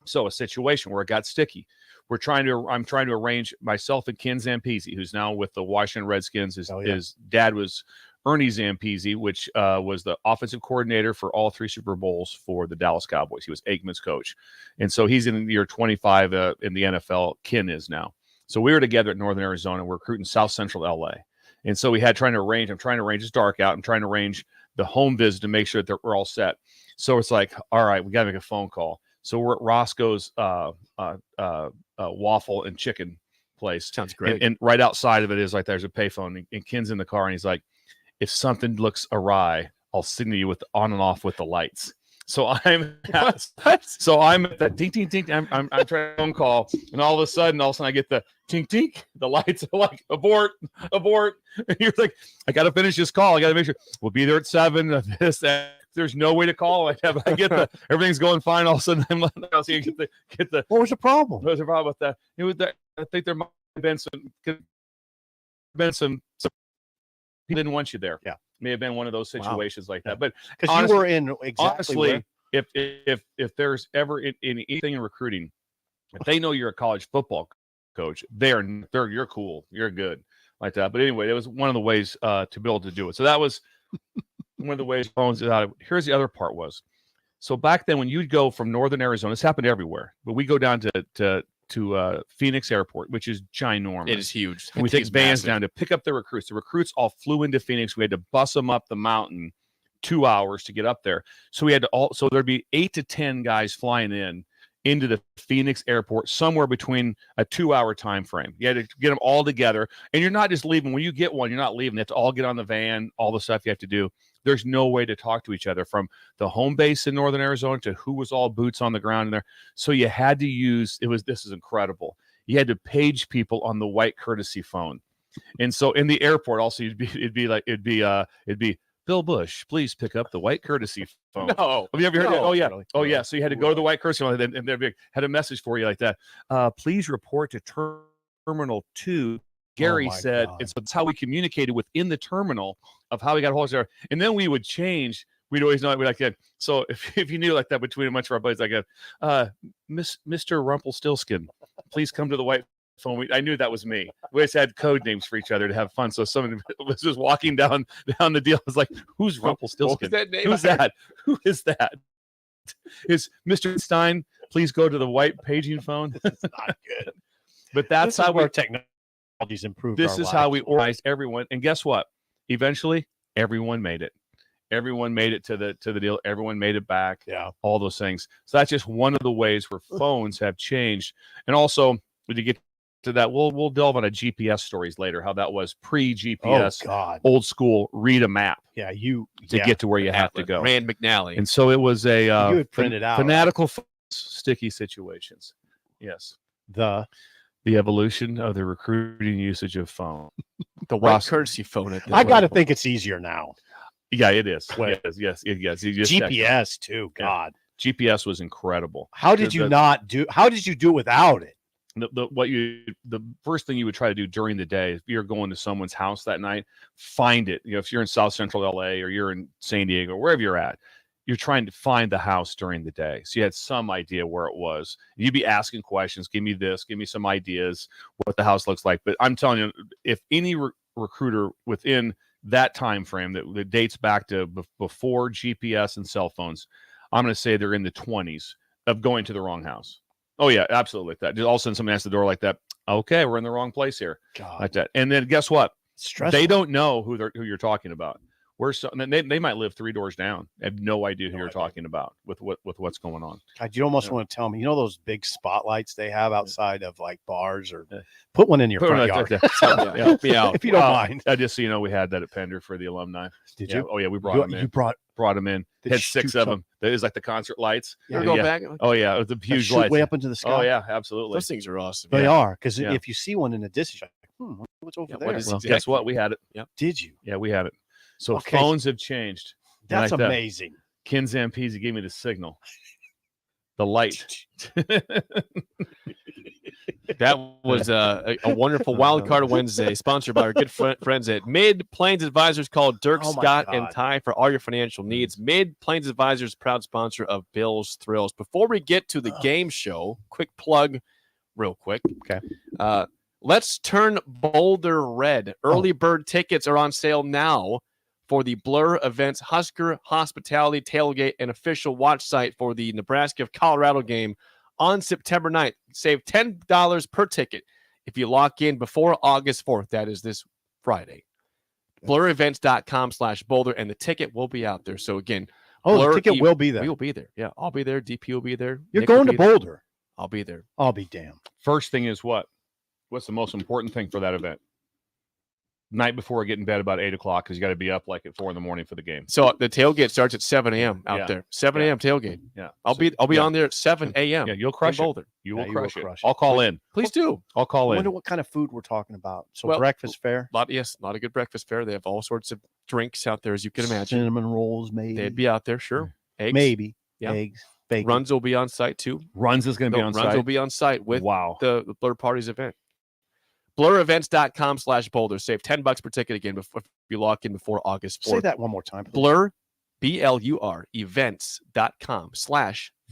So a situation where it got sticky. I'm trying to arrange myself and Ken Zampese, who's now with the Washington Redskins. His dad was Ernie Zampese, which was the offensive coordinator for all 3 Super Bowls for the Dallas Cowboys. He was Aikman's coach. And so he's in year 25 in the NFL. Ken is now. So we were together at Northern Arizona. We're recruiting South Central LA. And so I'm trying to arrange, it's dark out. I'm trying to arrange the home visit to make sure that we're all set. So it's like, all right, we got to make a phone call. So we're at Roscoe's waffle and chicken place. Sounds great. And right outside of it is like there's a payphone, and Ken's in the car, and he's like, if something looks awry, I'll signal you with on and off with the lights. So I'm at that ding ding ding. I'm trying to phone call, and all of a sudden I get the tink tink. The lights are like abort. And you're like, I got to finish this call. I got to make sure we'll be there at 7. This that. There's no way to call. I get everything's going fine. All of a sudden, I'm letting out. So you get the. What was the problem? What was the problem with that? It was that I think there might have been some. He didn't want you there. Yeah, may have been one of those situations like that. But because you were in exactly. Honestly, if there's ever anything in recruiting, if they know you're a college football coach, you're cool, you're good like that. But anyway, it was one of the ways to be able to do it. So that was one of the ways phones out. Here's the other part was, so back then when you'd go from Northern Arizona, this happened everywhere, but we go down to Phoenix Airport, which is ginormous. It is huge. And we take vans down to pick up the recruits. The recruits all flew into Phoenix. We had to bus them up the mountain 2 hours to get up there. So we had to so there'd be 8 to 10 guys flying into the Phoenix airport somewhere between a 2-hour time frame. You had to get them all together. And you're not just leaving. When you get one, you're not leaving. They have to all get on the van, all the stuff you have to do. There's no way to talk to each other from the home base in Northern Arizona to who was all boots on the ground in there. So you had to use, this is incredible. You had to page people on the white courtesy phone. And so in the airport also, it'd be Bill Busch, please pick up the white courtesy phone. No. Have you ever heard that? No. Oh, yeah. Really? Oh, yeah. So you had to go to the white courtesy phone, and they had a message for you like that. Please report to Terminal 2. Gary said, God. and so that's how we communicated within the terminal of how we got a hold of there. And then we would change. We'd always know, we'd like that. So if you knew like that between a bunch of our buddies, like, Mr. Rumpelstiltskin, please come to the white phone. I knew that was me. We just had code names for each other to have fun. So someone was just walking down the deal. I was like, who's Rumpelstiltskin? What was that name? Who's that? Who is that? Is Mr. Stein, please go to the white paging phone. It's not good. But that's This is how where we technology's improved. This our is how lives. we organized everyone. And guess what? Eventually, everyone made it. Everyone made it to the deal. Everyone made it back. Yeah. All those things. So that's just one of the ways where phones have changed. And also, when you get to that, we'll delve on a GPS stories later, how that was pre-GPS, Oh, God. old school, read a map. Yeah, to get to where you have to go. Rand McNally. And so it was a You would print it out, fanatical sticky situations. Yes. The evolution of the recruiting usage of phone. The white courtesy phone. At this I got to level. think it's easier now. Yeah, it is. Wait. Yes. You just GPS too. Yeah. God, GPS was incredible. how did you not do? How did you do without it? The first thing you would try to do during the day, if you're going to someone's house that night, find it. If you're in South Central LA or you're in San Diego, wherever you're at, you're trying to find the house during the day. So you had some idea where it was. You'd be asking questions. Give me this. Give me some ideas what the house looks like. But I'm telling you, if any recruiter within that time frame that dates back to before GPS and cell phones, I'm going to say they're in the 20s of going to the wrong house. Oh, yeah, absolutely. Like that. Just all of a sudden somebody answers the door like that. Okay, we're in the wrong place here. God. Like that. And then guess what? Stressful. They don't know who you're talking about. They might live 3 doors down. I have no idea who you're talking about with what's going on. God, you almost want to tell me. You know those big spotlights they have outside of like bars, or put one in your front yard. Yeah. If you don't mind. Just so you know, we had that at Pender for the alumni. Did Yeah. you? Oh yeah, we brought them in. You brought them in. Did Had you 6 shoot of some- them. That is like the concert lights. You're going back? Oh yeah, it was the huge shoot lights way up into the sky? Oh yeah, absolutely. Those things are awesome. They Yeah. are, because Yeah. if you see one in the distance, you're like, what's over there? what is Well, exactly- guess what? We had it. Yep. Did you? Yeah, we had it. So Okay. phones have changed. That's Like that. amazing. Ken Zampese gave me the signal. The light. That was a wonderful Wild Card Wednesday, sponsored by our good friends at Mid Plains Advisors. Call Dirk, Oh my Scott, and God. Ty for all your financial needs. Mid Plains Advisors, proud sponsor of Bill's Thrills. Before we get to the game show, quick plug, real quick. Okay. Let's turn Boulder red. Early bird tickets are on sale now for the Blur Events Husker Hospitality Tailgate and official watch site for the Nebraska-Colorado game on September 9th. Save $10 per ticket if you lock in before August 4th. That is this Friday. BlurEvents.com/Boulder, and the ticket will be out there. So again, The ticket will be there. We will be there. Yeah, I'll be there. DP will be there. You're Nick will going to be there. Boulder. I'll be there. I'll be damned. First thing is what? What's the most important thing for that event? Night before, get in bed about 8 o'clock because you got to be up like at 4 a.m. for the game. So the tailgate starts at 7 a.m. out Yeah. there. 7 a.m. tailgate. Yeah, I'll be yeah. on there at 7 a.m. Yeah, you'll crush in it. Boulder. You will Yeah, crush it. I'll call in. Please do. I'll call I in. wonder what kind of food we're talking about. So Well, breakfast fare, A lot of good breakfast fare. They have all sorts of drinks out there, as you can imagine. cinnamon rolls, maybe. They'd be out there, sure. Eggs, Maybe Yeah. eggs, bacon. Runs will be on site too. Runs is going to be on Runs site. will be on site with Wow. the Blur Parties event. BlurEvents.com/Boulder. Save $10 per ticket again if you lock in before August 4th. Say that one more time. Please. Blur, BLUR, events.com/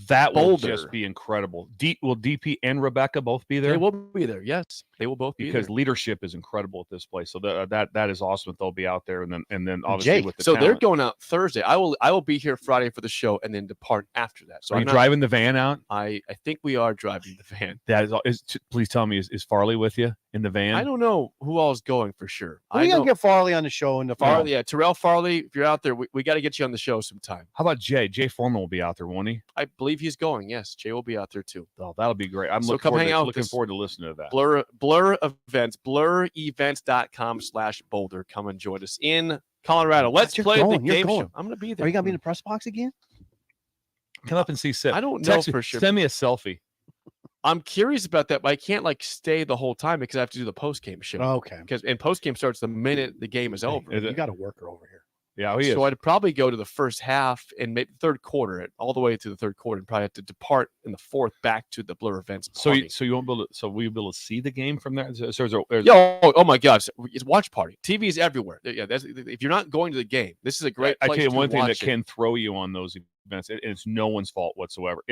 That will Boulder. just be incredible. Will DP and Rebecca both be there? They will be there. Yes, they will both be because there. leadership is incredible at this place. So that is awesome that they'll be out there, and then obviously Jake. with the So they're talent. going out Thursday. I will be here Friday for the show and then depart after that. So Are I'm you not- driving the van out? I think we are driving the van. That is. Please tell me, is Farley with you in the van? I don't know who all is going for sure. We I gotta know get Farley on the show in the fall. Farley, yeah, Terrell Farley. If you're out there, we got to get you on the show sometime. How about Jay? Jay Foreman will be out there, won't he? I believe he's going. Yes, Jay will be out there too. Oh, that'll be great. I'm So looking come forward hang to, out with looking us. forward to listening to that. Blur Events, BlurEvents.com/Boulder. Come and join us in Colorado. Let's You're play going, the you're game going. show. I'm going to be there. Are you gonna be in the press box again? Come up and see Sip. I don't know Text me, for sure. Send me a selfie. I'm curious about that, but I can't like stay the whole time because I have to do the post game show. Okay. And post game starts the minute the game is over. You got a worker over here. Yeah, he is. So I'd probably go to the first half and maybe third quarter, all the way to the third quarter, and probably have to depart in the fourth back to the Blur events. So party. you won't be able to, so will you be able to see the game from there? So Oh my gosh, it's watch party. TV is everywhere. Yeah, if you're not going to the game, this is a great I place tell you to one thing that watch it. can throw you on those events, and it's no one's fault whatsoever.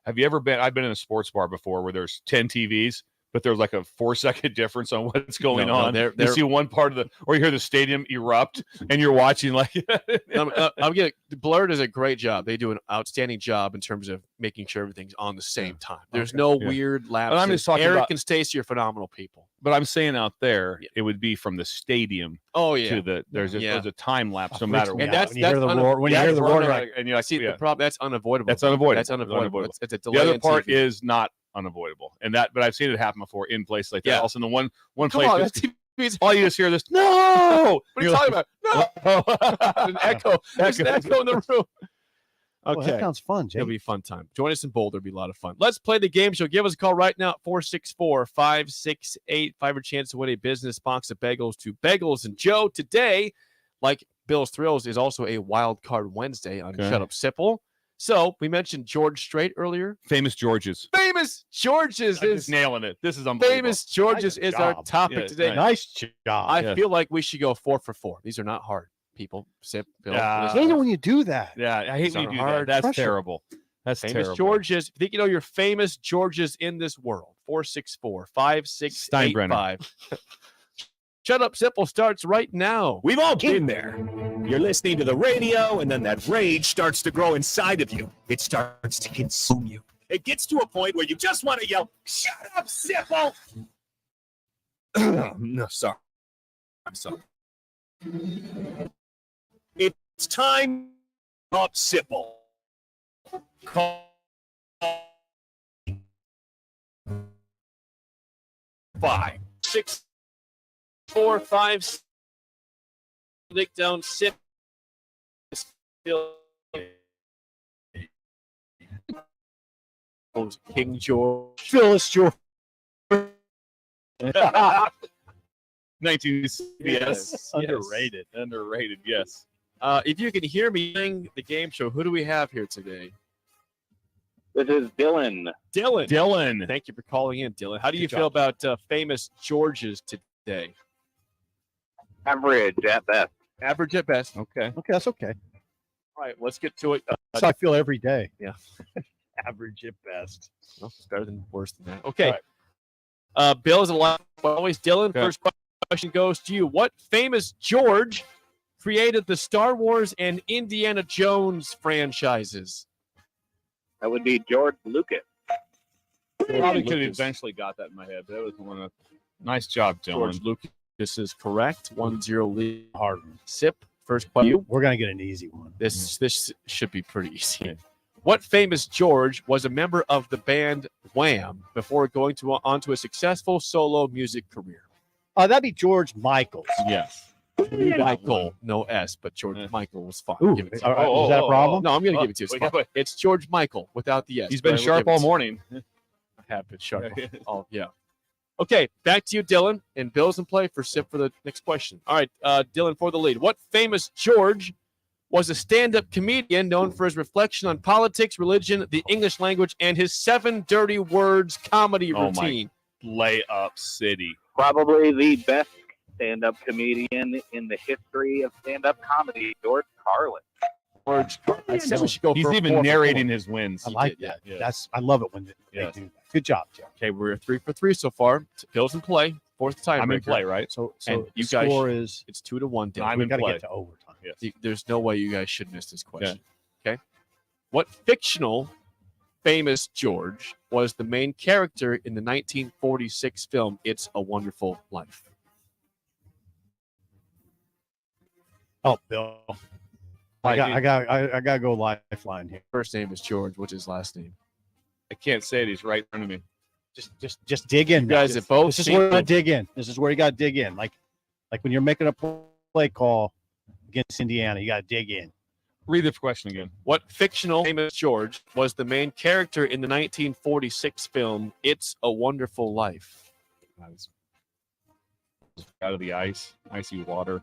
Have you ever been? I've been in a sports bar before where there's 10 TVs, but there's like a 4-second difference on what's going on. You see one part of or you hear the stadium erupt, and you're watching like. I'm getting Blur does a great job. They do an outstanding job in terms of making sure everything's on the same time. There's no weird lapses. I'm just talking Eric about, and Stacey are phenomenal people. But I'm saying out there, it would be from the stadium. Oh yeah, to the there's a time lapse no And matter what. that's when you hear the roar, and you're like, see the problem. That's unavoidable. That's unavoidable. That's unavoidable. It's a delay. The other in part TV. is not unavoidable, but I've seen it happen before in places like that. Yeah. Also, in the one Come place, on, all you just hear this. No, what are you talking about? No, an echo. There's an echo in the room. Well, Okay, that sounds fun, Jake. It'll be a fun time. Join us in Boulder. It'll be a lot of fun. Let's play the game show. Give us a call right now at 464-568. Five chance to win a business box of bagels to Bagels and Joe. Today, like Bill's Thrills, is also a wild card Wednesday on Okay. Shut Up Sipple. So we mentioned George Strait earlier. Famous George's. Famous George's I'm is just nailing it. This is unbelievable. Famous George's is our topic today. Nice job. I feel like we should go 4 for 4. These are not hard, people. Sip, Bill. I listen. hate it when you do that. Yeah, I hate These when you are do hard. that. That's Pressure. terrible. That's Famous terrible. Georges. If you think you know your famous Georges in this world, 464-5685. Steinbrenner. Shut Up Simple starts right now. We've all been there. You're listening to the radio, and then that rage starts to grow inside of you. It starts to consume you. It gets to a point where you just want to yell, "Shut up, Sipple!" No, sorry. I'm sorry. It's time up, Sipple. Call 5, 6, 4, 5. Lick down, sip. King George. Phyllis George. 19 Yes. Underrated. Underrated, yes. If you can hear me playing the game show, who do we have here today? This is Dylan. Dylan. Thank you for calling in, Dylan. How do you Good feel job. about famous Georges today? Average at best. Average at best. Okay. Okay, that's okay. All right, let's get to it. That's how I feel every day. Yeah. Average at best. Well, it's better than worse than that. Okay. Bill is alive. Always Dylan. Okay. First question goes to you. What famous George created the Star Wars and Indiana Jones franchises? That would be George Lucas. Probably could have eventually got that in my head. But that was one of nice job, Dylan. George Lucas is correct. 1-0 lead. Hard. Sip. First question. We're gonna get an easy one. This should be pretty easy. What famous George was a member of the band Wham before going onto a successful solo music career? That'd be George Michaels. Yes. Michael, no S, but George Michael was fine. Ooh, Give it to all you. right, is that a problem? No, I'm going to give it to you. Wait, It's fine. It's George Michael without the S. He's but been I will sharp give it all to you. morning. I have been sharp. Oh, yeah. Okay, back to you, Dylan. And Bill's in play for Sip for the next question. All right, Dylan for the lead. What famous George was a stand-up comedian known for his reflection on politics, religion, the English language, and his 7 dirty words comedy Oh, routine? my Layup City. Probably the best stand-up comedian in the history of stand-up comedy, George Carlin. George Carlin. I said we should go He's for even 4 for narrating 4. his wins. I like that. I love it when they Yes. do that. Good job, Joe. Okay, we're 3 for 3 so far. Bill's in play. Fourth time. I'm in play, right? So And the you guys, score is it's 2-1. Dylan. I'm we in got to play. get to overtime. Yes. There's no way you guys should miss this question. Okay. What fictional famous George was the main character in the 1946 film It's a Wonderful Life? Oh, Bill. I got to go lifeline here. First name is George. What's his last name? I can't say it. He's right in front of me. Just dig in. You guys now. have both This is seen where you it. got to dig in. This is where you got to dig in. Like when you're making a play call, against Indiana. You got to dig in. Read the question again. What fictional famous George was the main character in the 1946 film It's a Wonderful Life? Out of the icy water.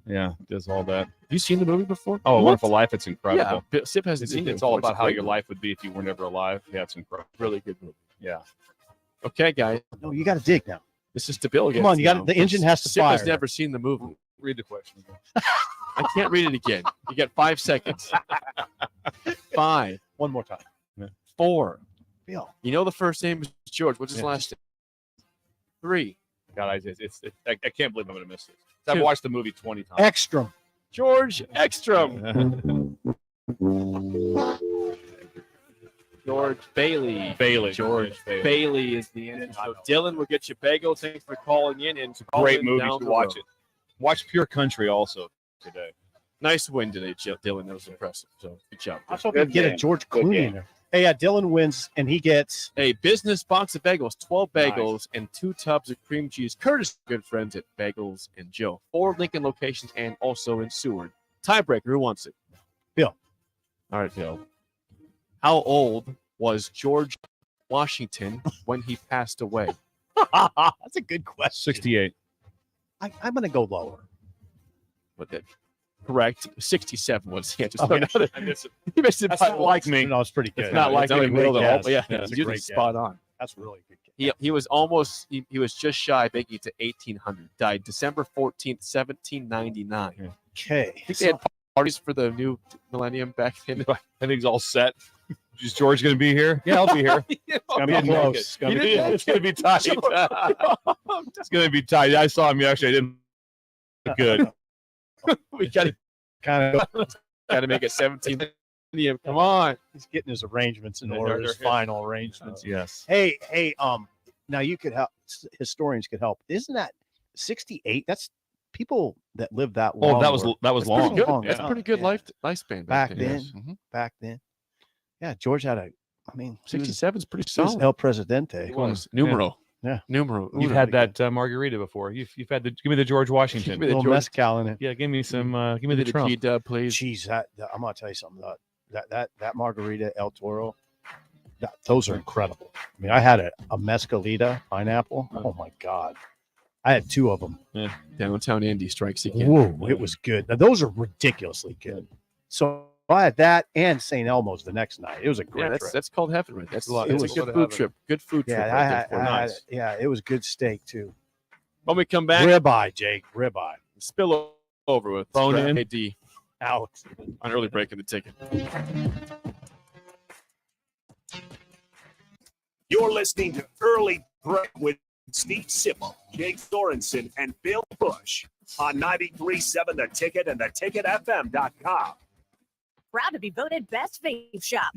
Yeah, it does all that. Have you seen the movie before? Oh, What? Wonderful Life. It's incredible. Yeah, Sip hasn't It's, seen it it's all before. about how a your great life would be if you were never alive. Yeah, it's incredible. Really good movie. Yeah. Okay, guys. No, you got to dig now. This is to Bill again. Come on, you got the engine has to Sip fire. has never seen the movie. Read the question again. I can't read it again. You got 5 seconds. 5. One more time. 4. Bill. You know the first name is George. What's his last name? 3. God, I can't believe I'm going to miss this. I've 2. watched the movie 20 times. Ekstrom. George Ekstrom. George Bailey. George Bailey is the answer. So Dylan will get you bagels. Thanks for calling in. And Great movie. You should watch it. Watch Pure Country also today. Nice win today, Dylan. That was impressive. So good job. I was hoping to get a George Clooney in there. Hey, yeah, Dylan wins, and he gets a business box of bagels, 12 bagels, and 2 tubs of cream cheese, courtesy of good friends at Bagels and Joe. 4 Lincoln locations and also in Seward. Tiebreaker, who wants it? Bill. All right, Bill. How old was George Washington when he passed away? That's a good question. 68. I'm going to go lower. But that correct. 67 was the answer. Okay. I missed it. You missed it. That's not like me. No, it's pretty good. It's not like me. great guess. Yeah, That's a you great did spot guess. on. That's really good. He was almost, he was just shy, making it to 1800. Died December 14th, 1799. Okay. I think they had parties for the new millennium back then. Everything's all set. Is George going to be here? Yeah, I'll be here. It's going to be close. It's going to be It's going to be tight. It's going to be tight. I saw him yesterday. I didn't look good. We got to kind of make it 17. Come on. He's getting his arrangements in order, his final arrangements. Yes. Hey, now you could help. Historians could help. Isn't that 68? That's people that live that long. Oh, that was That's long. pretty long. That's a pretty good lifespan Back then. then. Yes. Mhm. Back then. Yeah, George had a. I mean, 67 is pretty he was solid. El Presidente. He was. Numero. Yeah. Numero. You've had that margarita before. You've had the. Give me the George Washington. Give me the little George- mezcal in it. Yeah, give me some. Give me the the Trump. G-dub, please. Jeez, I'm gonna tell you something. That margarita El Toro, those are incredible. I mean, I had a mezcalita pineapple. Oh my god, I had 2 of them. Yeah. Downtown Indy strikes again. Whoa, it was good. Now, those are ridiculously good. So I had that and St. Elmo's the next night. It was a great Yeah, trip. that's called heaven, right? That's It was- a good food trip. Good food trip. Yeah, right there for us. yeah, it was good steak too. When we come back, Ribeye, Jake, ribeye. spill over with Bone in. AD Alex. on early breaking the ticket. You're listening to Early Break with Steve Sipple, Jake Sorensen, and Bill Busch on 93.7 The Ticket and theticketfm.com. Proud to be voted best vape shop.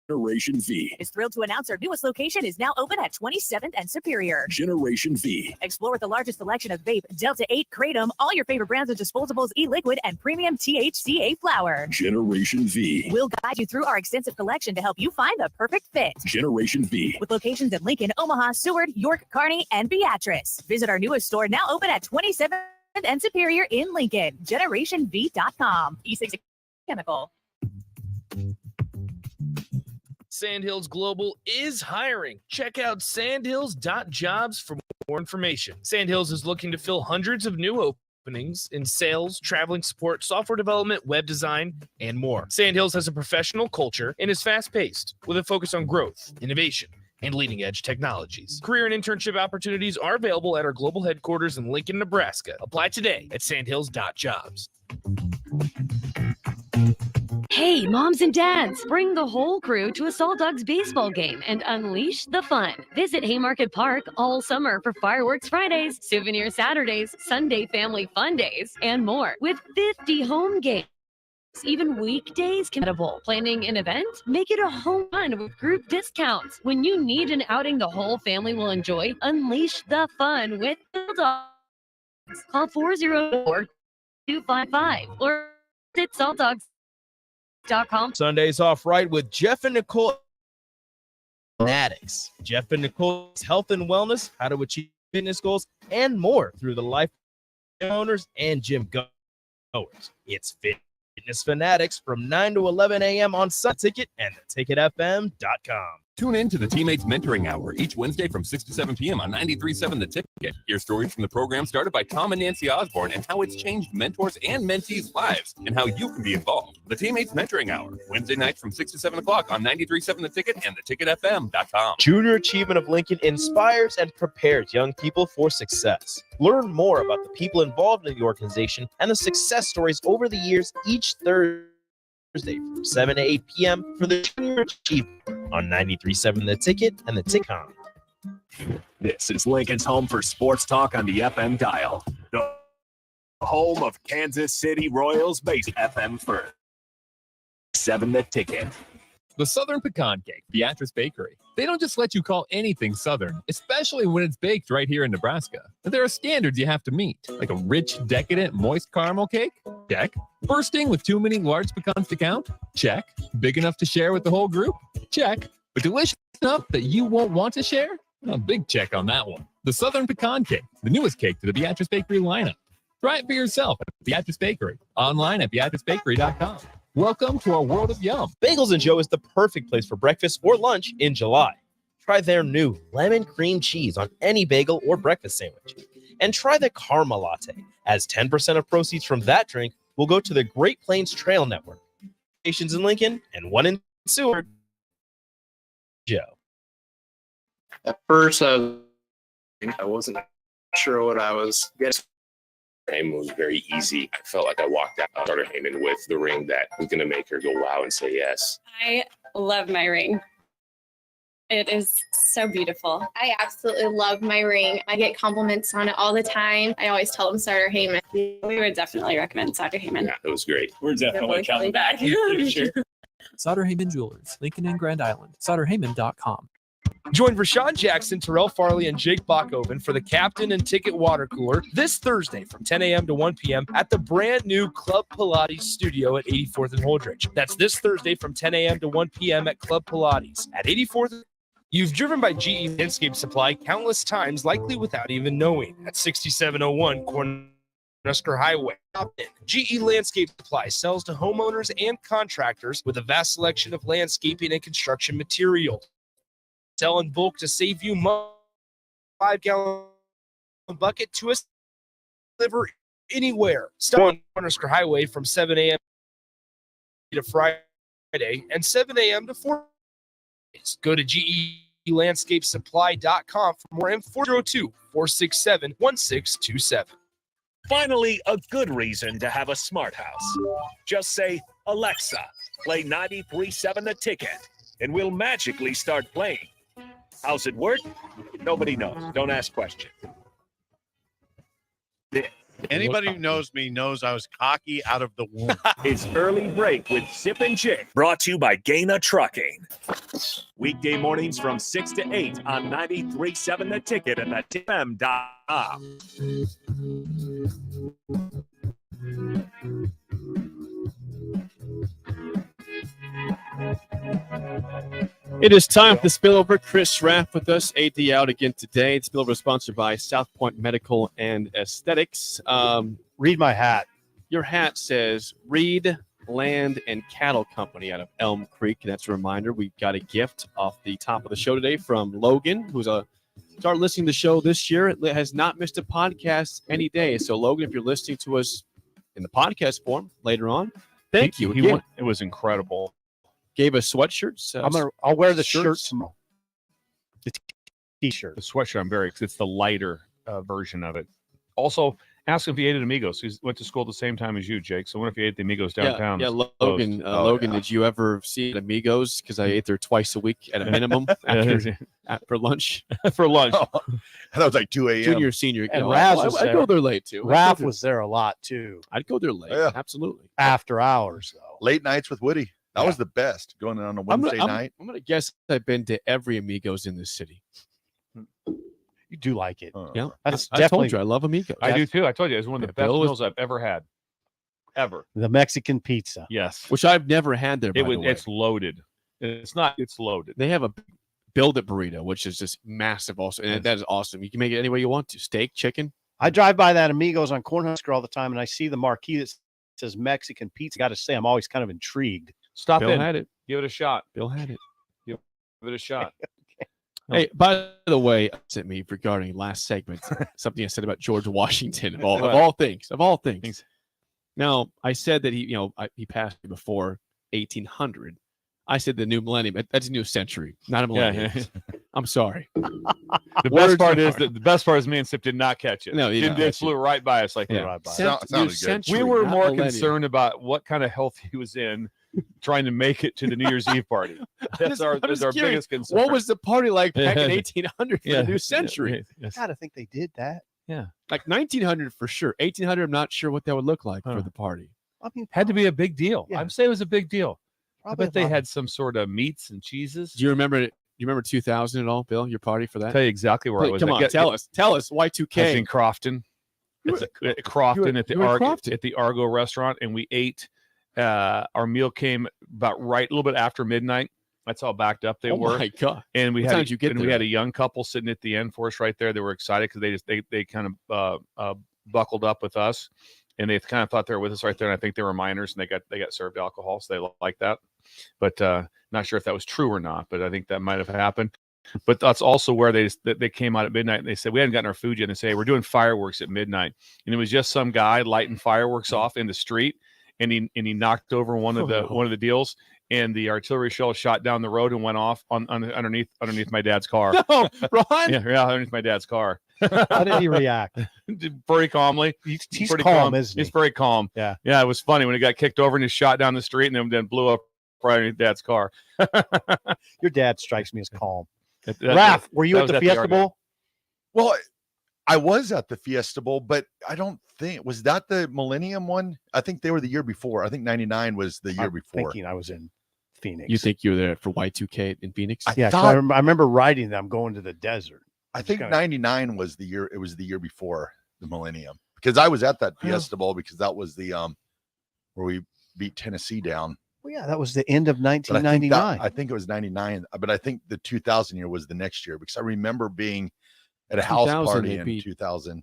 Generation V. Is thrilled to announce our newest location is now open at 27th and Superior. Generation V. Explore with the largest selection of vape, Delta 8, Kratom, all your favorite brands of disposables, e-liquid, and premium THCA flower. Generation V. We'll guide you through our extensive collection to help you find the perfect fit. Generation V. With locations in Lincoln, Omaha, Seward, York, Kearney, and Beatrice. Visit our newest store now open at 27th and Superior in Lincoln. GenerationV.com. E6 Chemical. Sandhills Global is hiring. Check out sandhills.jobs for more information. Sandhills is looking to fill hundreds of new openings in sales, traveling support, software development, web design, and more. Sandhills has a professional culture and is fast-paced with a focus on growth, innovation, and leading-edge technologies. Career and internship opportunities are available at our global headquarters in Lincoln, Nebraska. Apply today at sandhills.jobs. Hey, moms and dads, bring the whole crew to a Salt Dogs baseball game and unleash the fun. Visit Haymarket Park all summer for fireworks Fridays, souvenir Saturdays, Sunday family fun days, and more. With 50 home games, even weekdays compatible. Planning an event? Make it a home run with group discounts. When you need an outing the whole family will enjoy, unleash the fun with Salt Dogs. Call 404-255 or visit saltdogs.com. Sundays off right with Jeff and Nicole Fanatics. Jeff and Nicole's health and wellness, how to achieve fitness goals, and more through the life of owners and gym It's Fitness Fanatics from 9 to 11 a.m. on Sun Ticket and theticketfm.com. Tune in to the Teammates Mentoring Hour each Wednesday from 6 to 7 p.m. on 93.7 The Ticket. Hear stories from the program started by Tom and Nancy Osborne and how it's changed mentors and mentees' lives and how you can be involved. The Teammates Mentoring Hour, Wednesday nights from 6 to 7 o'clock on 93.7 The Ticket and theticketfm.com. Junior Achievement of Lincoln inspires and prepares young people for success. Learn more about the people involved in the organization and the success stories over the years each Thursday from 7 to 8 p.m. for the Junior Achievement on 93.7 The Ticket and the Tick-Com. This is Lincoln's home for sports talk on the FM dial. The home of Kansas City Royals based FM first. 7 The Ticket. The Southern Pecan Cake, Beatrice Bakery. They don't just let you call anything Southern, especially when it's baked right here in Nebraska. There are standards you have to meet, like a rich, decadent, moist caramel cake? Check. Bursting with too many large pecans to count? Check. Big enough to share with the whole group? Check. But delicious enough that you won't want to share? A big check on that one. The Southern Pecan Cake, the newest cake to the Beatrice Bakery lineup. Try it for yourself at Beatrice Bakery, online at beatricebakery.com. Welcome to our world of yum. Bagels and Joe is the perfect place for breakfast or lunch in July. Try their new lemon cream cheese on any bagel or breakfast sandwich. And try the Karma Latte, as 10% of proceeds from that drink will go to the Great Plains Trail Network. Stations in Lincoln and one in Seward. Joe. At first, I wasn't sure what I was getting. Heyman was very easy. I felt like I walked out, started Heyman with the ring that was going to make her go wow and say yes. I love my ring. It is so beautiful. I absolutely love my ring. I get compliments on it all the time. I always tell them Starter Heyman. We would definitely recommend Starter Heyman. Yeah, it was great. We're definitely coming back. Sure. Sauter Heyman Jewelers, Lincoln and Grand Island. SauterHeyman.com. Join Rashawn Jackson, Terrell Farley, and Jake Bachhoven for the Captain and Ticket Water Cooler this Thursday from 10 a.m. to 1 p.m. at the brand new Club Pilates studio at 84th and Holdridge. That's this Thursday from 10 a.m. to 1 p.m. at Club Pilates at 84th. You've driven by GE Landscape Supply countless times, likely without even knowing. At 6701 Cornhusker Highway. GE Landscape Supply sells to homeowners and contractors with a vast selection of landscaping and construction materials. Sell in bulk to save you money. 5-gallon bucket to us. Deliver anywhere. Stop on Cornhusker Highway from 7 a.m. to Friday and 7 a.m. to 4. Go to GELandscapeSupply.com for more info. 402-467-1627. Finally, a good reason to have a smart house. Just say, Alexa, play 93.7 The Ticket, and we'll magically start playing. How's it work? Nobody knows. Don't ask questions. Anybody who knows me knows I was cocky out of the womb. It's Early Break with Zip and Jake, brought to you by Gaina Trucking. Weekday mornings from 6 to 8 on 93.7 The Ticket and theticketfm.com. It is time for the Spillover. Chris Raff with us, AD out again today. The Spillover is sponsored by South Point Medical and Aesthetics. Read my hat. Your hat says Reed Land and Cattle Company out of Elm Creek. And that's a reminder, we got a gift off the top of the show today from Logan, who's started listening to the show this year. It has not missed a podcast any day. So, Logan, if you're listening to us in the podcast form later on, thank you. It was incredible. Gave us sweatshirts. I'll wear the shirt tomorrow. The t-shirt. The sweatshirt, I'm very, because it's the lighter version of it. Also, ask if he ate at Amigos. He went to school at the same time as you, Jake. So, what if you ate at the Amigos downtown? Yeah, Logan. Logan, did you ever see at Amigos? Because I ate there twice a week at a minimum for lunch. For lunch. I thought it was like 2 a.m. Junior, senior. And Raz was I'd there. go there late too. Raph was there a lot too. I'd go there late. Yeah. Absolutely. After hours though. Late nights with Woody. That was the best. Going on a Wednesday night. I'm gonna guess I've been to every Amigos in this city. You do like it. Yeah, That's I definitely told you I love Amigos. I do too. I told you it's one of the best meals I've ever had. Ever. The Mexican pizza. Yes. Which I've never had there. By the way. It's loaded. It's not. It's loaded. They have a Build It burrito, which is just massive. Also, and that is awesome. You can make it any way you want to. Steak, chicken. I drive by that Amigos on Cornhusker all the time, and I see the marquee that says Mexican pizza. Got to say, I'm always kind of intrigued. Stop Bill in. had it. Give it a shot. Bill had it. Give it a shot. Hey, by the way, sent me regarding last segment something I said about George Washington of all things. Now I said that he passed before 1800. I said the new millennium. That's a new century, not a millennium. I'm sorry. The best part is me and Sip did not catch it. No, it flew right by us like that. We were more concerned about what kind of health he was in, trying to make it to the New Year's Eve party. That's our biggest concern. What was the party like back in 1800 for the new century? I gotta think they did that. Yeah, like 1900 for sure. 1800, I'm not sure what that would look like for the party. I mean, had to be a big deal. Yeah. I'd say it was a big deal. Probably I bet they had some sort of meats and cheeses. Do you remember it? You remember 2000 at all, Bill? Your party for that? I'll tell you exactly where I was. Come on, tell us. Y2K. I was in Crofton. At Crofton at the Argo restaurant, and we ate. Our meal came about a little bit after midnight. That's how backed up they were. Oh my god! And we What time had did you get we there? had a young couple sitting at the end for us right there. They were excited because they kind of buckled up with us, and they kind of thought they were with us right there. And I think they were minors, and they got served alcohol, so they liked that. But not sure if that was true or not. But I think that might have happened. But that's also where they came out at midnight, and they said we hadn't gotten our food yet. And they say we're doing fireworks at midnight, and it was just some guy lighting fireworks off in the street, and he knocked over one of the deals. And the artillery shell shot down the road and went off underneath my dad's car. No, Ron. Yeah, underneath my dad's car. How did he react? Very calmly. He's pretty calm, isn't he? He's very calm. Yeah. Yeah, it was funny when he got kicked over and he shot down the street and then blew up right underneath dad's car. Your dad strikes me as calm. That- Raph, were you that at was the at the Fiesta Argo. Bowl? Well, I was at the Fiesta Bowl, but I don't think was that the Millennium one. I think they were the year before. I think '99 was the year before. Thinking I was in Phoenix. You think you were there for Y2K in Phoenix? Yeah, 'cause I remember riding them going to the desert. I think '99 was the year. It was the year before the Millennium because I was at that Fiesta Bowl because that was the where we beat Tennessee down. Well, yeah, that was the end of But 1999. I think it was '99, but I think the 2000 year was the next year because I remember being at a house 2000 party they in beat- 2000.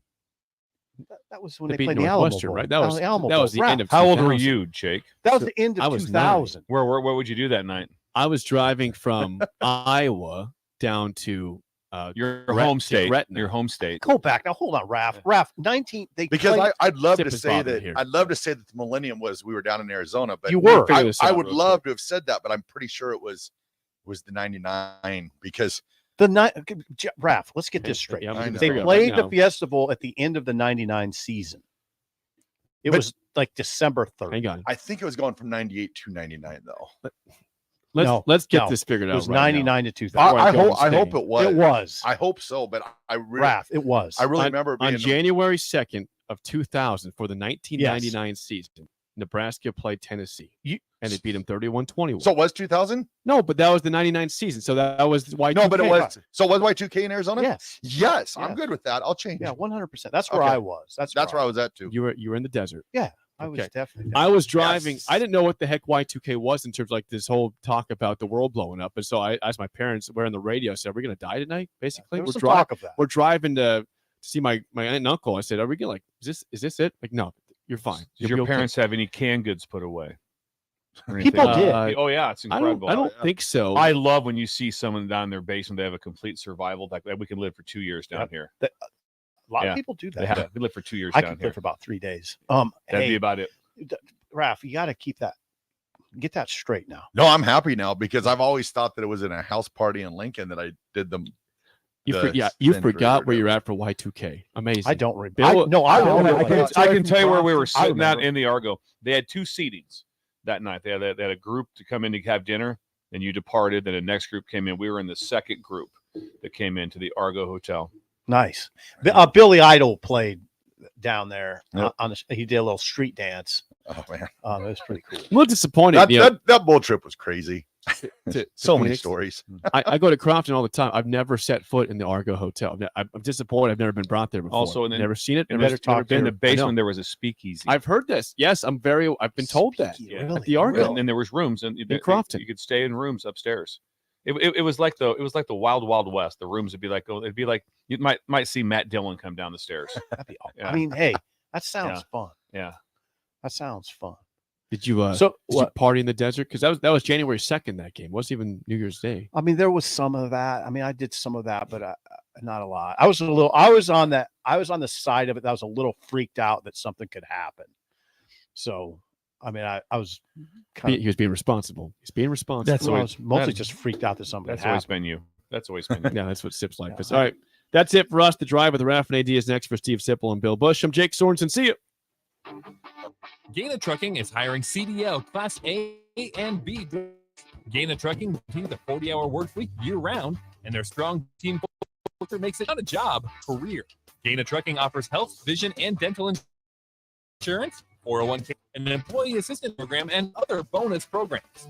That was when They they beat played the Alamo Northwestern, Bowl. right? That was Alamo that Bowl. was the Raph, end of. How old were 2000. you, Jake? That was the end I of was 2000. Where would you do that night? I was driving from Iowa down to Your Ret- home state. Gretna. Your home state. Go back now. Hold on, Raph. Raph, 19. They Because played, I'd love Sip to is say bothering that here. I'd love to say that the Millennium was we were down in Arizona, but You were. Figure this I out would real love to have said that, but I'm pretty sure it was the '99 because the night. Raph, let's get this straight. Yeah, I'm gonna They figure it out played right the now. Fiesta Bowl at the end of the '99 season. It But- was like December 3rd. Hang on. I think it was going from '98 to '99 though. Let's get no. this figured It out. was right now. 99 to 2000. I Golden hope it was. It was. I hope so, but I really, Raph, it was. I really on, remember being on January 2nd of 2000 for the 1999 season. Nebraska played Tennessee, and they beat them 31-21. So it was 2000? No, but that was the 99 season. So that was Y2K. No, but it was. So was Y2K in Arizona? Yes. Yes, I'm Yes. good with that. I'll change. Yeah, 100%. That's where Okay. I was. That's where I was at too. You were in the desert. Yeah, I was Okay. definitely. I was driving. Yes. I didn't know what the heck Y2K was in terms of like this whole talk about the world blowing up. And so I asked my parents, we're on the radio, I said, are we going to die tonight? Basically, There was we're, some talk of that. we're driving to see my aunt and uncle. I said, are we going to is this it? Like, no, you're fine. Did You'll your be okay." parents have any canned goods put away? Or People anything? did. Oh yeah, it's incredible. I don't think so. I love when you see someone down in their basement. They have a complete survival. Like we can live for 2 years down here. A lot Yeah. of people do They that. have. We live for 2 years I down could here. live for about 3 days. That'd Hey, be about it. Raph, you got to get that straight now. No, I'm happy now because I've always thought that it was in a house party in Lincoln that I did them. You century forgot or where you're at for Y2K. Amazing. I don't remember. Bill- I can tell you where we were I sitting at remember. in the Argo. They had two seatings that night. They had a group to come in to have dinner, and you departed. Then the next group came in. We were in the second group that came into the Argo Hotel. Nice. Billy Idol played down there. Yep. He did a little street dance. Oh man, That was pretty cool. I'm a little disappointed. that, you know, that bowl trip was crazy. to So many Phoenix. stories. I go to Crofton all the time. I've never set foot in the Argo Hotel. I'm disappointed. I've never been brought there before. Also, and then- never seen it. And Never, in the I know. basement there was a speakeasy. I've heard this. Yes, I've been told that Speakeasy, at the Argo. and there was rooms and Crofton. You could stay in rooms upstairs. It was like the Wild Wild West. The rooms would be like you might see Matt Dillon come down the stairs. That'd be awesome. Yeah. I mean, hey, that sounds fun. Yeah. That sounds fun. Did you So did you party in the desert? Because that was January 2nd. That game wasn't even New Year's Day. I mean, there was some of that. I mean, I did some of that, but not a lot. I was on the side of it that was a little freaked out that something could happen. So, I mean, I was He was being responsible. He's being responsible. That's I was mostly just freaked out that something That's had always happened. been you. That's always been you. Yeah, that's what Sip's like. All right. That's it for us. The Drive with the Raf and AD is next for Steve Sipple and Bill Busch. I'm Jake Sorensen. See you. Gaina Trucking is hiring CDL Class A and B. Gaina Trucking continues a 40-hour work week year-round, and their strong team culture makes it not a job, career. Gaina Trucking offers health, vision, and dental insurance, 401k, an employee assistance program, and other bonus programs.